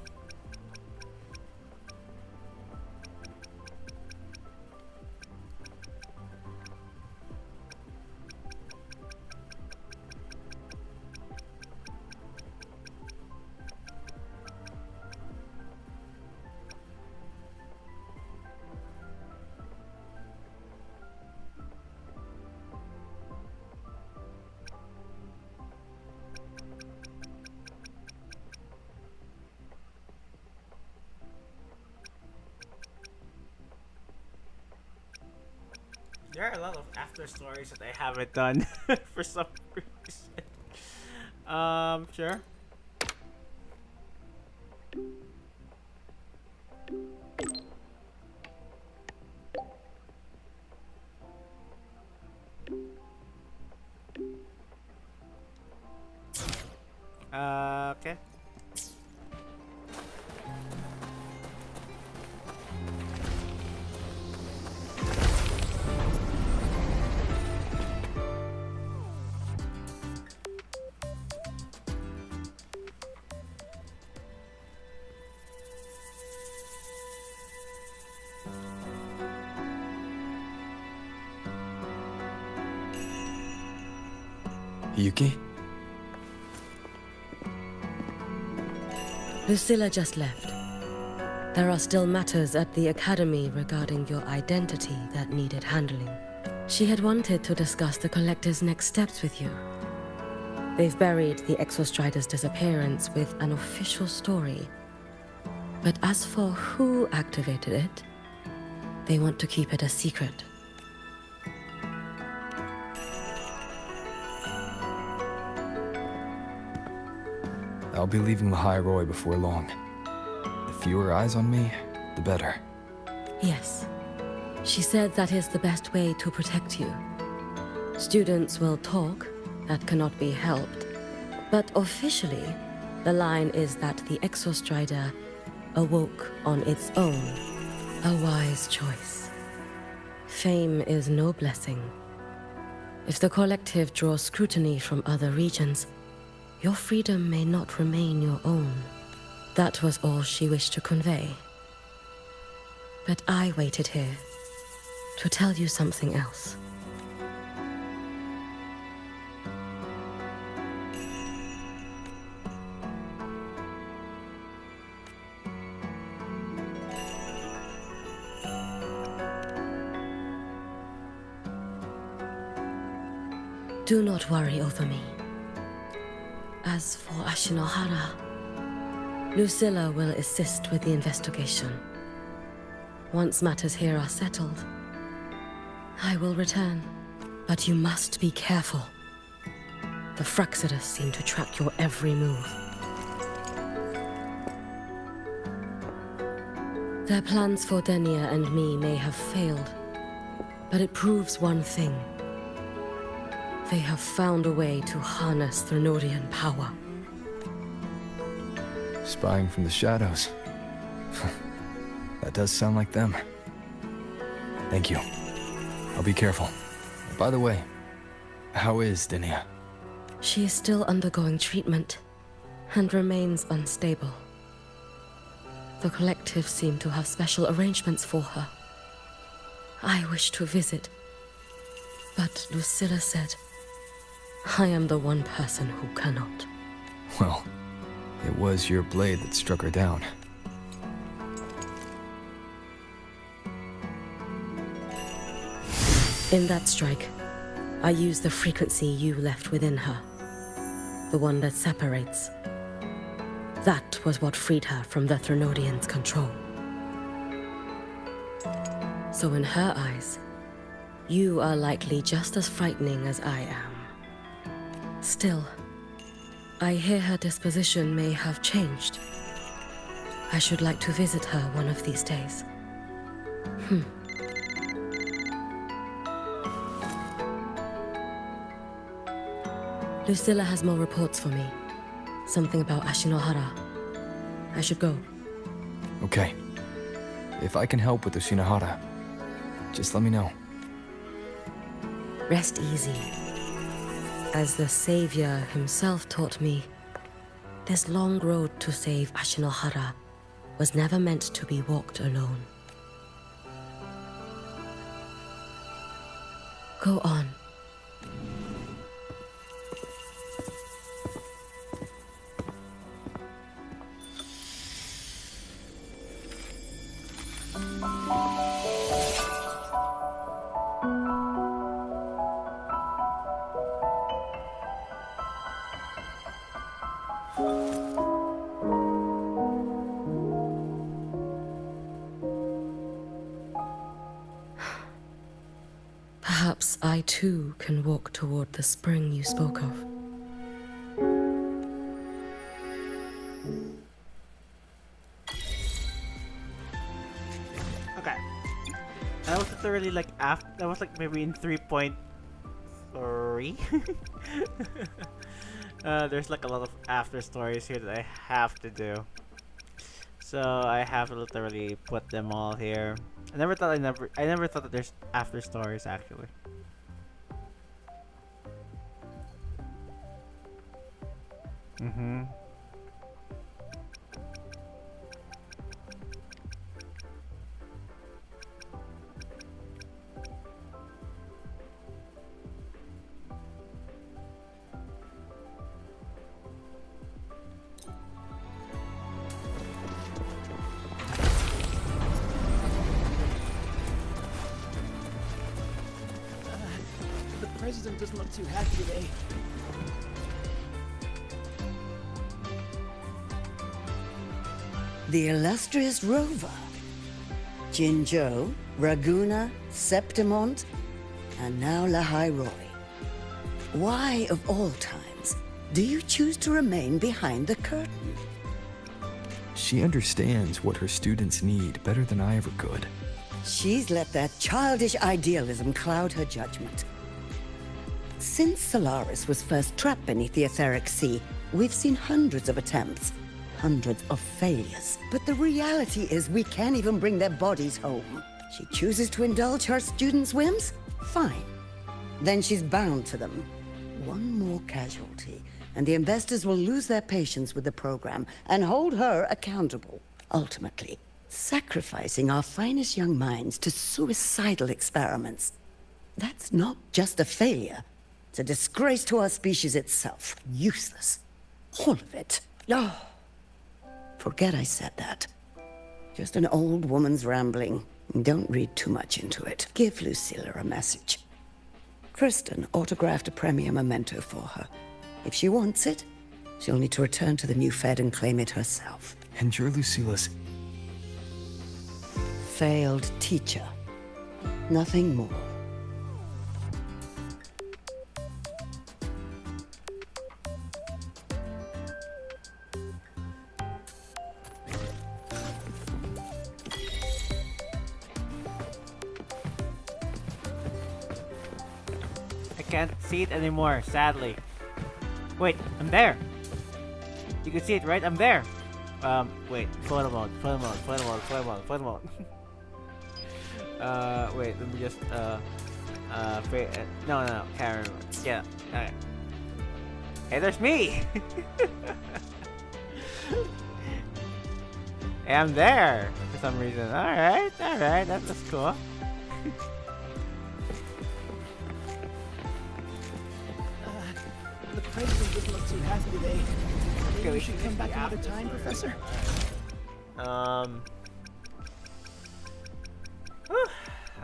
There are a lot of after stories that I haven't done for some reason. Sure. Okay. Yuki? Lucilla just left. There are still matters at the Academy regarding your identity that needed handling. She had wanted to discuss the Collective's next steps with you. They've buried the Exostrider's disappearance with an official story. But as for who activated it, they want to keep it a secret. I'll be leaving the High Roy before long. The fewer eyes on me, the better. Yes. She said that is the best way to protect you. Students will talk, that cannot be helped. But officially, the line is that the Exostrider awoke on its own. A wise choice. Fame is no blessing. If the Collective draws scrutiny from other regions, your freedom may not remain your own. That was all she wished to convey. But I waited here to tell you something else. Do not worry over me. As for Ashinohara, Lucilla will assist with the investigation. Once matters here are settled, I will return. But you must be careful. The Fraxidus seem to track your every move. Their plans for Denia and me may have failed, but it proves one thing. They have found a way to harness Thrunodian power. Spying from the shadows. That does sound like them. Thank you. I'll be careful. By the way, how is Denia? She is still undergoing treatment and remains unstable. The Collective seem to have special arrangements for her. I wish to visit, but Lucilla said I am the one person who cannot. Well, it was your blade that struck her down. In that strike, I used the frequency you left within her. The one that separates. That was what freed her from the Thrunodians' control. So in her eyes, you are likely just as frightening as I am. Still, I hear her disposition may have changed. I should like to visit her one of these days. Lucilla has more reports for me. Something about Ashinohara. I should go. Okay. If I can help with the Shinohara, just let me know. Rest easy. As the Savior himself taught me, this long road to save Ashinohara was never meant to be walked alone. Go on. Perhaps I too can walk toward the spring you spoke of. Okay. That was literally like after. That was like maybe in 3.3. There's like a lot of after stories here that I have to do. So I have to literally put them all here. I never thought that there's after stories actually. president doesn't look too happy today. The illustrious rover. Jinzhou, Raguna, Septimont, and now Lahai Roy. Why, of all times, do you choose to remain behind the curtain? She understands what her students need better than I ever could. She's let that childish idealism cloud her judgment. Since Solaris was first trapped beneath the etheric sea, we've seen hundreds of attempts, hundreds of failures. But the reality is we can't even bring their bodies home. She chooses to indulge her students' whims? Fine. Then she's bound to them. One more casualty, and the investors will lose their patience with the program and hold her accountable. Ultimately, sacrificing our finest young minds to suicidal experiments. That's not just a failure. It's a disgrace to our species itself. Useless. All of it. Oh. Forget I said that. Just an old woman's rambling. Don't read too much into it. Give Lucilla a message. Kristen autographed a premier memento for her. If she wants it, she'll need to return to the new Fed and claim it herself. And you're Lucilla's... failed teacher. Nothing more. I can't see it anymore, sadly. Wait, I'm there. You can see it, right? I'm there. Wait, photo mode. Wait, let me just, no, can't remember. Yeah, alright. Hey, there's me! Hey, I'm there for some reason. Alright, that's cool. The president doesn't look too happy today. Maybe we should come back another time, Professor?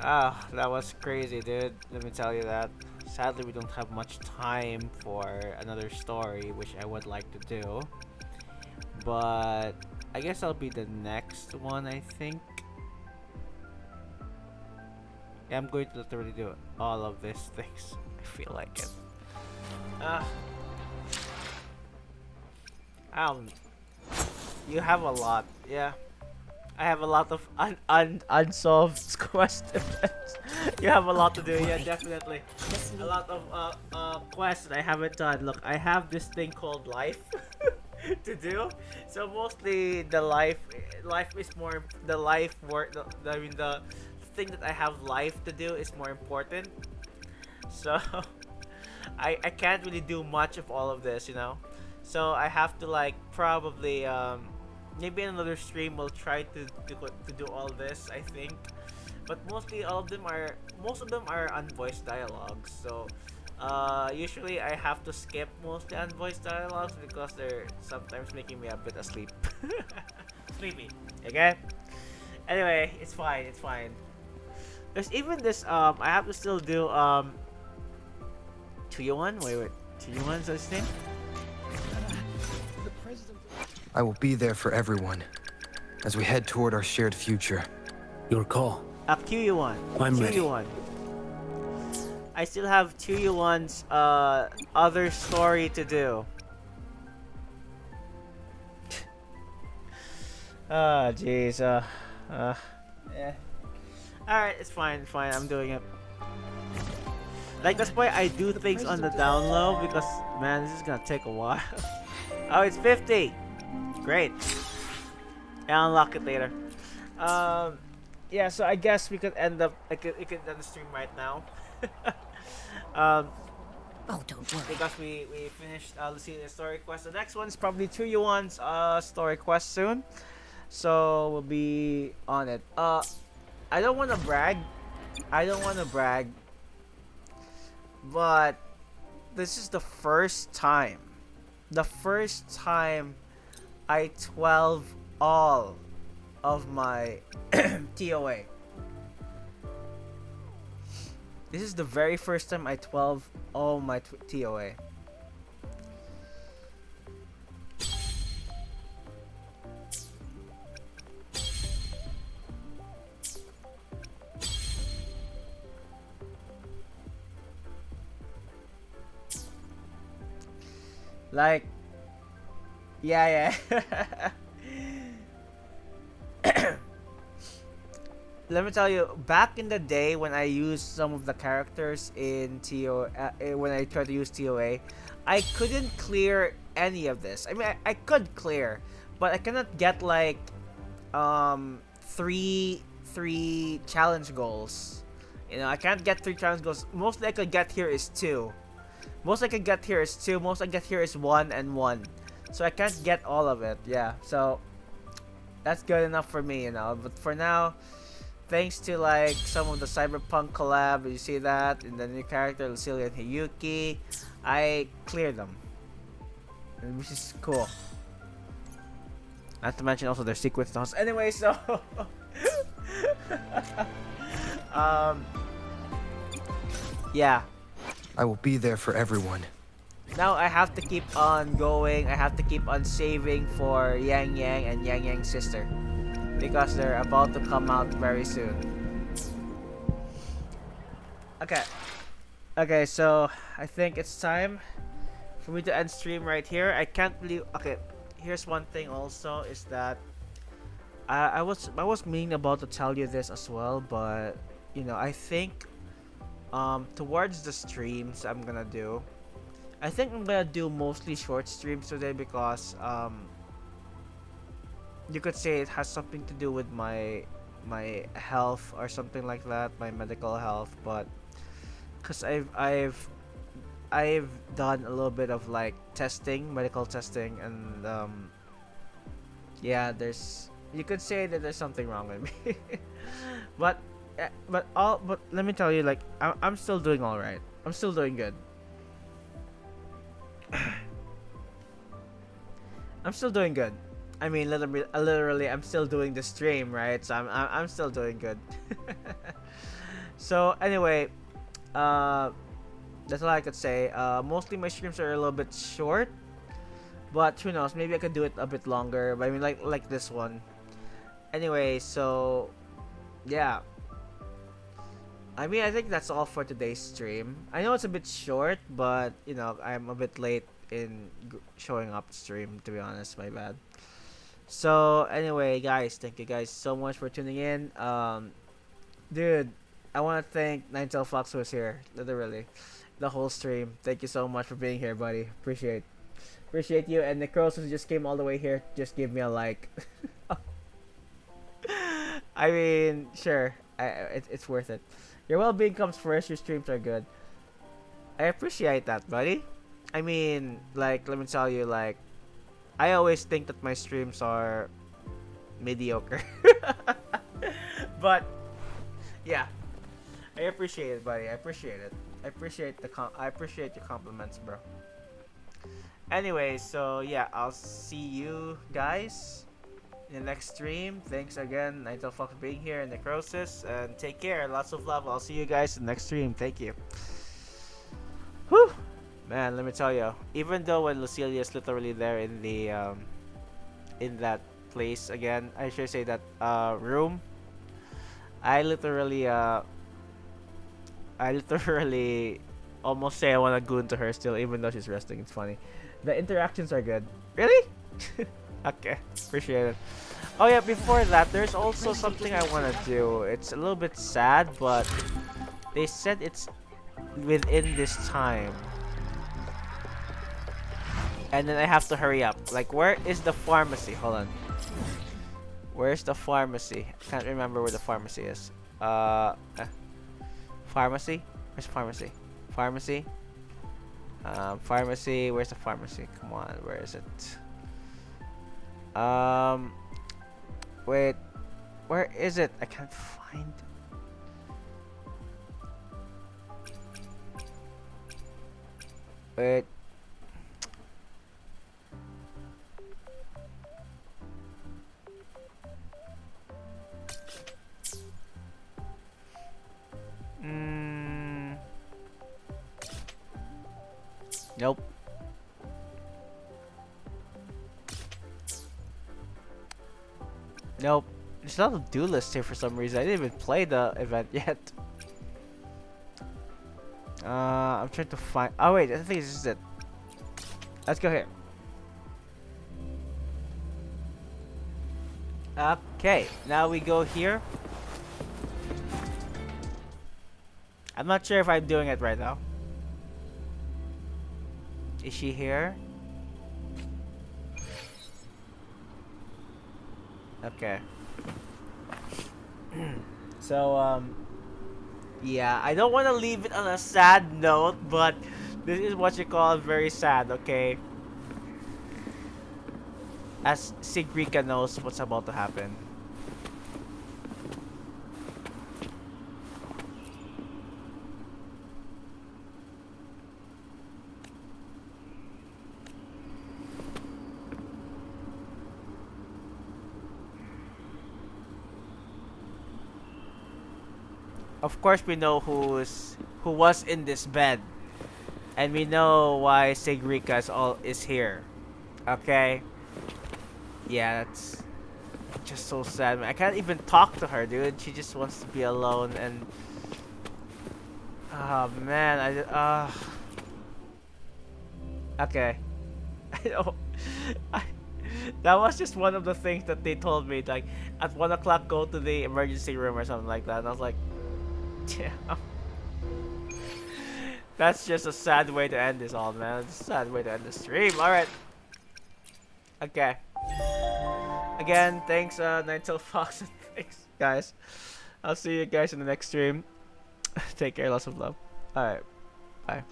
Oh, that was crazy, dude. Let me tell you that. Sadly, we don't have much time for another story, which I would like to do. But I guess I'll be the next one, I think. Yeah, I'm going to literally do all of these things. I feel like it. You have a lot, yeah. I have a lot of unsolved questions. You have a lot to do, yeah, definitely. A lot of quests that I haven't done. Look, I have this thing called life to do. So mostly the life is more the life work. I mean the thing that I have life to do is more important. So I can't really do much of all of this, you know. So I have to like probably maybe another stream will try to do all this, I think. But mostly most of them are unvoiced dialogues. So usually I have to skip mostly unvoiced dialogues because they're sometimes making me a bit asleep. Sleepy. Okay? Anyway, it's fine. There's even this I have to still do 2-1? Wait. 2-1 is this thing? I will be there for everyone as we head toward our shared future. Your call. Up QU1. I'm ready. QU1. I still have QU1's other story to do. Oh jeez. Yeah. Alright, it's fine. I'm doing it. Like, that's why I do things on the down low, because man, this is gonna take a while. Oh, it's 50. Great. I'll unlock it later. Yeah, so I guess we could end up. I could end the stream right now. Oh, don't worry. Because we finished Lucilla's story quest. The next one's probably 2U1's story quest soon. So we'll be on it. I don't want to brag. But this is the first time I 12 all of my TOA. This is the very first time I 12 all my TOA. Like, yeah. Let me tell you, back in the day when I used some of the characters in when I tried to use TOA, I couldn't clear any of this. I mean, I could clear, but I cannot get like three challenge goals. You know, I can't get 3 challenge goals. Most I could get here is 2. Most I can get here is 2. Most I get here is 1 and 1. So I can't get all of it. Yeah. So that's good enough for me, you know. But for now, thanks to like some of the Cyberpunk collab, you see that in the new character Lucilla and Hiyuki, I cleared them, which is cool. Not to mention also their sequence stones. Anyway, so yeah. I will be there for everyone. Now I have to keep on going. I have to keep on saving for Yang Yang and Yang Yang's sister, because they're about to come out very soon. Okay, so I think it's time for me to end stream right here. I can't believe. Okay, here's one thing also is that I was meaning about to tell you this as well, but you know, I think towards the streams I'm gonna do, I think I'm gonna do mostly short streams today because you could say it has something to do with my health or something like that, my medical health, but because I've done a little bit of like medical testing, and yeah, you could say that there's something wrong with me. but let me tell you, like I'm still doing all right. I'm still doing good. I'm still doing good. I mean, literally, I'm still doing the stream, right? So I'm still doing good. So anyway, that's all I could say. Mostly my streams are a little bit short, but who knows? Maybe I could do it a bit longer. But I mean, like this one. Anyway, so yeah. I mean, I think that's all for today's stream. I know it's a bit short, but you know, I'm a bit late in showing up the stream, to be honest. My bad. So anyway, guys, thank you guys so much for tuning in. Dude, I want to thank Ninetale Fox who was here, literally the whole stream. Thank you so much for being here, buddy. Appreciate you. And the girls who just came all the way here, just give me a like. I mean, sure, it's worth it. Your well-being comes first. Your streams are good. I appreciate that, buddy. I mean, like, let me tell you, like, I always think that my streams are mediocre. But yeah, I appreciate it, buddy. I appreciate it. I appreciate your compliments, bro. Anyway, so yeah, I'll see you guys in the next stream. Thanks again, Ninetale Fox, for being here, and Necrosis, and take care. Lots of love. I'll see you guys in the next stream. Thank you. Whew. Man, let me tell you, even though when Lucilla is literally there in the in that place again, I should say that room, I literally almost say I want to goon to her still, even though she's resting. It's funny. The interactions are good. Really? Okay, appreciate it. Oh yeah, before that, there's also something I want to do. It's a little bit sad, but they said it's within this time. And then I have to hurry up. Like, where is the pharmacy? Hold on. Where's the pharmacy? I can't remember where the pharmacy is. Pharmacy? Where's the pharmacy? Pharmacy? Pharmacy. Where's the pharmacy? Come on, where is it? Wait. Where is it? I can't find it. Wait. Nope. Nope. There's not a do list here for some reason. I didn't even play the event yet. I'm trying to find. Oh wait, I think this is it. Let's go here. Okay, now we go here. I'm not sure if I'm doing it right now. Is she here? Okay. So, yeah, I don't want to leave it on a sad note, but this is what you call very sad, okay? As Sigrika knows what's about to happen. Of course, we know who was in this bed, and we know why Sigrika is here. Okay. Yeah, that's just so sad. Man. I can't even talk to her, dude. She just wants to be alone, and oh man, okay. I know. That was just one of the things that they told me. Like at 1 o'clock, go to the emergency room or something like that. And I was like, damn. That's just a sad way to end this all, man. It's a sad way to end the stream. All right. Okay. Again, thanks, Ninetale Fox, and thanks, guys. I'll see you guys in the next stream. Take care, lots of love. Alright, bye.